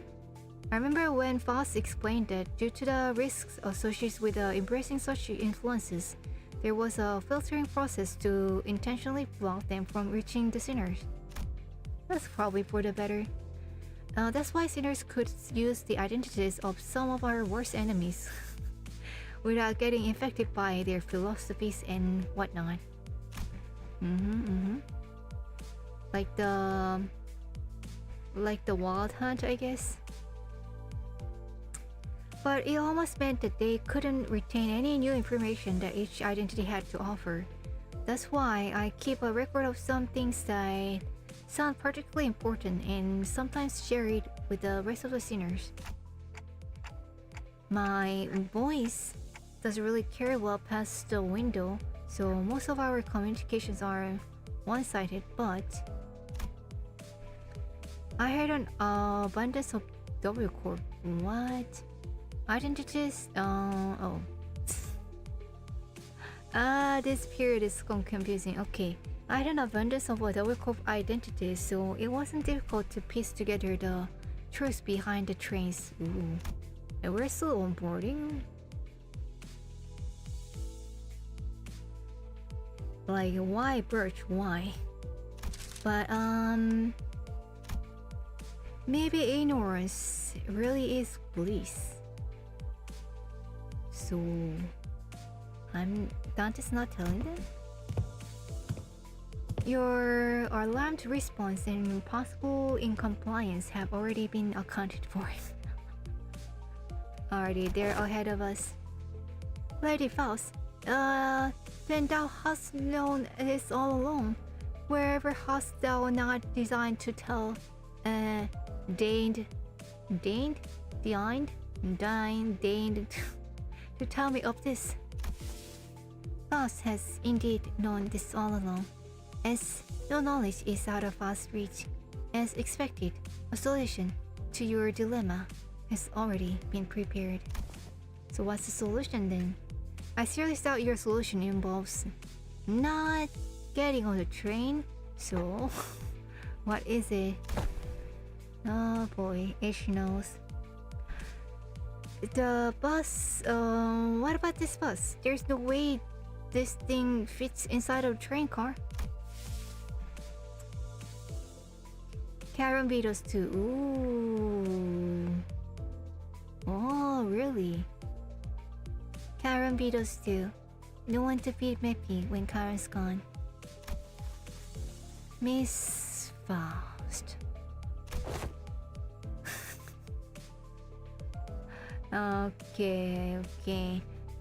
I remember when Foss explained that due to the risks associated with embracing such influences, there was a filtering process to intentionally block them from reaching the sinners. That's probably for the better. That's why sinners could use the identities of some of our worst enemies without getting infected by their philosophies and whatnot. Like the wild hunt, I guess. But it almost meant that they couldn't retain any new information that each identity had to offer. That's why I keep a record of some things that sound particularly important and sometimes share it with the rest of the sinners. My voice doesn't really carry well past the window, so most of our communications are one-sided, but I had an abundance of W Corp. What? Identities? Oh. This period is confusing. Okay. I had an abundance of double corp identities, so it wasn't difficult to piece together the truth behind the trains. Ooh. And we're still onboarding? Like, why, Birch? Why? But, maybe ignorance really is bliss. So, Dante's not telling them? Your alarmed response and possible incompliance have already been accounted for. Alrighty, they're ahead of us. Lady Faust, then thou hast known this all along. Wherever hast thou not designed to tell, deigned to tell me of this? Faust has indeed known this all along. As no knowledge is out of Faust's reach, as expected, a solution to your dilemma has already been prepared. So what's the solution then? I seriously doubt your solution involves not getting on the train, so what is it? Oh boy, she knows. The bus, what about this bus? There's no way this thing fits inside a train car. Karen Beatles too. Ooh. Oh, really? Karen Beatles too. No one to beat Meppy when Karen's gone. Miss Faust. Okay.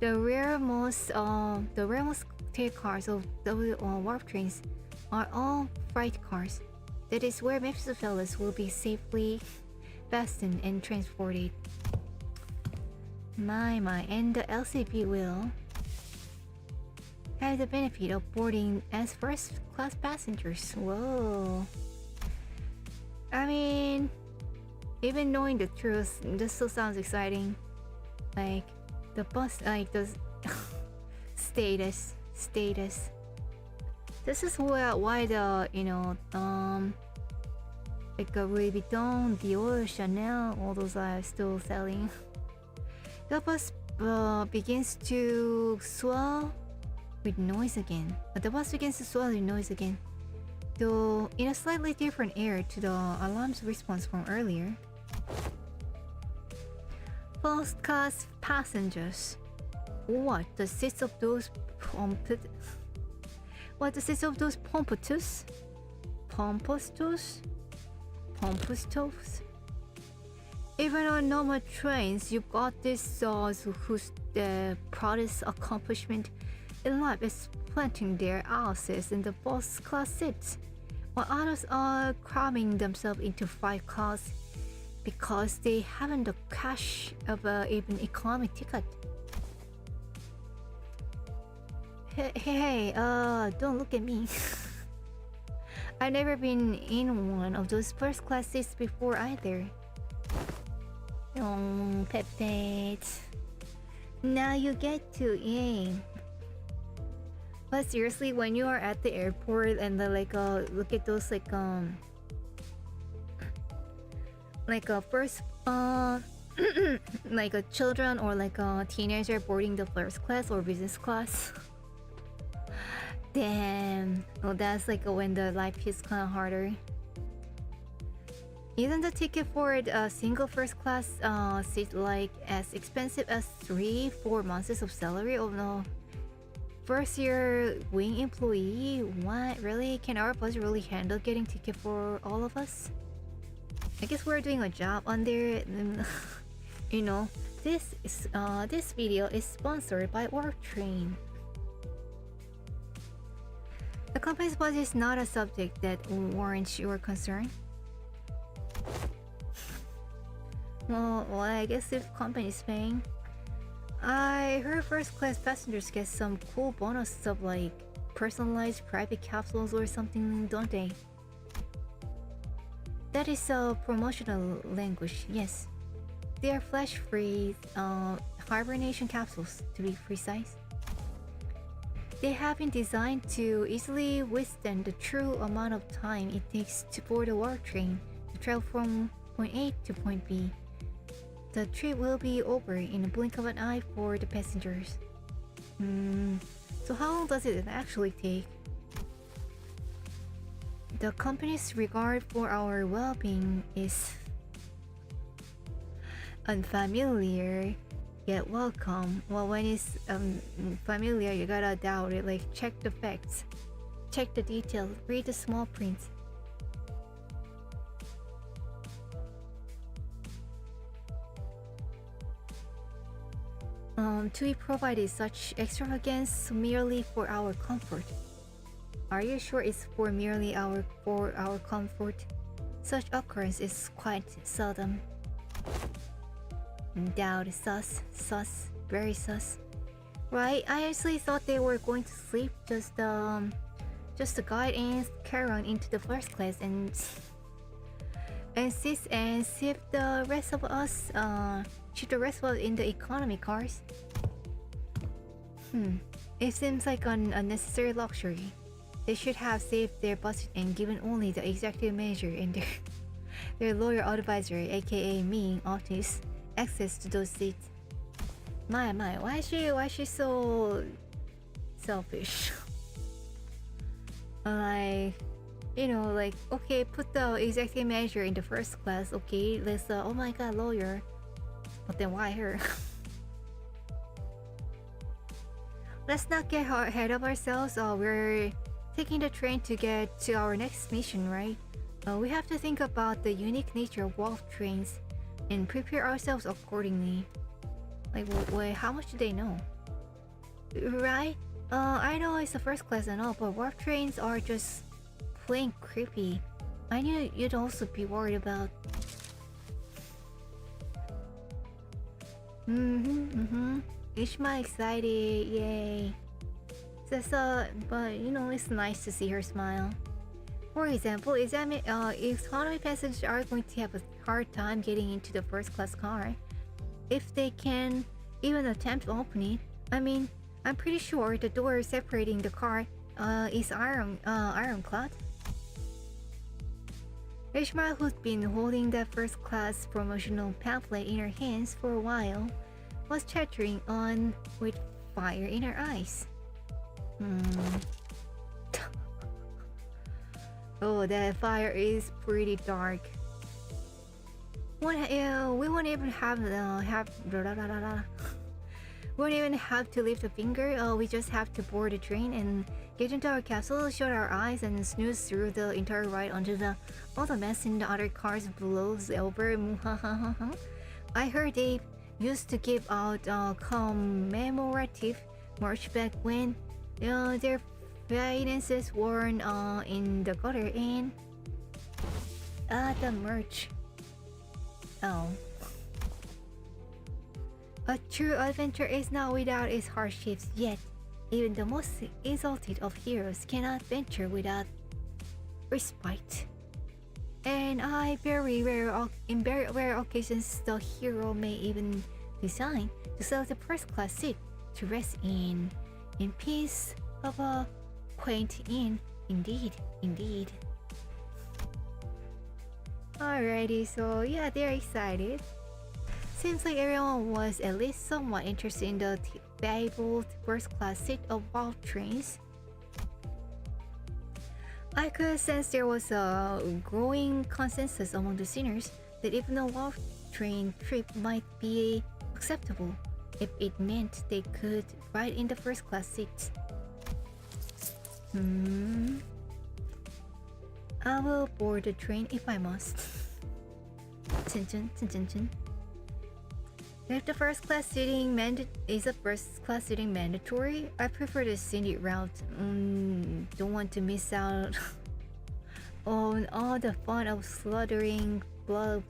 The rearmost tail cars of the warp trains are all freight cars. That is where Mephistopheles will be safely fastened and transported. My, and the LCP will have the benefit of boarding as first-class passengers. Whoa. I mean, even knowing the truth, this still sounds exciting. Like, the bus, like the status. This is why the, like Louis Vuitton, Dior, Chanel, all those are still selling. The bus begins to swell with noise again. The bus begins to swell with noise again, though in a slightly different air to the alarm's response from earlier. First class passengers. What the seats of those pompous? Even on normal trains, you've got these saws whose proudest accomplishment in life is planting their asses in the first class seats, while others are cramming themselves into 5 cars because they haven't the cash of even economic ticket. Hey, don't look at me. I've never been in one of those first class seats before either. Oh, Peptate. Now you get to, yay. But seriously, when you are at the airport and the look at those first like a children or like a teenager boarding the first class or business class. Damn. Oh, that's like when the life is kind of harder. Isn't the ticket for a single first class seat like as expensive as 3-4 months of salary of the first year wing employee? What? Really? Can our bus really handle getting ticket for all of us? I guess we're doing a job on there. You know, this video is sponsored by WorkTrain. The company's budget is not a subject that warrants your concern. Well, I guess if company's paying. I heard first class passengers get some cool bonus of like personalized private capsules or something, don't they? That is a promotional language, yes. They are flash-free hibernation capsules, to be precise. They have been designed to easily withstand the true amount of time it takes to board a work train to travel from point A to point B. The trip will be over in a blink of an eye for the passengers. So how long does it actually take? The company's regard for our well-being is unfamiliar yet welcome. Well, when it's familiar, you gotta doubt it. Like, check the facts, check the details, read the small print. To be provided such extravagance merely for our comfort. Are you sure it's for merely for our comfort? Such occurrence is quite seldom. Doubt, sus, very sus. Right? I actually thought they were going to sleep just to guide and carry on into the first class and sit and see if the rest of us in the economy cars. It seems like an unnecessary luxury. They should have saved their budget and given only the executive manager and their lawyer advisor, aka me, Otis, access to those seats. My, why is she so selfish? Like, you know, like, okay, put the executive manager in the first class, okay, let's oh my god, lawyer. But then why her? Let's not get ahead of ourselves. We're taking the train to get to our next mission, right? We have to think about the unique nature of wolf trains and prepare ourselves accordingly. Like, wait, how much do they know? Right? I know it's the first class and all, but warp trains are just plain creepy. I knew you'd also be worried about. Ishma excited, yay. But you know, it's nice to see her smile. For example, economy passengers are going to have a hard time getting into the first class car. If they can even attempt to open it, I mean, I'm pretty sure the door separating the car is ironclad. Ishmael, who's been holding that first class promotional pamphlet in her hands for a while, was chattering on with fire in her eyes. Oh, that fire is pretty dark. We won't even have won't even have to lift a finger. We just have to board the train and get into our castle, shut our eyes, and snooze through the entire ride onto all the mess in the other cars blows over. I heard they used to give out commemorative merch back when their finances weren't in the gutter and the merch. Oh. A true adventure is not without its hardships, yet even the most exalted of heroes cannot venture without respite. And in very rare occasions, the hero may even design to sell the first-class seat to rest in peace of a quaint inn. Indeed. Alrighty, so yeah, they're excited. Seems like everyone was at least somewhat interested in the fabled first-class seat of all trains. I could sense there was a growing consensus among the sinners that even a WoW train trip might be acceptable if it meant they could ride in the first-class seats. I will board the train if I must. If the first-class seating is a first-class seating mandatory, I prefer the scenic route. Don't want to miss out on all the fun of slaughtering blood.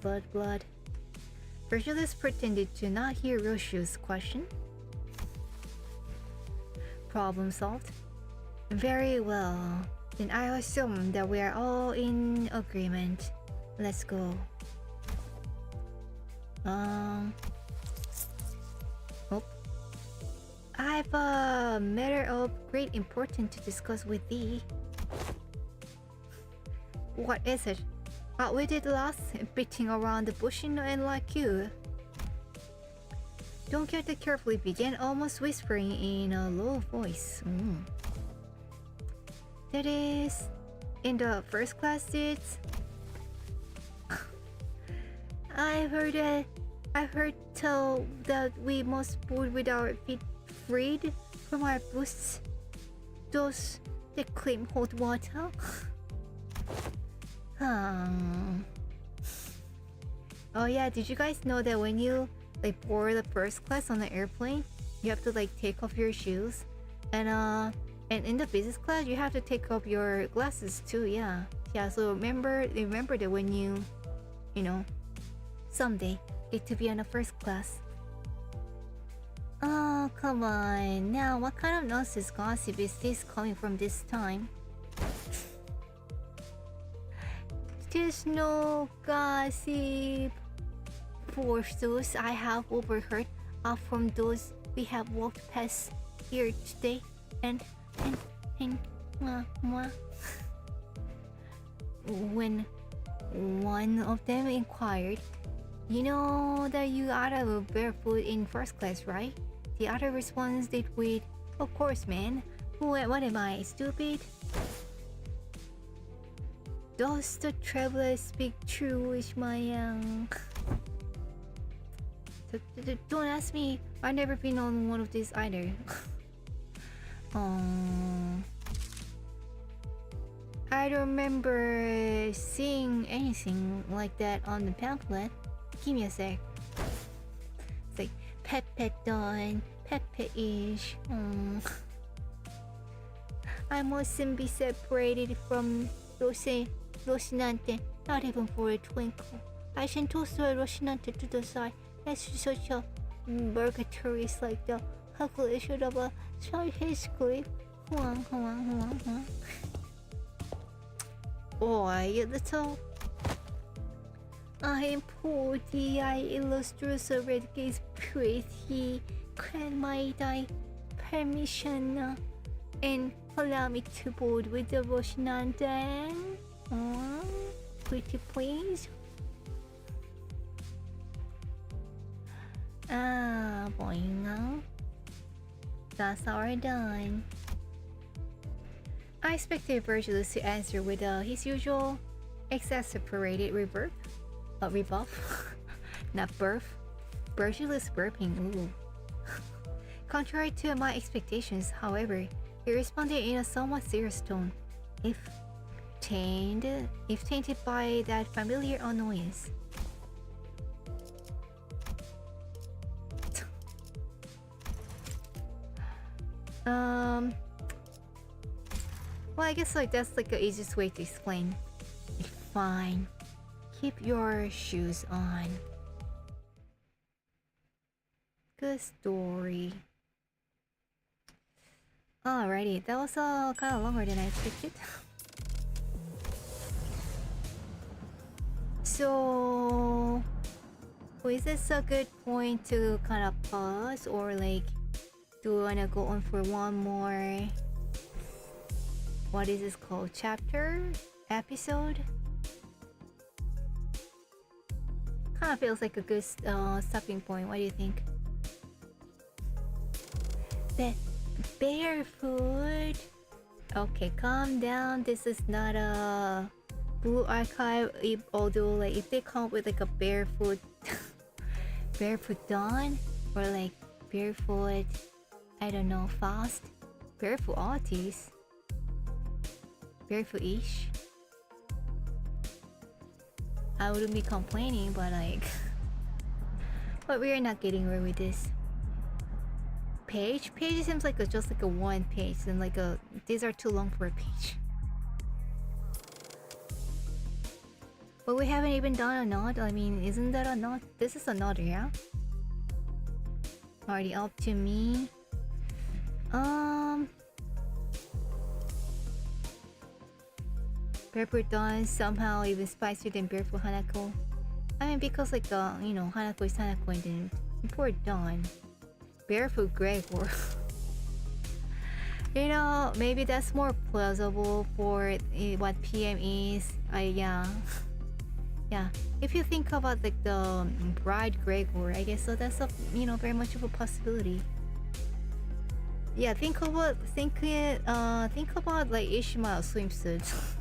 Virgilius pretended to not hear Roshu's question. Problem solved. Very well. Then I assume that we are all in agreement. Let's go. I have a matter of great importance to discuss with thee. What is it? We did last, beating around the bush and like you. Don Quixote carefully began, almost whispering in a low voice. That is, in the first-class seats. I've heard tell that we must board with our feet freed from our boots. Those that claim hot water. Oh yeah, did you guys know that when you board the first class on the airplane, you have to take off your shoes, and in the business class you have to take off your glasses too. Yeah. So remember that when you someday get to be on the first class. Oh, come on. Now, what kind of nonsense gossip is this coming from this time? There's no gossip. For those I have overheard are from those we have walked past here today, and when one of them inquired, "You know that you ought to go barefoot in first class, right?" The other responded with, "Of course, man. What am I, stupid?" Does the traveler speak true, Ishmayang? Don't ask me. I've never been on one of these either. I don't remember seeing anything like that on the pamphlet. Give me a sec. It's like Pepe Don, Pepe-ish. I mustn't be separated from Rocinante, not even for a twinkle. I shan't toss Rocinante to the side. That's such a purgatory. It's like the calculation of a short history. Boy, you little. I am poor, I illustrious red gaze pretty. Can my thy permission and allow me to board with the Rocinante? Pretty please. Ah, boing. That's already done. I expected Virgilus to answer with his usual exasperated rebuff. Not burp. Virgilus burping, ooh. Contrary to my expectations, however, he responded in a somewhat serious tone, if tainted by that familiar annoyance. Well, I guess like that's like the easiest way to explain. Fine. Keep your shoes on. Good story. Alrighty, that was kind of longer than I expected. So, is this a good point to kind of pause, or like, do we wanna go on for one more? What is this called? Chapter? Episode? Kind of feels like a good stopping point. What do you think? Barefoot. Okay, calm down. This is not a Blue Archive. Although, like, if they come up with like a barefoot, barefoot dawn, or like barefoot, I don't know, fast, barefoot artists, barefoot-ish, I wouldn't be complaining, but like, but we are not getting away with this. Page seems like just like a one page, and like these are too long for a page. But we haven't even done a knot. I mean, isn't that a knot? This is a knot, yeah? Already up to me. Barefoot Dawn somehow even spicier than Barefoot Hanako. I mean, because like you know, Hanako is Hanako, and then before Dawn, Barefoot Gregor. You know, maybe that's more plausible for what PM is. Yeah. Yeah. If you think about like the Bride Gregor, I guess so. That's a, you know, very much of a possibility. Yeah. Think about like Ishmael swimsuit.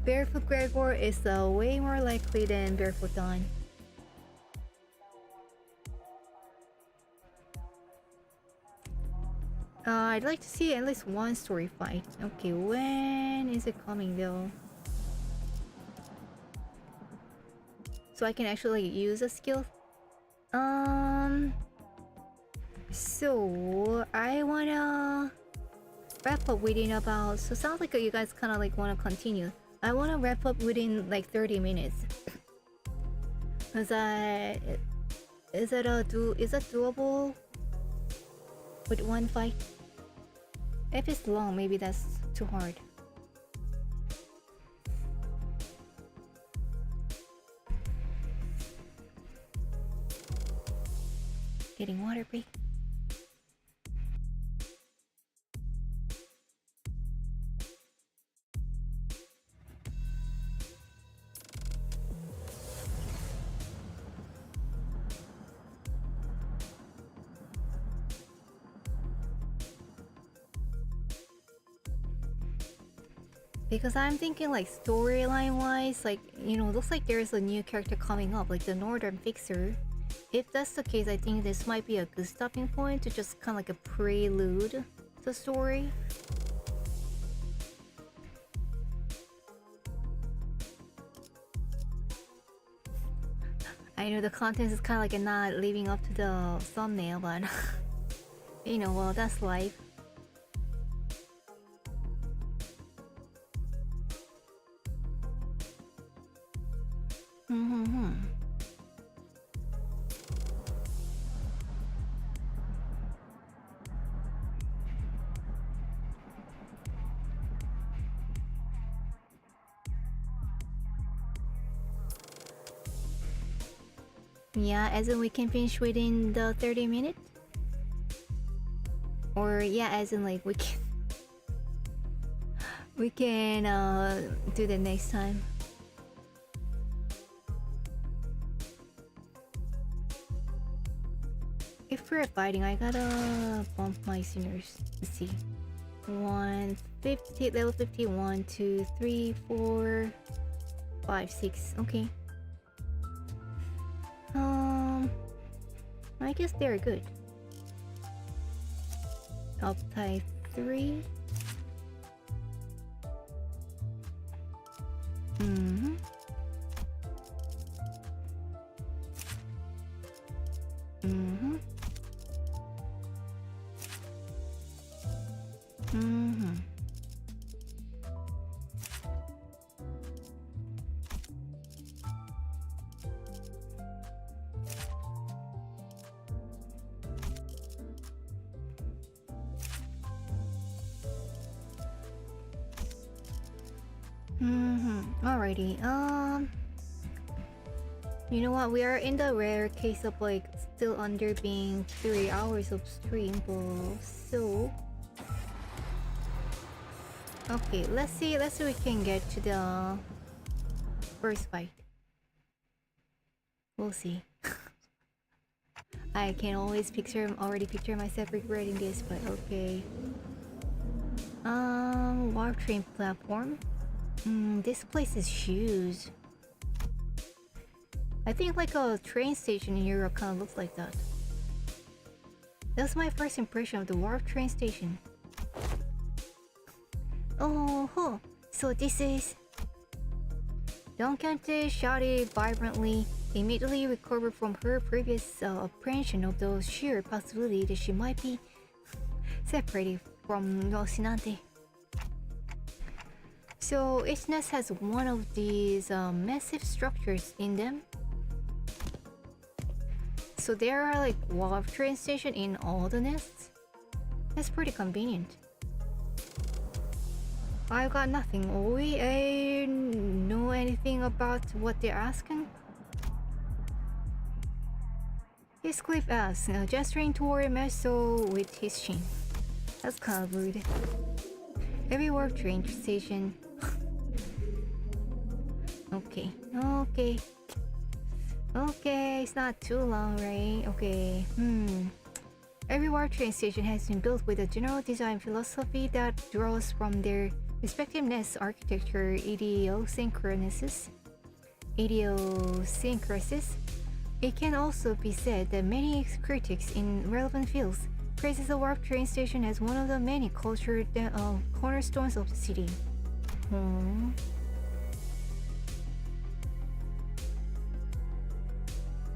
Barefoot Gregor is way more likely than Barefoot Dawn. I'd like to see at least one story fight. Okay, when is it coming though? So I can actually use a skill. So I wanna wrap up within about. So sounds like you guys kind of like wanna continue. I wanna wrap up within like 30 minutes. Is that doable with one fight? If it's long, maybe that's too hard. Getting water break. Because I'm thinking like storyline wise, like, you know, looks like there's a new character coming up, like the Northern Fixer. If that's the case, I think this might be a good stopping point to just kind of like a prelude to the story. I know the content is kind of like not living up to the thumbnail, but you know, well, that's life. Yeah, as in we can finish within the 30 minutes? Or yeah, as in like we can do the next time. for fighting, I gotta bump my sinners. Let's see. 150, level 50, 1, 2, 3, 4, 5, 6. Okay. I guess they're good. Up type 3. Mm-hmm. Mm-hmm. Mm-hmm. Alrighty, you know what, we are in the rare case of like still under being 3 hours of stream, so okay, let's see if we can get to the first fight. We'll see. I can always already picture myself regretting this, but okay. Warp train platform. This place is huge. I think like a train station in Europe kind of looks like that. That's my first impression of the warp train station. Oh, huh. So this is... Dante shouted vibrantly, immediately recovered from her previous apprehension of the sheer possibility that she might be separated from Rocinante. So each nest has one of these massive structures in them. So there are like warp train station in all the nests. That's pretty convenient. I got nothing. I know anything about what they're asking? Heathcliff asks, gesturing toward Meso with his chin. That's kind of rude. Every warp train station. Okay. Okay, it's not too long, right? Okay. Every warp train station has been built with a general design philosophy that draws from their respective nest architecture idiosyncrasies. It can also be said that many critics in relevant fields praises the warp train station as one of the many cultural cornerstones of the city.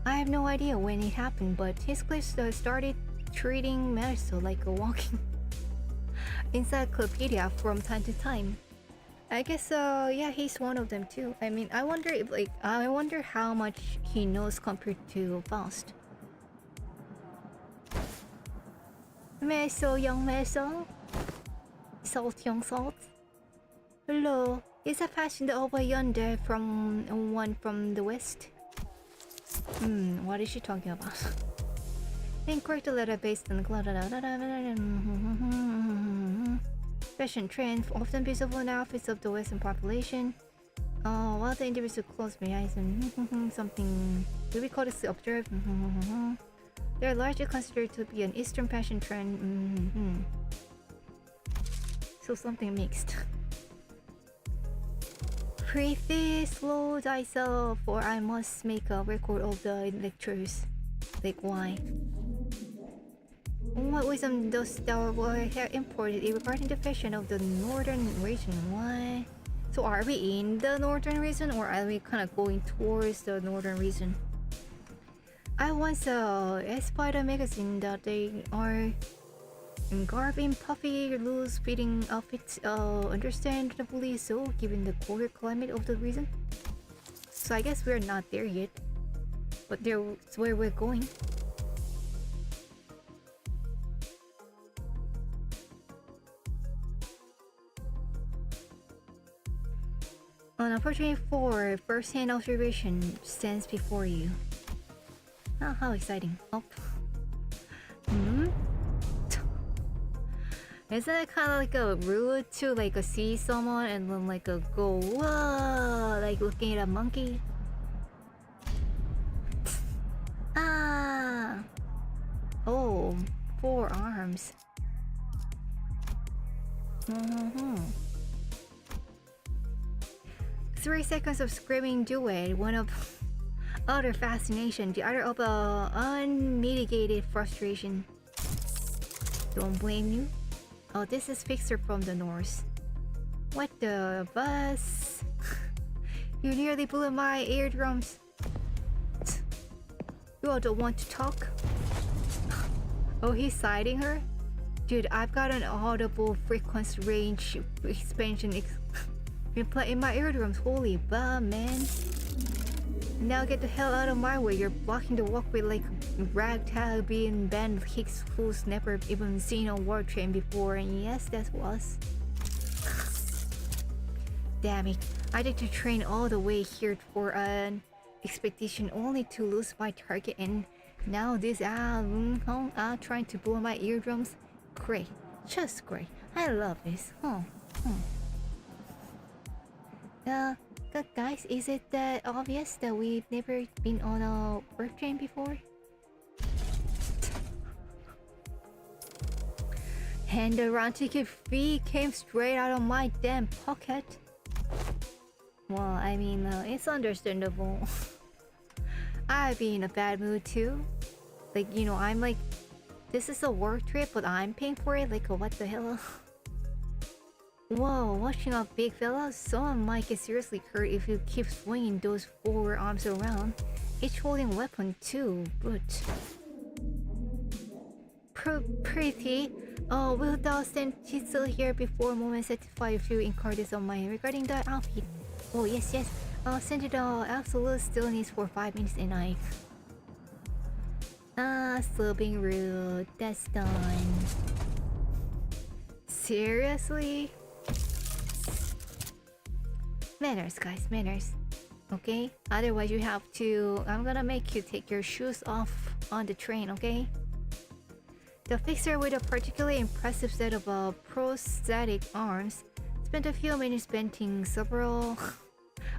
I have no idea when it happened, but Heathcliff started treating Meso like a walking encyclopedia from time to time. I guess yeah, he's one of them too. I mean, I wonder how much he knows compared to Faust. Meso, young Meso. Salt, young Salt. Hello, is a passion over yonder from one from the west? What is she talking about? Incorrect the letter based on fashion trend, often visible in outfits of the Western population. While the individual clothes may eyes and something do we call this observed? They are largely considered to be an Eastern fashion trend. So something mixed. Pretty slow thyself, or I must make a record of the lectures. Like why? What wisdom does thou have imported regarding the fashion of the northern region? Why? So are we in the northern region, or are we kind of going towards the northern region? I once espied a magazine that they are garbed in puffy, loose-fitting outfits, understandably so, given the colder climate of the region. So I guess we're not there yet, but there's where we're going. An opportunity for first-hand observation stands before you. Oh, how exciting. Oh. Isn't it kind of like a rude to like see someone and then like go whoa, like looking at a monkey? Oh, arms. 3 seconds of screaming duet, one of utter fascination, the other of unmitigated frustration. Don't blame you. Oh, this is Fixer from the North. What the bus? You nearly blew my eardrums. You all don't want to talk? Oh, he's siding her? Dude, I've got an audible frequency range expansion in my eardrums. Holy bah, man. Now get the hell out of my way. You're blocking the walkway like a ragtag being band hicks who's never even seen a war train before. And yes, that was. Damn it. I did to train all the way here for an expedition only to lose my target, and now this trying to blow my eardrums. Great. Just great. I love this. Guys, is it that obvious that we've never been on a work train before? And the round ticket fee came straight out of my damn pocket. Well, I mean, it's understandable. I'd be in a bad mood too. Like, you know, I'm like, this is a work trip, but I'm paying for it. Like, what the hell? Whoa, watching a big fella, someone might get seriously hurt if you keep swinging those 4 arms around. Each holding a weapon too, but... Pretty. Oh, will thou stand still here before a moment satisfy a few incarnates of mine regarding the outfit? Oh, yes. Send it absolute stillness for 5 minutes and I... still being rude. That's done. Seriously? Manners, guys, manners. Okay? Otherwise you have to... I'm gonna make you take your shoes off on the train, okay? The fixer with a particularly impressive set of prosthetic arms spent a few minutes venting several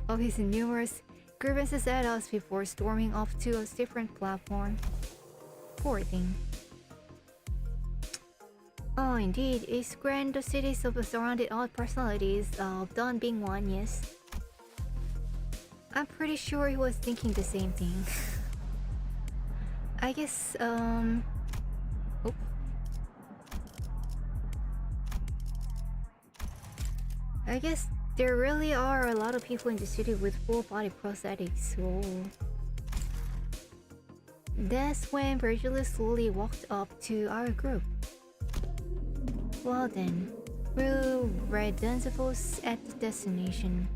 of his numerous grievances at us before storming off to a different platform. Poor thing. Oh, indeed, it's grand the cities of the surrounded odd personalities, Dawn being one, yes. I'm pretty sure he was thinking the same thing. I guess, oh. I guess there really are a lot of people in the city with full body prosthetics, so... That's when Virgil slowly walked up to our group. Well then, we'll rendezvous at the destination.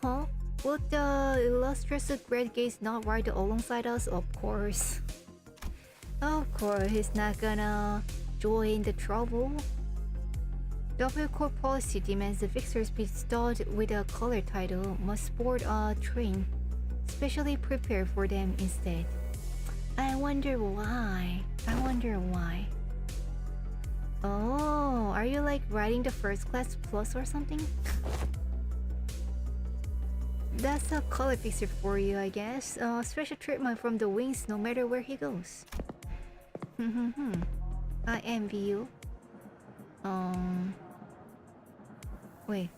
Huh? Would the illustrious Great Gaze not ride alongside us? Of course. Of course, he's not gonna join the trouble. W Corp policy demands the fixers be stalled with a color title must board a train specially prepared for them instead. I wonder why. Oh, are you like riding the first class plus or something? That's a color fixer for you, I guess. Special treatment from the wings no matter where he goes. I envy you. Wait.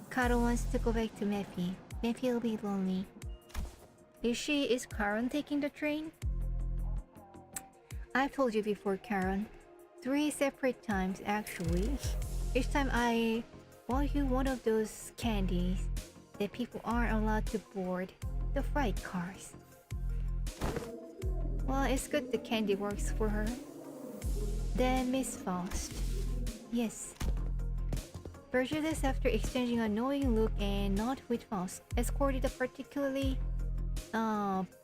Karo wants to go back to Mephie. Mephie will be lonely. Is Karen taking the train? I've told you before, Karen. 3 separate times, actually. Each time I bought you one of those candies that people aren't allowed to board, the freight cars. Well, it's good the candy works for her. Then Miss Faust. Yes. Virgilus, after exchanging a knowing look and nod with Faust, escorted a particularly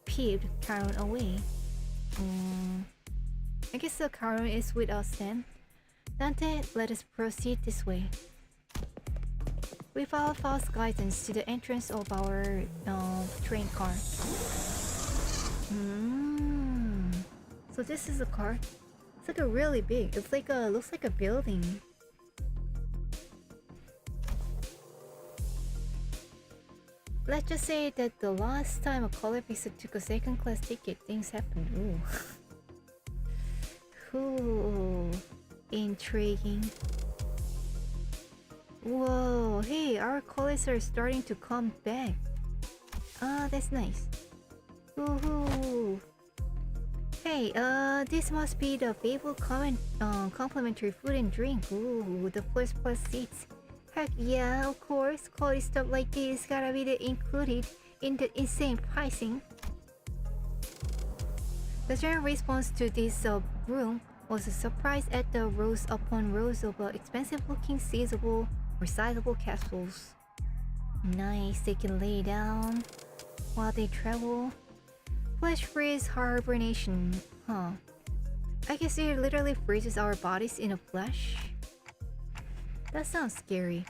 peeved Karen away. I guess the Karen is with us then. Dante, let us proceed this way. We follow Faust's guidance to the entrance of our train car. So this is a car. It's like a really big. It's like a looks like a building. Let's just say that the last time a color fixer took a second class ticket, things happened. Ooh. Cool. Intriguing. Whoa, hey, our colors are starting to come back. Ah, that's nice. Woohoo! Hey, this must be the fabled complimentary food and drink. Ooh, the first plus seats. Heck yeah, of course. Quality stuff like this gotta be included in the insane pricing. The general response to this room was a surprise at the rows upon rows of expensive-looking seizable, recyclable capsules. Nice, they can lay down while they travel. Flesh freeze hibernation, huh? I guess it literally freezes our bodies in a flesh. That sounds scary.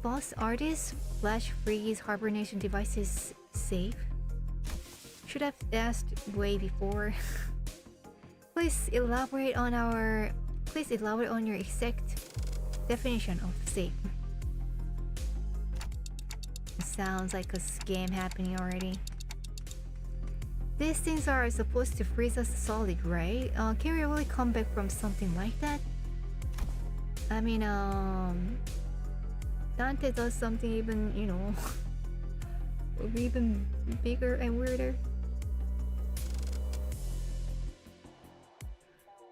Boss, are these flesh freeze hibernation devices safe? Should have asked way before. Please elaborate on your exact definition of safe. Sounds like a scam happening already. These things are supposed to freeze us solid, right? Can we really come back from something like that? I mean, Dante does something even, you know, even bigger and weirder.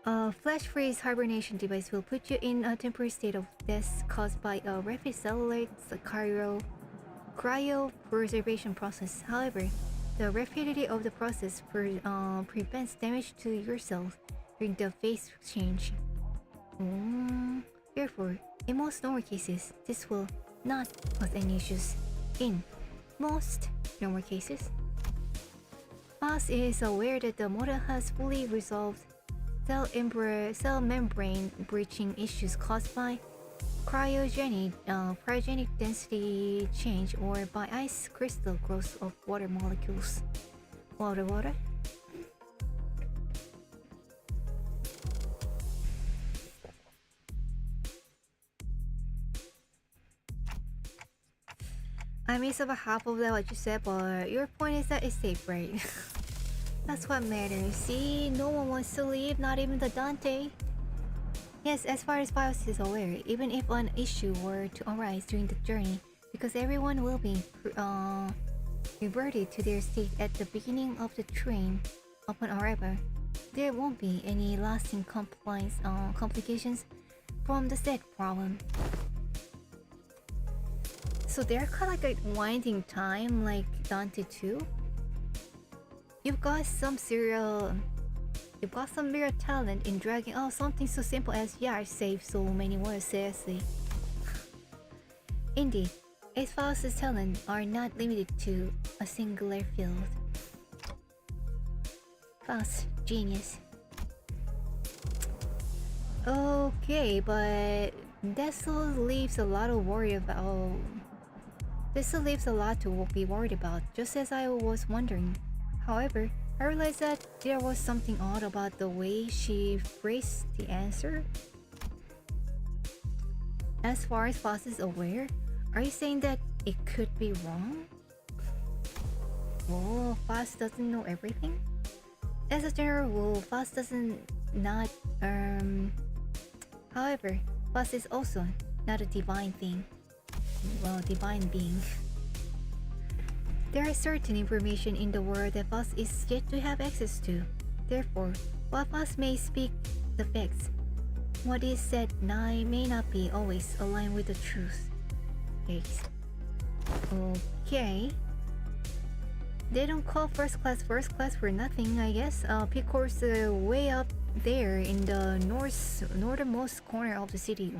A flash freeze hibernation device will put you in a temporary state of death caused by a rapid cellular cryopreservation process. However, the rapidity of the process prevents damage to your cells during the phase change. Therefore, in most normal cases, this will not cause any issues. In most normal cases, Boss is aware that the model has fully resolved cell membrane breaching issues caused by cryogenic density change or by ice crystal growth of water molecules. Water? I missed about half of that what you said, but your point is that it's safe, right? That's what matters. See, no one wants to leave, not even the Dante. Yes, as far as Bios is aware, even if an issue were to arise during the journey, because everyone will be reverted to their state at the beginning of the train upon arrival, there won't be any lasting complications from the said problem. So they're kind of like a winding time like Dante too. You've got some real talent in dragging out something so simple as I saved so many words seriously. Indeed, Faust's talents are not limited to a singular field. Faust, genius. Okay, but that still leaves a lot to worry about. This still leaves a lot to be worried about, just as I was wondering. However, I realized that there was something odd about the way she phrased the answer. As far as Faust is aware, are you saying that it could be wrong? Oh, Faust doesn't know everything? As a general rule, Faust however, Faust is also not a divine being. There is certain information in the world that Faust is yet to have access to. Therefore, while Faust may speak the facts, what is said may not be always aligned with the truth. Okay. They don't call first class for nothing, I guess. Picor's way up there in the northernmost corner of the city.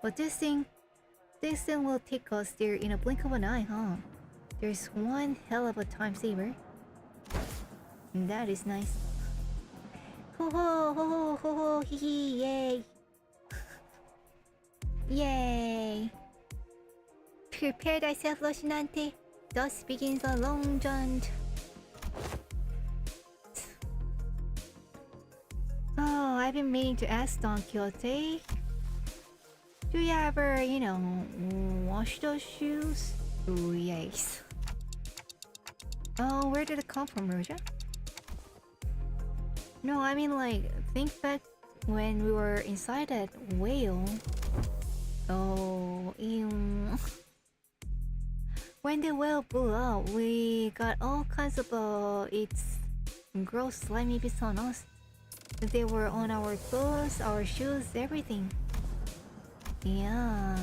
But this thing will take us there in a blink of an eye, huh? There's one hell of a time saver. And that is nice. Ho ho ho ho ho ho hee hee, yay! Yay! Prepare thyself, Rocinante. Thus begins a long jaunt. Oh, I've been meaning to ask Don Quixote. Do you ever, wash those shoes? Ooh, yikes. Oh, where did it come from, Roja? No, I mean like think back when we were inside that whale. Oh, ew. When the whale blew up, we got all kinds of its gross slimy bits on us. They were on our clothes, our shoes, everything. Yeah.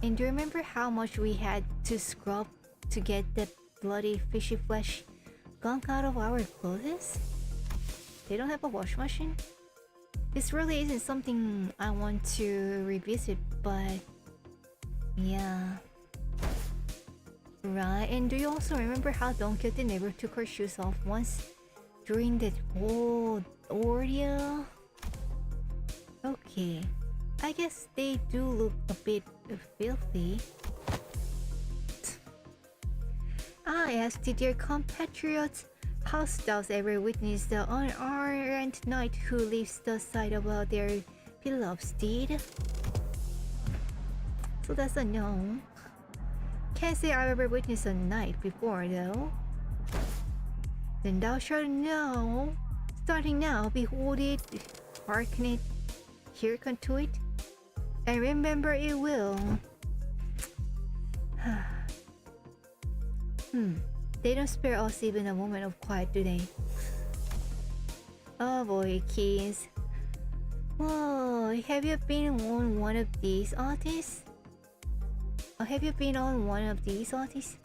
And do you remember how much we had to scrub to get that bloody fishy flesh gunk out of our clothes? They don't have a wash machine? This really isn't something I want to revisit, but yeah. Right, and do you also remember how Don Quixote never took her shoes off once during that whole ordeal? Okay, I guess they do look a bit filthy. I asked, did your compatriots hostiles ever witness the unerrant knight who leaves the side of their beloved steed? So that's a no. Can't say I've ever witnessed a knight before though. Then thou shalt know. Starting now, behold it, hearken it, hearken to it, and remember it will. They don't spare us even a moment of quiet, do they? Oh boy, kids. Whoa, have you been on one of these artists? Have you been on one of these artists?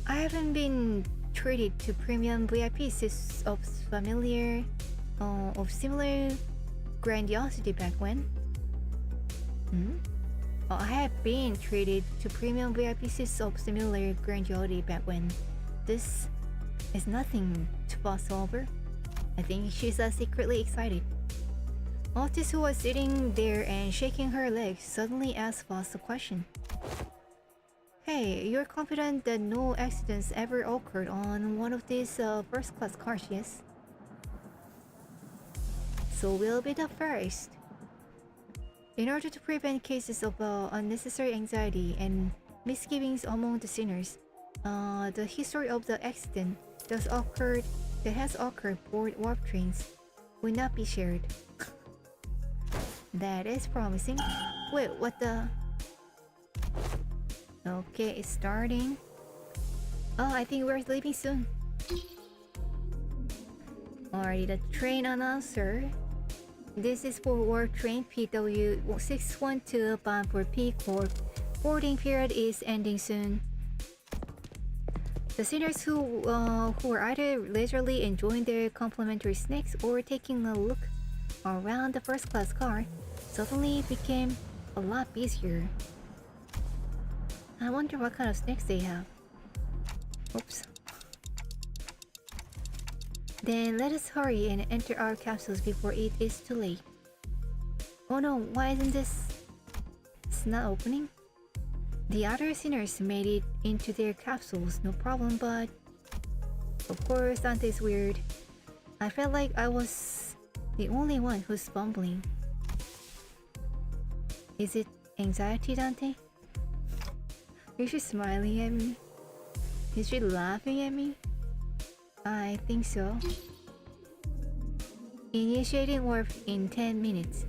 I haven't been treated to premium VIP seats of similar grandiosity back when. I have been treated to premium VIP seats of similar grandiosity back when. This is nothing to fuss over. I think she's secretly excited. Otis, who was sitting there and shaking her legs, suddenly asked Voss a question. Hey, you're confident that no accidents ever occurred on one of these first-class cars, yes? So we'll be the first. In order to prevent cases of unnecessary anxiety and misgivings among the sinners, the history of the accident that has occurred aboard warp trains will not be shared. That is promising. Wait, what the? Okay, it's starting. Oh, I think we're leaving soon. Alrighty, the train announcer. This is for Warp Train PW612 bound for P Corp. Boarding period is ending soon. The sinners who are either leisurely enjoying their complimentary snacks or taking a look around the first-class car suddenly became a lot busier. I wonder what kind of snacks they have. Oops. Then let us hurry and enter our capsules before it is too late. Oh no, why isn't this? It's not opening? The other sinners made it into their capsules, no problem, but of course Dante's weird. I felt like I was the only one who's bumbling. Is it anxiety, Dante? Is she smiling at me? Is she laughing at me? I think so. Initiating warp in 10 minutes.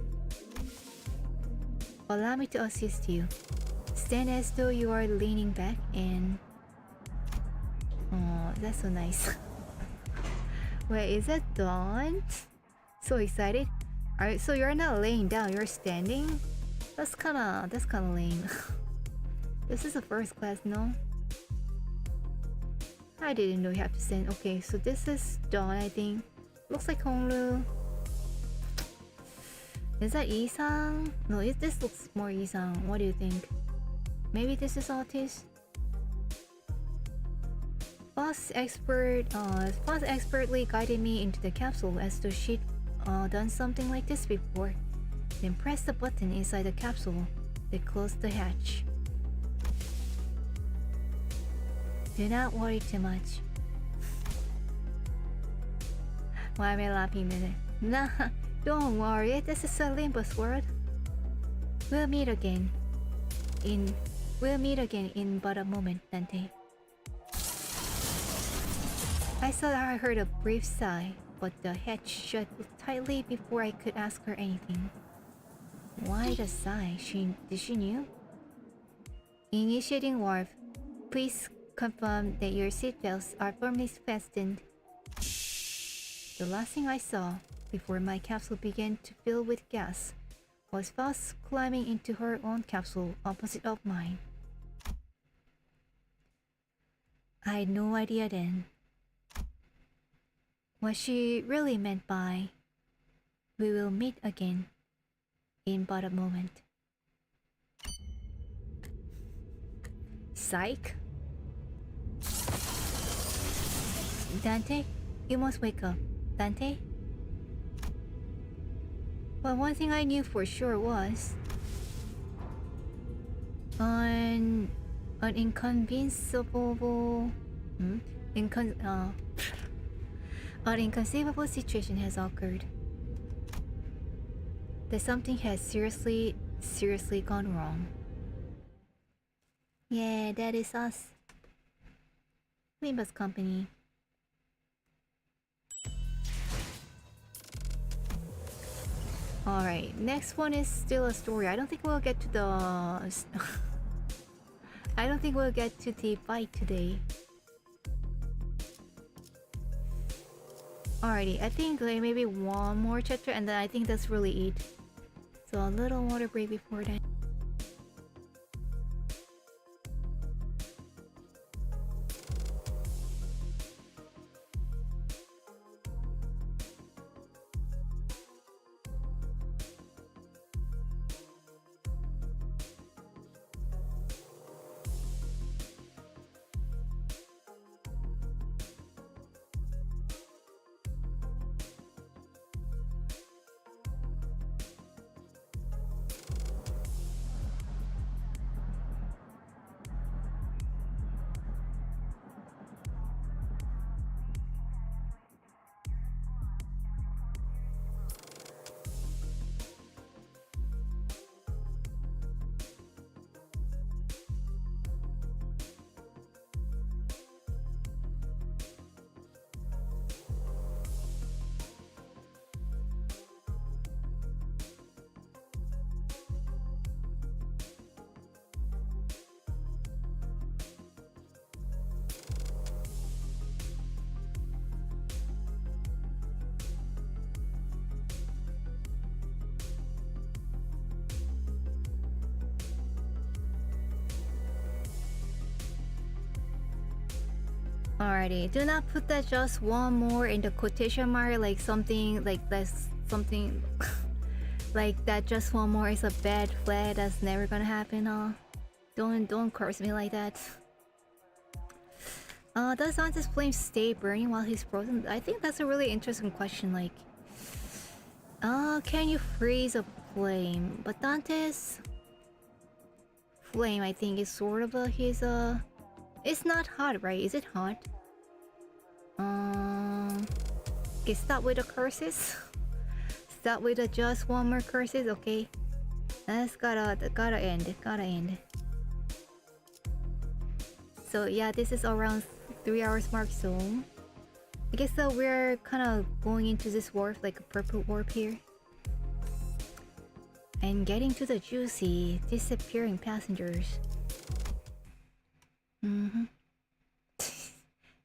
Allow me to assist you. Stand as though you are leaning back and... Oh, that's so nice. Wait, is that Dawn? So excited? So you're not laying down, you're standing? That's kinda lame. This is a first class, no? I didn't know you have to stand. Okay, so this is Dawn, I think. Looks like Honglu. Is that Isang? No, this looks more Isang. What do you think? Maybe this is Otis? Foss expertly guided me into the capsule as though she'd done something like this before. Then pressed the button inside the capsule that closed the hatch. Do not worry too much. Why am I laughing at it? Nah, don't worry, this is a Limbus world. We'll meet again in but a moment, Dante. I I thought I heard a brief sigh, but the hatch shut tightly before I could ask her anything. Why the sigh? Did she knew? Initiating warp. Please confirm that your seatbelts are firmly fastened. The last thing I saw before my capsule began to fill with gas was fast climbing into her own capsule opposite of mine. I had no idea then what she really meant by "we will meet again" in but a moment. Psych? Dante? You must wake up. Dante? But one thing I knew for sure was an inconceivable an inconceivable situation has occurred. That something has seriously gone wrong. Yeah, that is us. Limbus Company. Alright, next one is still a story. I don't think we'll get to the... I don't think we'll get to the fight today. Alrighty, I think like maybe one more chapter and then I think that's really it. So a little water break before that. Alrighty, do not put that just one more in the quotation mark like something like that's something like that just one more is a bad flag that's never gonna happen, huh? Don't curse me like that. Does Dante's flame stay burning while he's frozen? I think that's a really interesting question, like can you freeze a flame? But Dante's flame I think is sort of his it's not hot, right? Is it hot? Okay, stop with the curses. Stop with the just one more curses, okay? That's gotta end. Gotta end. So yeah, this is around 3 hours mark, so I guess that we're kind of going into this warp, like a purple warp here. And getting to the juicy, disappearing passengers.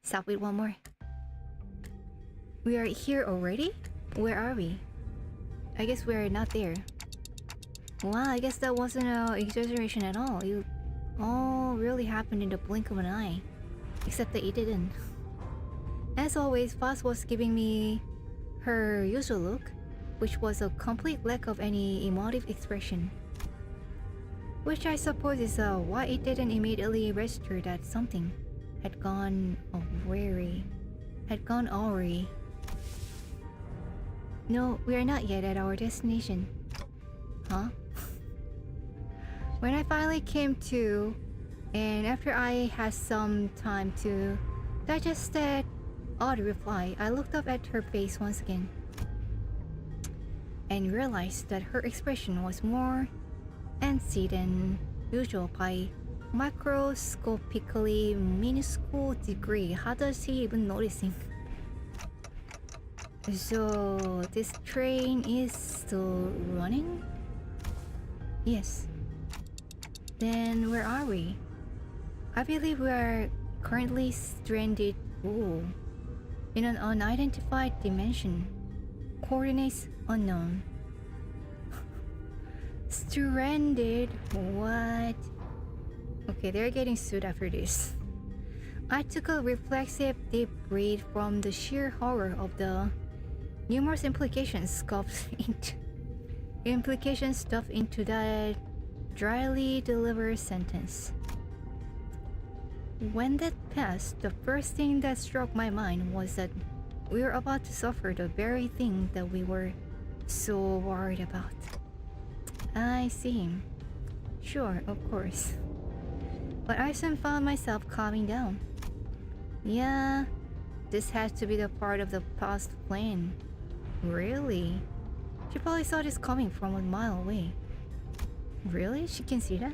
Stop with one more. We are here already? Where are we? I guess we're not there. Wow, I guess that wasn't an exaggeration at all. It all really happened in the blink of an eye. Except that it didn't. As always, Foss was giving me her usual look, which was a complete lack of any emotive expression. Which I suppose is why it didn't immediately register that something had gone awry. No, we are not yet at our destination. Huh? When I finally came to, and after I had some time to digest that odd reply, I looked up at her face once again and realized that her expression was more antsy than usual by microscopically minuscule degree. How does he even noticing? So this train is still running? Yes. Then where are we? I believe we are currently stranded in an unidentified dimension. Coordinates unknown. Stranded? What? Okay, they're getting sued after this. I took a reflexive deep breath from the sheer horror of the numerous implications stuffed into that dryly delivered sentence. When that passed, the first thing that struck my mind was that we were about to suffer the very thing that we were so worried about. I see. Sure, of course. But I soon found myself calming down. Yeah, this has to be the part of the past plan. Really? She probably saw this coming from a mile away. Really? She can see that?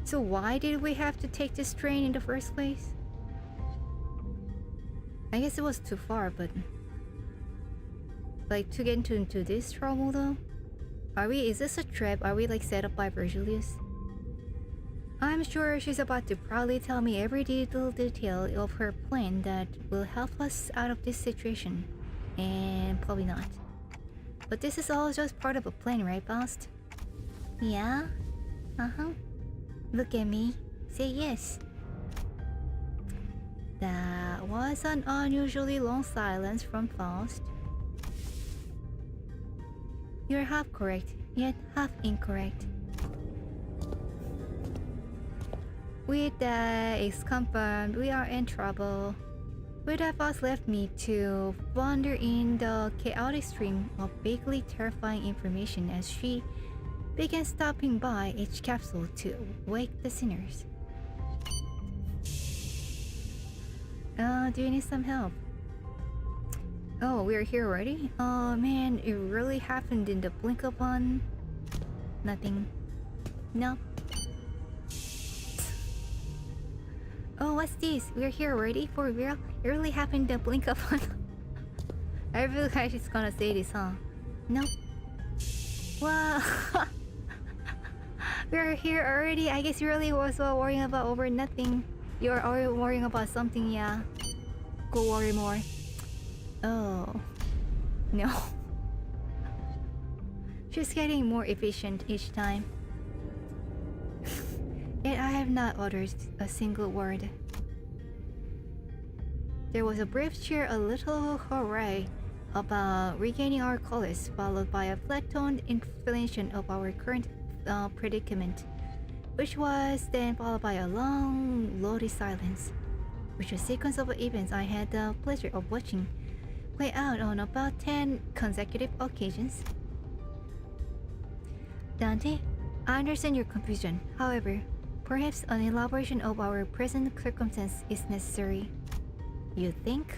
So why did we have to take this train in the first place? I guess it was too far, but... like, to get into this trouble though? Is this a trap? Are we like set up by Virgilius? I'm sure she's about to proudly tell me every little detail of her plan that will help us out of this situation. And probably not. But this is all just part of a plan, right, boss? Yeah? Uh-huh. Look at me. Say yes. That was an unusually long silence from Faust. You're half correct, yet half incorrect. With that is confirmed, we are in trouble. With that, Faust left me to wander in the chaotic stream of vaguely terrifying information as she began stopping by each capsule to wake the sinners. Do you need some help? Oh, we're here already? Oh man, it really happened in the blink of one. Nothing. No. Oh, what's this? We're here already? For real? It really happened in the blink of one. I feel like she's gonna say this, huh? Nope. Wow. We're here already. I guess you really was worrying about over nothing. You're already worrying about something, yeah. Go worry more. Oh. No. She's getting more efficient each time. Yet I have not uttered a single word. There was a brief cheer, a little hooray about regaining our colors, followed by a flat-toned explanation of our current predicament, which was then followed by a long, loaded silence, which was a sequence of events I had the pleasure of watching play out on about 10 consecutive occasions. Dante, I understand your confusion. However, perhaps an elaboration of our present circumstance is necessary. You think?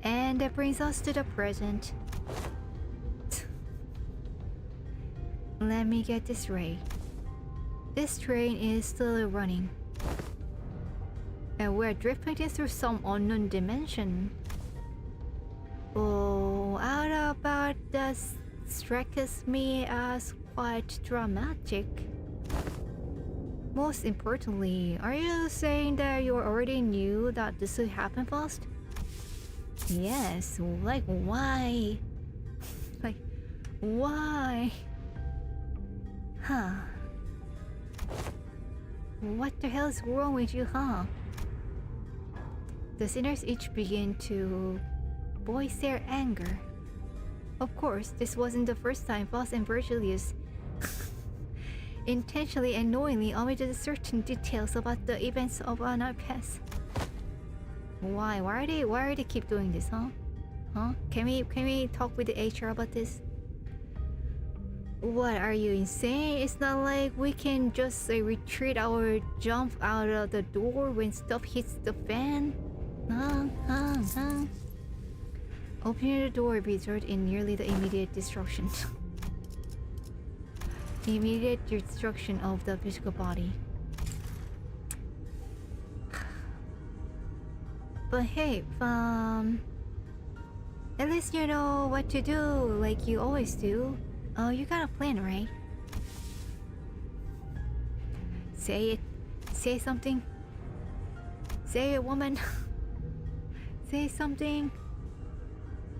And that brings us to the present. Let me get this right. This train is still running. And we're drifting through some unknown dimension. Oh, how about that strikes me as quite dramatic. Most importantly, are you saying that you already knew that this would happen first? Yes, like why? Like, why? Huh. What the hell is wrong with you, huh? The sinners each begin to voice their anger. Of course, this wasn't the first time Faust and Virgilius intentionally and knowingly omitted certain details about the events of our past. Why are they keep doing this, huh? Huh? Can we talk with the HR about this? What, are you insane? It's not like we can just retreat or jump out of the door when stuff hits the fan. Opening the door resulted in nearly the immediate destruction. Immediate destruction of the physical body. But hey, At least you know what to do, like you always do. Oh, you got a plan, right? Say it. Say something. Say it, woman. Say something.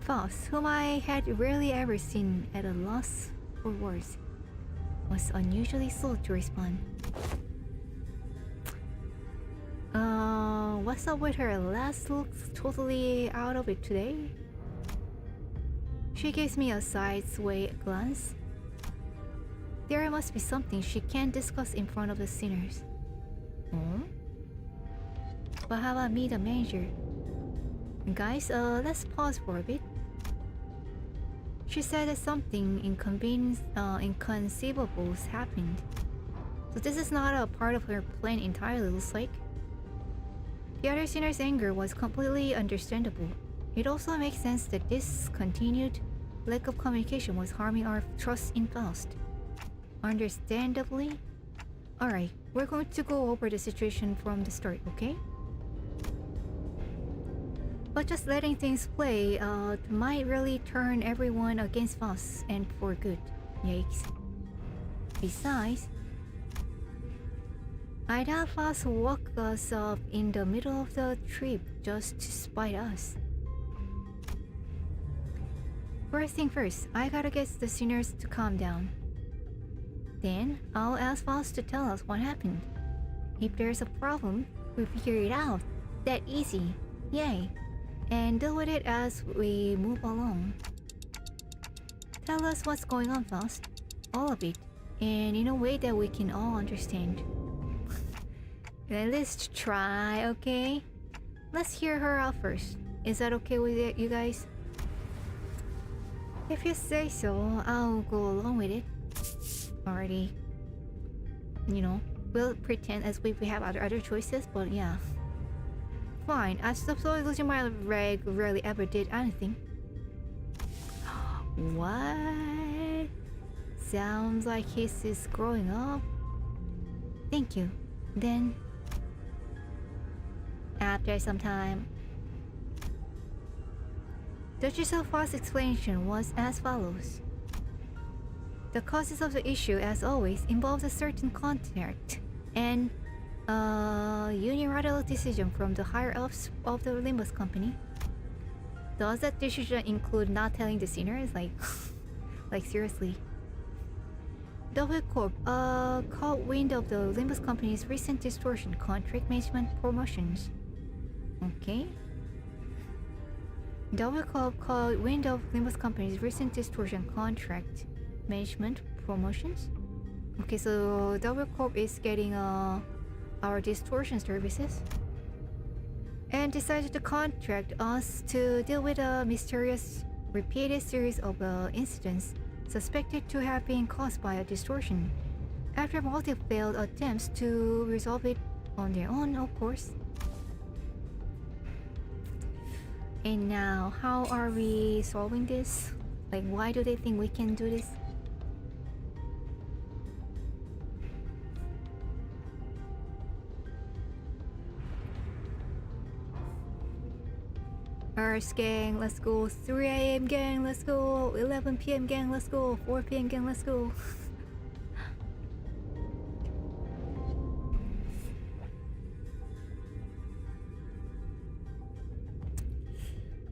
Faust, whom I had rarely ever seen at a loss for words, was unusually slow to respond. What's up with her? Last looks totally out of it today. She gives me a sideway glance. There must be something she can't discuss in front of the sinners. Oh? But how about me, the manager? Guys, let's pause for a bit. She said that something inconceivable's happened. So this is not a part of her plan entirely, looks like. The other sinner's anger was completely understandable. It also makes sense that this continued lack of communication was harming our trust in Faust. Understandably? Alright, we're going to go over the situation from the start, okay? But just letting things play out might really turn everyone against Faust, and for good. Yikes. Besides, I doubt Faust woke us up in the middle of the trip just to spite us. First thing first, I gotta get the sinners to calm down. Then, I'll ask Faust to tell us what happened. If there's a problem, we'll figure it out. That easy. Yay. And deal with it as we move along. Tell us what's going on, Faust. All of it. And in a way that we can all understand. At least try, okay? Let's hear her out first. Is that okay with it, you guys? If you say so, I'll go along with it. Already. You know, we'll pretend as if we have other choices, but yeah. Fine, as the losing my reg rarely ever did anything. What? Sounds like his is growing up. Thank you. Then, after some time, Duchess of Faust's explanation was as follows. The causes of the issue, as always, involved a certain contract and unilateral decision from the higher-ups of the Limbus Company. Does that decision include not telling the sinners? Like seriously. W Corp caught wind of the Limbus Company's recent distortion contract management promotions. Okay. W Corp caught wind of Limbus Company's recent distortion contract management promotions. Okay, so W Corp is getting our distortion services and decided to contract us to deal with a mysterious repeated series of incidents suspected to have been caused by a distortion after multiple failed attempts to resolve it on their own, of course. And now, how are we solving this? Like, why do they think we can do this? Earth gang, let's go. 3 AM gang, let's go. 11 PM gang, let's go. 4 PM gang, let's go.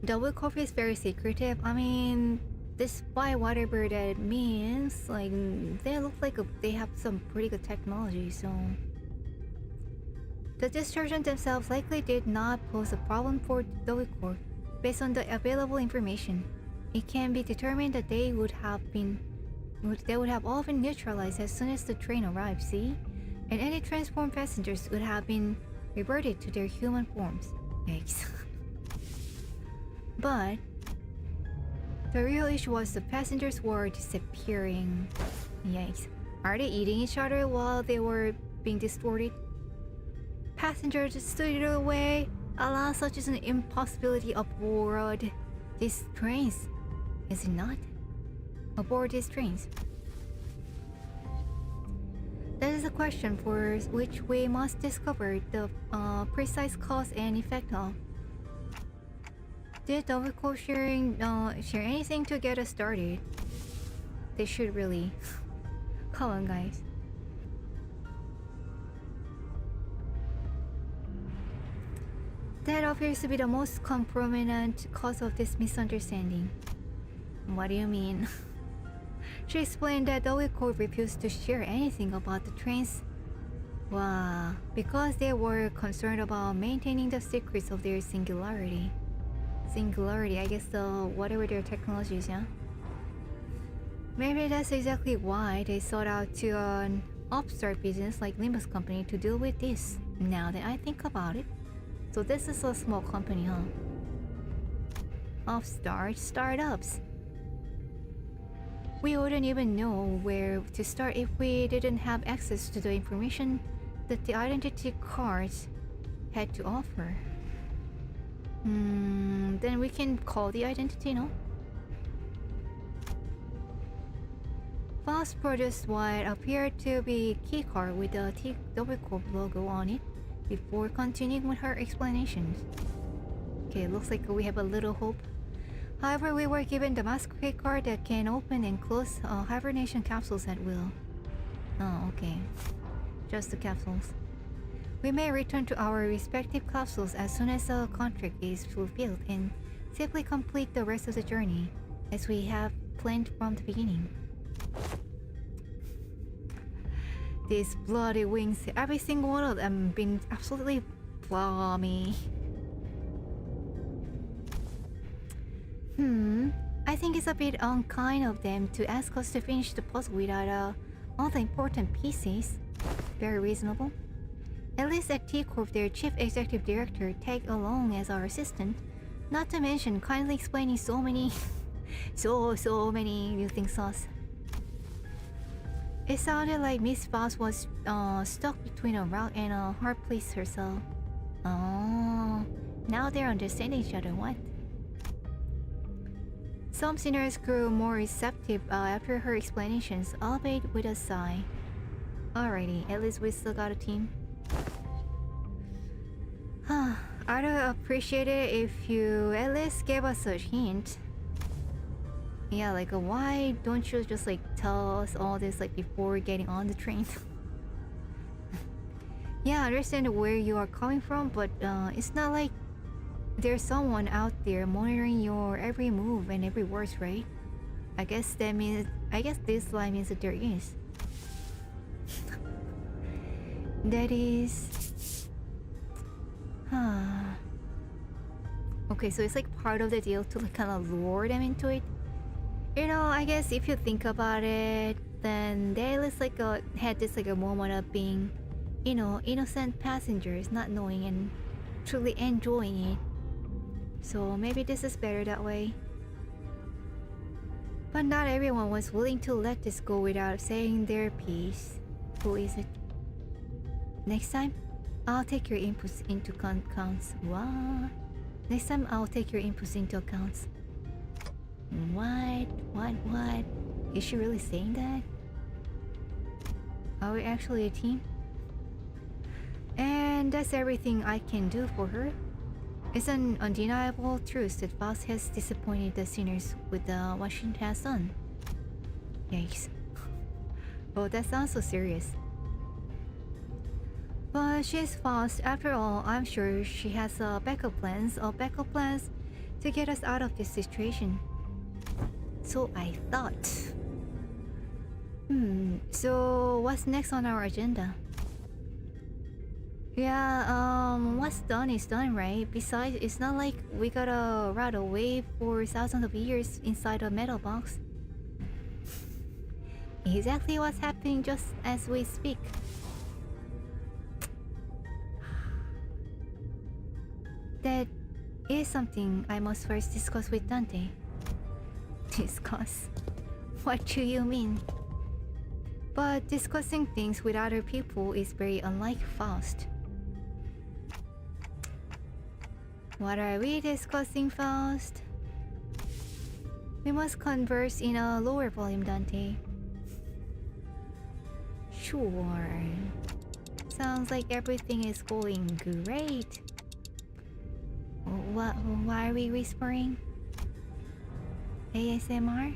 Double coffee is very secretive. I mean, despite whatever that means, like, they look like they have some pretty good technology, so... The distortion themselves likely did not pose a problem for Double Corp. Based on the available information, it can be determined that they would have all been neutralized as soon as the train arrived, see? And any transformed passengers would have been reverted to their human forms. Yikes. But the real issue was the passengers were disappearing. Yikes. Are they eating each other while they were being distorted? Passengers stood away. Alas, such is an impossibility aboard these trains, is it not? Aboard these trains. That is a question for which we must discover the precise cause and effect of. Did double core sharing share anything to get us started? They should really. Come on, guys. That appears to be the most prominent cause of this misunderstanding. What do you mean? She explained that the Corp refused to share anything about the trains. Wow, because they were concerned about maintaining the secrets of their singularity. Singularity, I guess whatever their technology is, yeah? Maybe that's exactly why they sought out to an upstart business like Limbus Company to deal with this, now that I think about it. So this is a small company, huh? Upstart startups. We wouldn't even know where to start if we didn't have access to the information that the identity cards had to offer. Then we can call the identity, no? Faust produced what appeared to be a keycard with the Double Corp logo on it before continuing with her explanations. Okay, looks like we have a little hope. However, we were given the mask keycard that can open and close hibernation capsules at will. Oh, okay. Just the capsules. We may return to our respective capsules as soon as the contract is fulfilled and simply complete the rest of the journey as we have planned from the beginning. These bloody wings, every single one of them been absolutely balmy. I think it's a bit unkind of them to ask us to finish the puzzle without all the important pieces. Very reasonable. At least at T-Corp, their chief executive director tagged along as our assistant, not to mention kindly explaining so many so many new things to us. It sounded like Miss Faust was stuck between a rock and a hard place herself. Oh, now they're understanding each other, what? Some sinners grew more receptive after her explanations, albeit with a sigh. Alrighty, at least we still got a team. I'd appreciate it if you at least gave us a hint. Yeah, like why don't you just like tell us all this like before getting on the train? Yeah, I understand where you are coming from, but it's not like there's someone out there monitoring your every move and every word, right? I guess this line means that there is. That is. Okay, so it's like part of the deal to like kind of lure them into it. You know, I guess if you think about it, then they at least like had this like a moment of being, you know, innocent passengers, not knowing and truly enjoying it. So maybe this is better that way. But not everyone was willing to let this go without saying their piece. Who is it? Next time, I'll take your inputs into accounts. What? Next time, I'll take your inputs into accounts. What? Is she really saying that? Are we actually a team? And that's everything I can do for her. It's an undeniable truth that Faust has disappointed the sinners with what she has done. Yikes. Oh, that sounds so serious. But she's Faust. After all, I'm sure she has backup plans to get us out of this situation. So I thought. So what's next on our agenda? Yeah, what's done is done, right? Besides, it's not like we gotta ride away for thousands of years inside a metal box. Exactly what's happening just as we speak. That is something I must first discuss with Dante. Discuss? What do you mean? But discussing things with other people is very unlike Faust. What are we discussing, Faust? We must converse in a lower volume, Dante. Sure. Sounds like everything is going great. What? Why are we whispering? ASMR?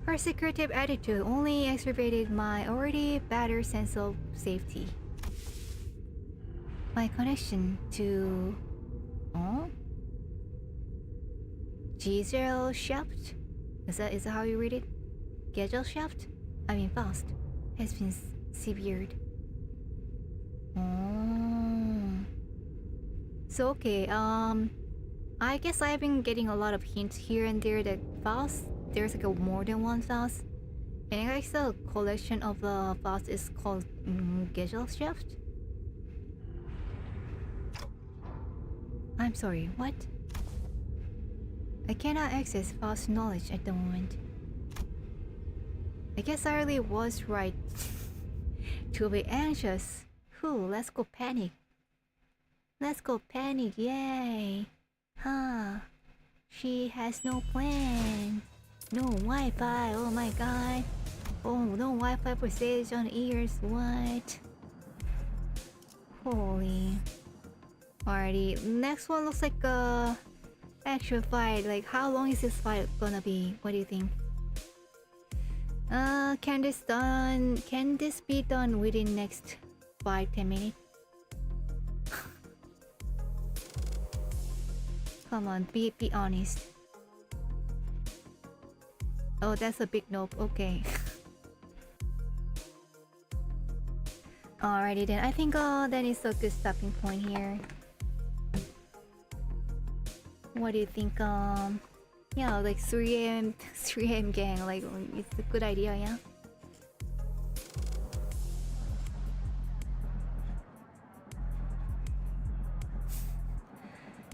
Her secretive attitude only exacerbated my already battered sense of safety. My connection to... Oh? Gesellschaft? Is that how you read it? Gesellschaft? I mean fast. Has been severed. Oh. So okay, I guess I've been getting a lot of hints here and there that Faust, there's like a more than one Faust. And I guess the collection of the Faust is called Gesellschaft? I'm sorry, what? I cannot access Faust knowledge at the moment. I guess I really was right to be anxious. Whew, let's go panic. Let's go panic, yay! Huh. She has no plan. No Wi-Fi, oh my god. Oh, no Wi-Fi percentage on ears, what? Holy. Alrighty, next one looks like a action fight. Like, how long is this fight gonna be? What do you think? Can this be done within next 5-10 minutes? Come on, be honest. Oh, that's a big nope. Okay. Alrighty then. I think that is a good stopping point here. What do you think? Yeah, like 3 a.m. gang. Like, it's a good idea, yeah.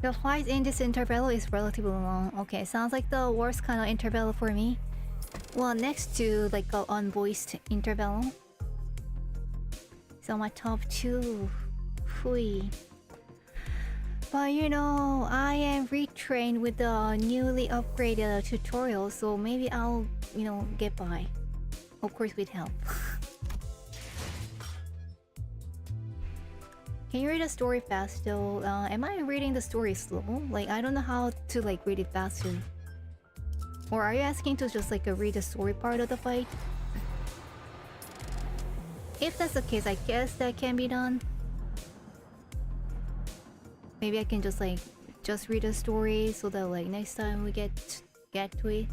The fight in this interval is relatively long. Okay, sounds like the worst kind of interval for me. Well, next to like a unvoiced interval. So my top 2. Hui. But you know, I am retrained with the newly upgraded tutorial, so maybe I'll, you know, get by. Of course with help. Can you read the story fast though? Am I reading the story slow? Like, I don't know how to like read it faster. Or are you asking to just like read the story part of the fight? If that's the case, I guess that can be done. Maybe I can just like read the story so that like next time we get to it.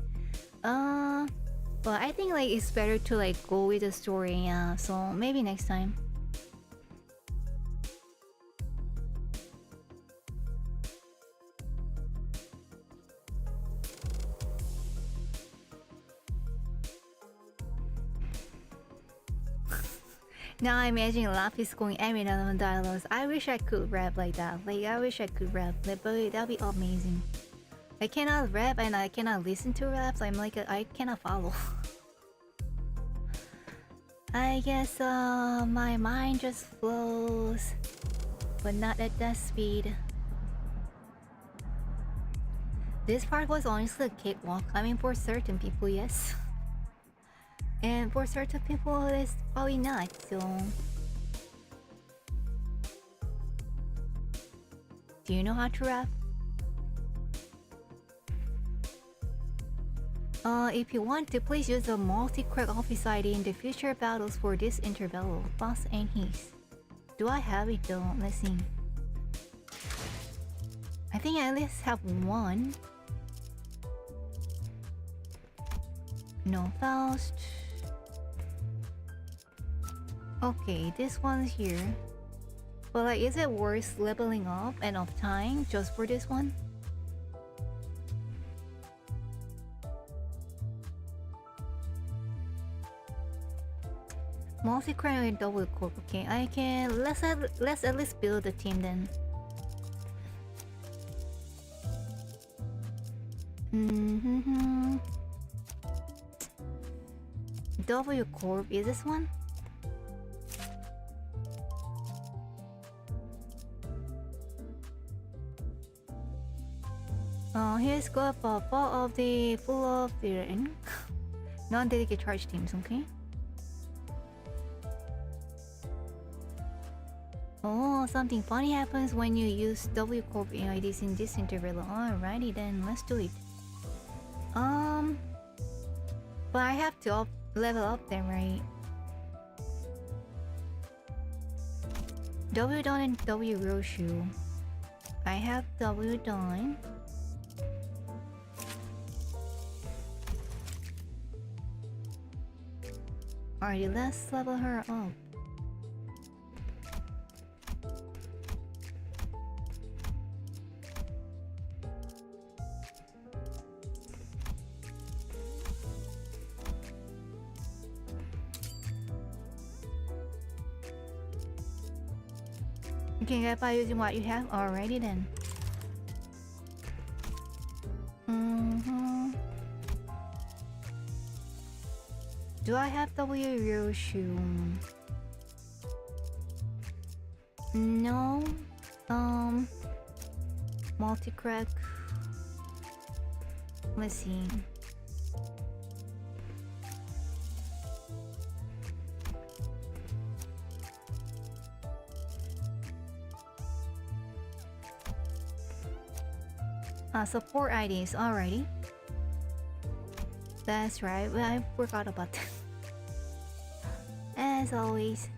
But I think like it's better to like go with the story, yeah. So maybe next time. Now I'm imagining Lapis going every on dialogues. I wish I could rap like that. Like, I wish I could rap, but that'd be amazing. I cannot rap and I cannot listen to raps. I'm like, I cannot follow. I guess my mind just flows, but not at that speed. This part was honestly a cakewalk. I mean, for certain people, yes. And for certain people, it's probably not, so... Do you know how to rap? If you want to, please use the multi-crack office ID in the future battles for this interval. Boss and his. Do I have it though? Let's see. I think I at least have one. No, Faust. Okay, this one's here. But like, is it worth leveling up and off time just for this one? Multi-credit and double corp. Okay, I can. Let's at least build a team then. W corp is this one? Here's got for full of the non-dedicated charge teams, okay? Oh, something funny happens when you use W Corp AIDs in this interval. Alrighty then, let's do it. But I have to level up them, right? W Dawn and W Roshu. I have W Dawn. Alrighty, let's level her up. You can get by using what you have. Alrighty then. Do I have W Roshu? No. Multi-crack. Let's see. Support IDs, alrighty. That's right, I forgot about that. As always.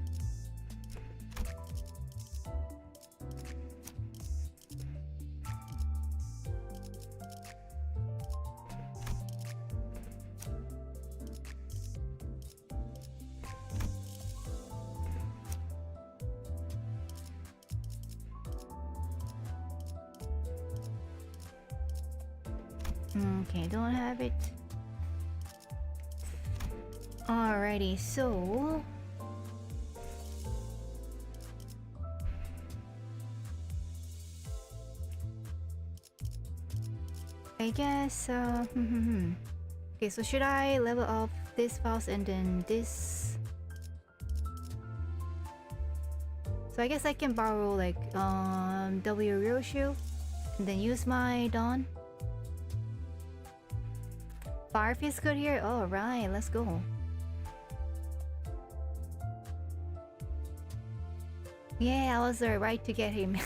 Okay, don't have it. Alrighty, so I guess okay, so should I level up this fast and then this? So I guess I can borrow like W Roshu and then use my Dawn. Fire feels good here. Alright, let's go. Yeah, I was right to get him.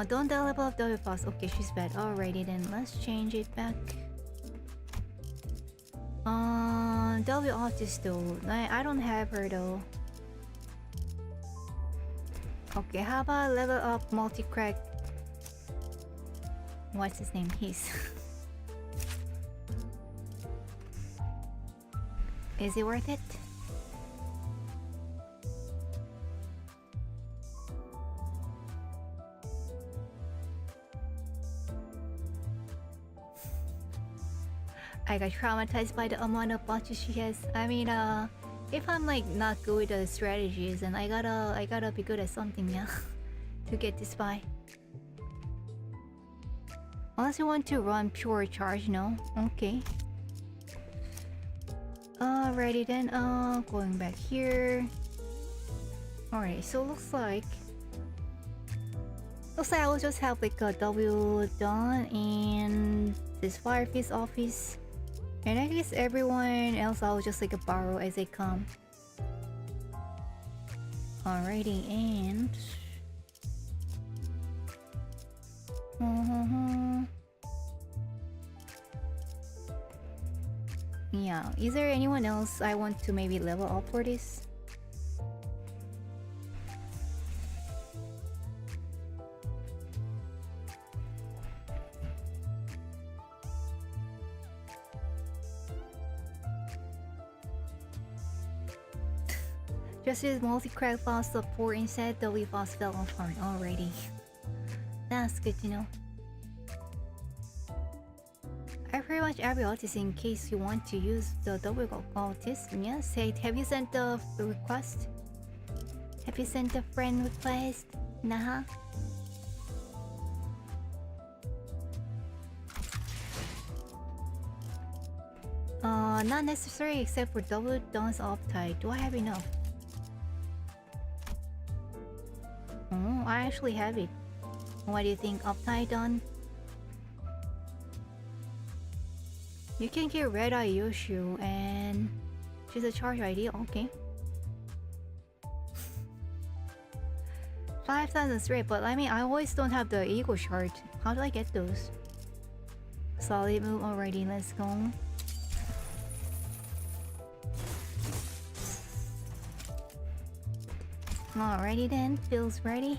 Don't level up W fast. Okay, she's bad. Alrighty then, let's change it back. W artist though. I don't have her though. Okay, how about level up multi-crack? What's his name? He's Is it worth it? I got traumatized by the amount of botches she has. I mean, if I'm like not good with the strategies, then I gotta be good at something, yeah, to get this by. Unless you want to run pure charge, no? Okay. Alrighty then, going back here. Alright, so looks like I will just have like a W done and this Firefist office. And I guess everyone else I'll just like borrow as they come. Alrighty, and yeah, is there anyone else I want to maybe level up for this? Just use multi-crack fast support instead, W fast fell on farm already. That's good to know. I pretty much every artist in case you want to use the double artist. Yes, hey, have you sent the request? Have you sent a friend request? Nah. Not necessary except for double dance uptide. Do I have enough? Oh, I actually have it. What do you think? Uptide done? You can get Red Eye Yoshu and she's a charge ID, okay. 5,000 straight, but I mean, I always don't have the Eagle Shard. How do I get those? Solid move already, let's go. Alrighty then, feels ready.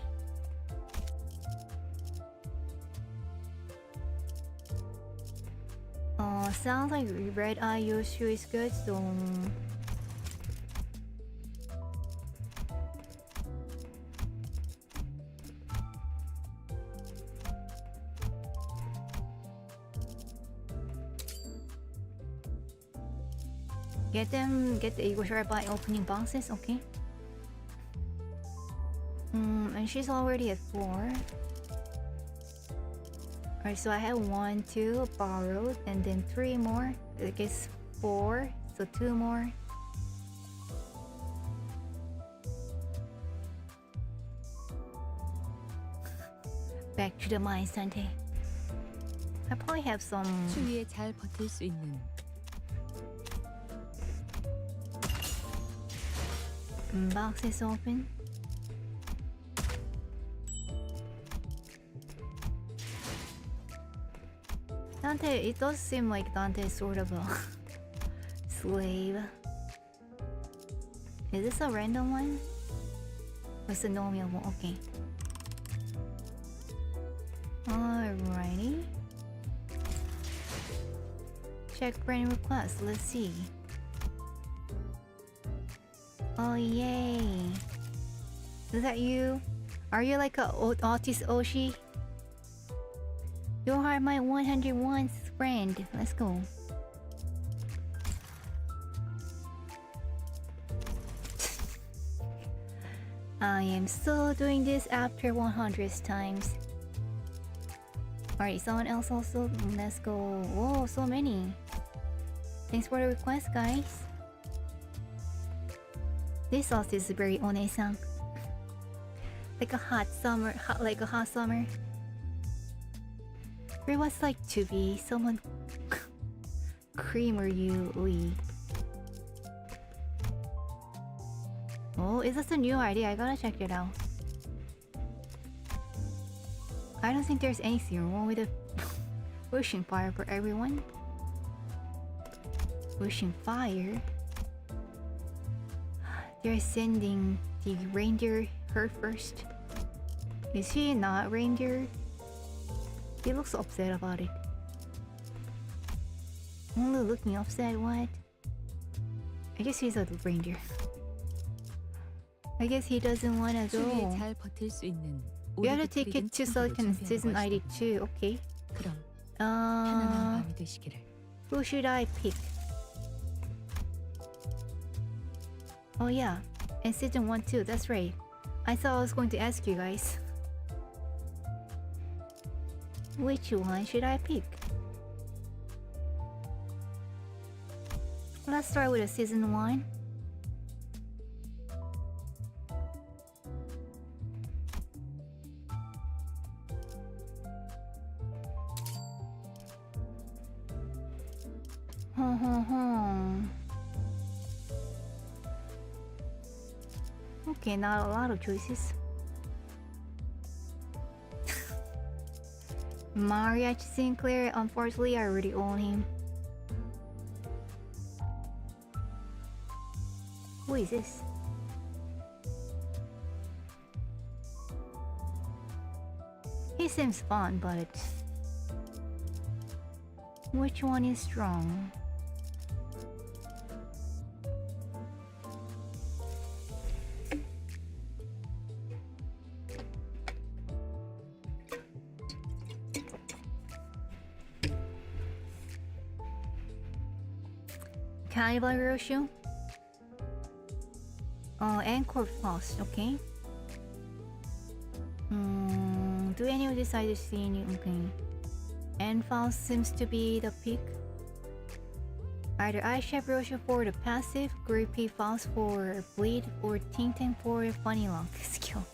Sounds like Red Eye Yoshu is good, so... Get the Eagle Shard by opening boxes, okay. And she's already at 4. Alright, so I have 1, 2 borrowed, and then 3 more. I guess 4, so 2 more. Back to the mines, Dante. I probably have some... 추위에 잘 버틸 수 있는 boxes open. Dante, it does seem like Dante is sort of a slave. Is this a random one? Or it's a normal one? Okay. Alrighty. Check friend request, let's see. Oh yay! Is that you? Are you like a Autis Oshi? You are my 101st friend. Let's go. I am still doing this after 100 times. Alright, someone else also. Let's go. Whoa, so many. Thanks for the request, guys. This sauce is very one-san. Like a hot summer, like a hot summer. It was like to be someone creamer you leave. Oh, is this a new idea? I gotta check it out. I don't think there's anything wrong with the wishing fire for everyone. Wishing fire? They're sending the reindeer her first. Is he not reindeer? He looks upset about it. Only looking upset, what? I guess he's a reindeer. I guess he doesn't wanna 추위에 go. 잘 버틸 수 있는 You have to take it to Silicon Season ID 2, okay. 그럼 편안한 밤이 되시기를. Who should I pick? Oh yeah, and Season 1 too, that's right. I thought I was going to ask you guys. Which one should I pick? Let's start with a Season 1. Okay, not a lot of choices. Mariachi Sinclair, unfortunately I already own him. Who is this? He seems fun, but which one is strong? Cannibal Roshu? Anchor Frost, okay. Do any of these either see any? Okay. Anfaust seems to be the pick. Either Ice Chef Roshu for the passive, Grippy Faust for bleed, or Ting Ting for funny lock skill.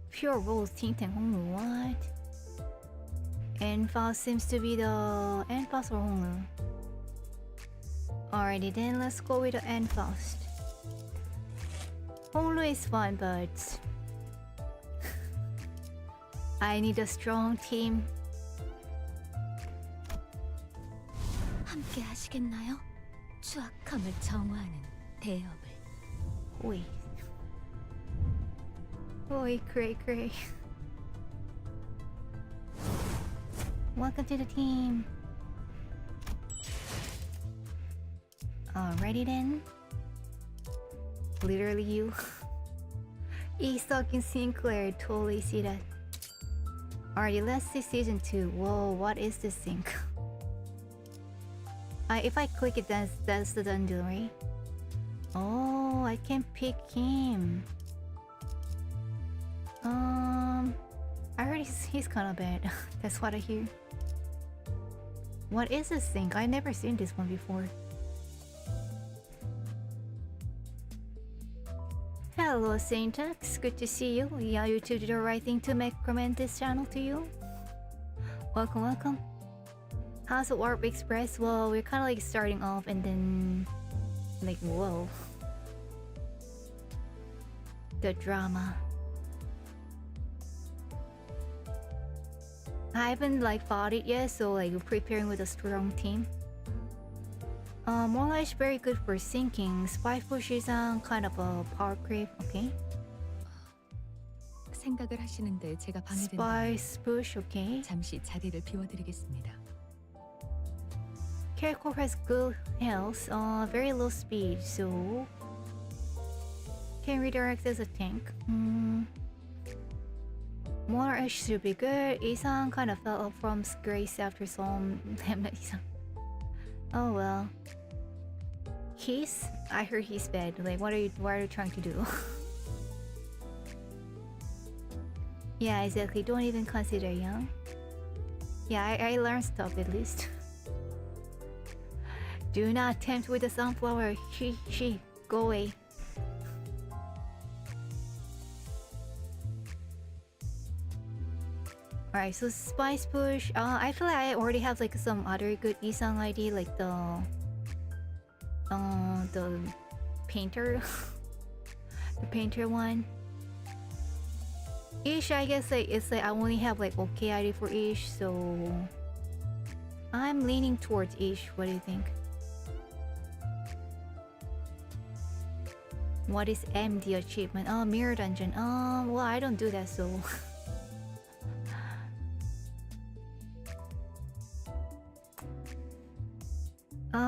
Pure rolls Ting Ting, what? Enfos seems to be the Enfos or Honglu. Alrighty then, let's go with the Enfos. Honglu is fun, but I need a strong team. 함께 하시겠나요? 추악함을 정화하는 대업을. Oi. Oi, cray. Welcome to the team. Alrighty then. Literally you. E-Stock in Sinclair, totally see that. Alrighty, let's see season 2. Whoa, what is this thing? If I click it, that's the done deal, right? Oh, I can pick him. I heard he's kind of bad. That's what I hear. What is this thing? I've never seen this one before. Hello, Saintax. Good to see you. Yeah, you two did the right thing to recommend this channel to you. Welcome. How's the Warp Express? Well, we're kind of like starting off and then... like, whoa. The drama. I haven't like fought it yet, so like we're preparing with a strong team. Mola is very good for sinking. Spy push is kind of a power creep. Okay. 생각을 하시는데 제가 방해된다. Spice push. Okay. 잠시 자리를 비워드리겠습니다. Character has good health. Very low speed, so can redirect as a tank. Mola should be good. Isan kind of fell up from grace after some Isan. Oh well. I heard he's bad. Like, what are you trying to do? Yeah, exactly. Don't even consider young. Yeah, I learned stuff at least. Do not tempt with the sunflower. She, go away. Alright, so Spice Push. I feel like I already have like some other good Isang ID, like the painter. The painter one. Ish, I guess like it's like I only have like okay ID for Ish, so I'm leaning towards Ish. What do you think? What is MD achievement? Oh, Mirror Dungeon. Well, I don't do that, so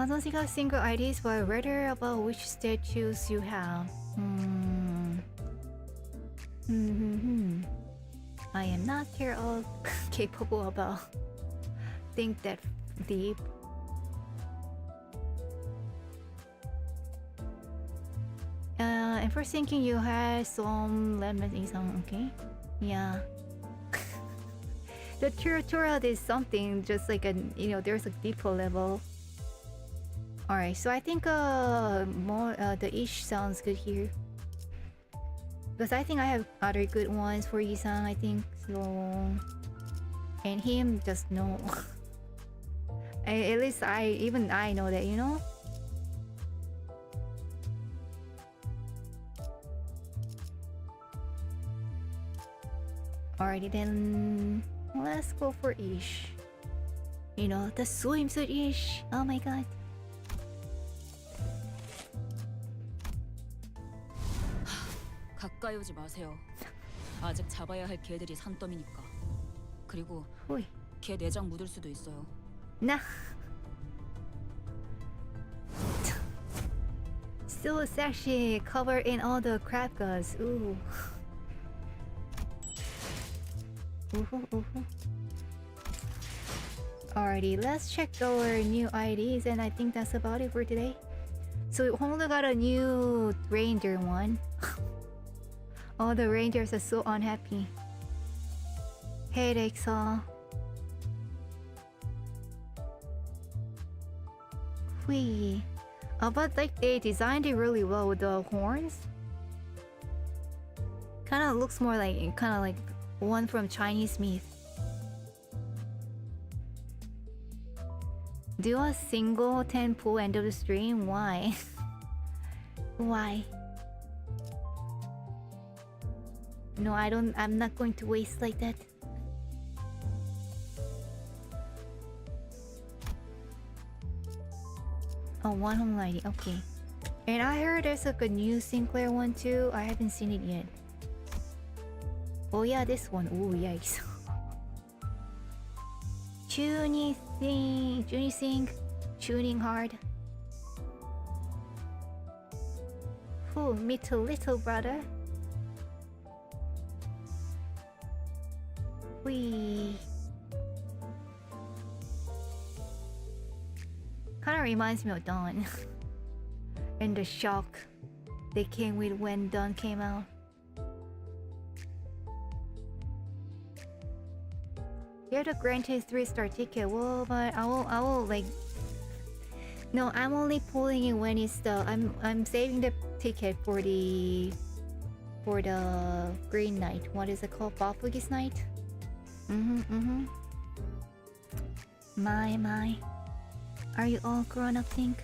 don't think of single IDs, but rather about which statues you have. I am not capable about think that deep. And for thinking you had some lemon in some, okay? Yeah. The tutorial is something just like there's a deeper level. Alright, so I think more the Ish sounds good here. Because I think I have other good ones for Isang, I think. So and him just no. At least I know that, you know? Alrighty then, let's go for Ish. You know, the swimsuit Ish. Oh my god. 가까이 오지 마세요. 아직 잡아야 할 개들이 산더미니까. 그리고 Oi. 개 내장 묻을 수도 있어요. Nah. Still it's actually covered in all the crab guts. Ooh. Alrighty, let's check our new IDs, and I think that's about it for today. So Honglu got a new reindeer one. All the reindeers are so unhappy. Hey Elyxica. Whee. But like they designed it really well with the horns. Kind of looks more like one from Chinese myth. Do a single 10 pull end of the stream? Why? Why? No, I'm not going to waste like that. Oh, one home lady. Okay. And I heard there's like a new Sinclair one too. I haven't seen it yet. Oh yeah, this one. Oh yikes. Tuning sync, tuning hard. Ooh, me too, little brother. Wee. Kind of reminds me of Dawn. And the shock they came with when Dawn came out. You're the granted 3-star ticket. Well, but I will like. No, I'm only pulling it when it's the. I'm saving the ticket for the green knight. What is it called? Puffknights night. My. Are you all grown up, think?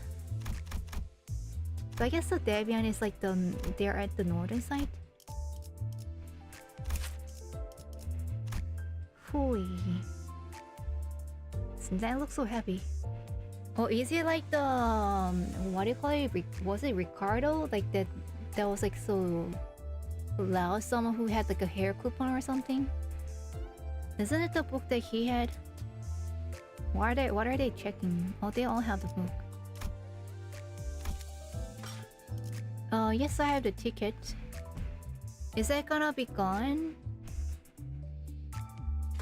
So I guess the Debian is like they're at the northern side. Hooey. That looks so happy. Oh, is it like the what do you call it? Was it Ricardo? Like that was like so loud. Someone who had like a hair coupon or something. Isn't it the book that he had? What are they checking? Oh, they all have the book. Yes, I have the ticket. Is that gonna be gone?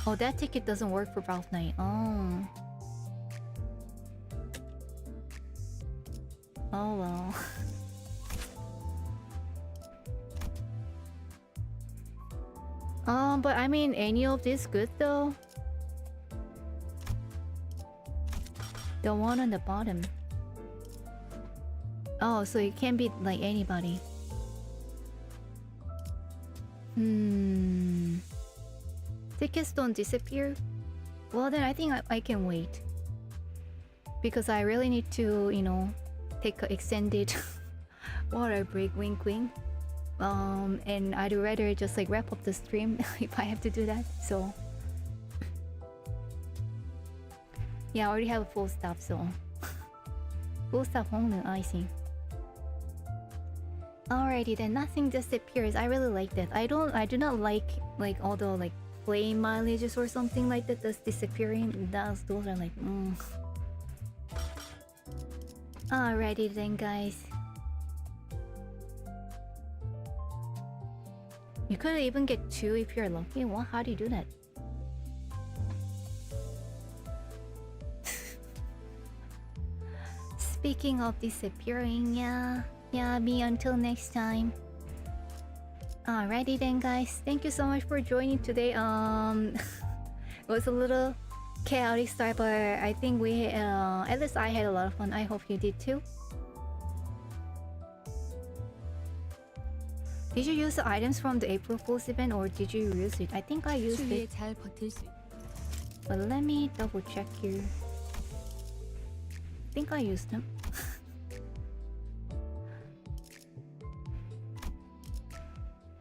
Oh, that ticket doesn't work for Puffknight. Oh. Oh well. But I mean, any of this good though? The one on the bottom. Oh, so it can be like anybody. Tickets don't disappear? Well then I think I can wait. Because I really need to, you know, take an extended water break, wink wink. And I'd rather just like wrap up the stream if I have to do that, so. Yeah, I already have a full stop, so. Full stop home, I see. Alrighty then, nothing disappears. I really like that. I do not like all the like flame mileages or something like that that's disappearing. Those are like Alrighty then, guys. You could even get 2 if you're lucky. What? How do you do that? Speaking of disappearing, yeah, me until next time. Alrighty then, guys. Thank you so much for joining today. It was a little chaotic start, but I think we, at least I had a lot of fun. I hope you did too. Did you use the items from the April Fool's event or did you use it? I think I used 추위에 it. 잘 버틸 수. But let me double check here. I think I used them.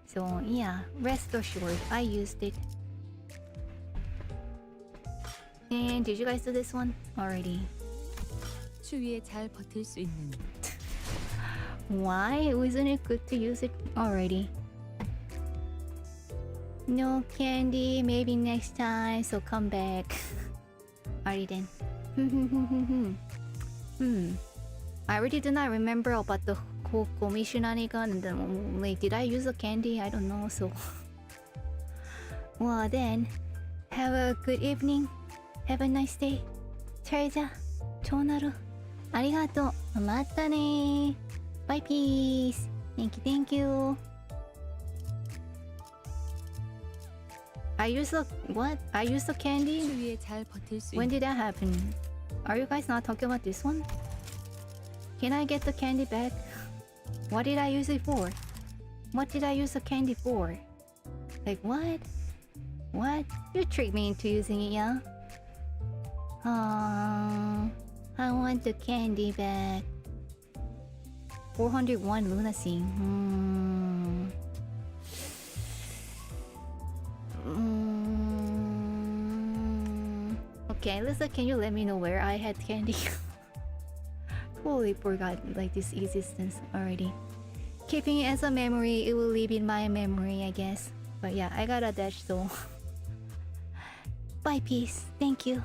So yeah, rest assured, I used it. And did you guys do this one already? 추위에 잘 버틸 수 있는. Why? Isn't it good to use it already? No candy, maybe next time, so come back. Alright then. I really do not remember about the whole Komi shenanigan and then, like, did I use a candy? I don't know, so. Well then, have a good evening. Have a nice day. 잘 자. 좋은 하루. 아리가또. 맞다 네. Bye, peace. Thank you. I used the what? I used the candy? 추위에 잘 버틸 수 When 있는. did that happen? Are you guys not talking about this one? Can I get the candy back? What did I use it for? What did I use the candy for? Like what? What? You tricked me into using it, yeah? I want the candy back. 401 lunacy. Okay, Alyssa, can you let me know where I had candy? Totally forgot like this existence already. Keeping it as a memory, it will live in my memory, I guess. But yeah, I gotta dash, so bye, peace. Thank you.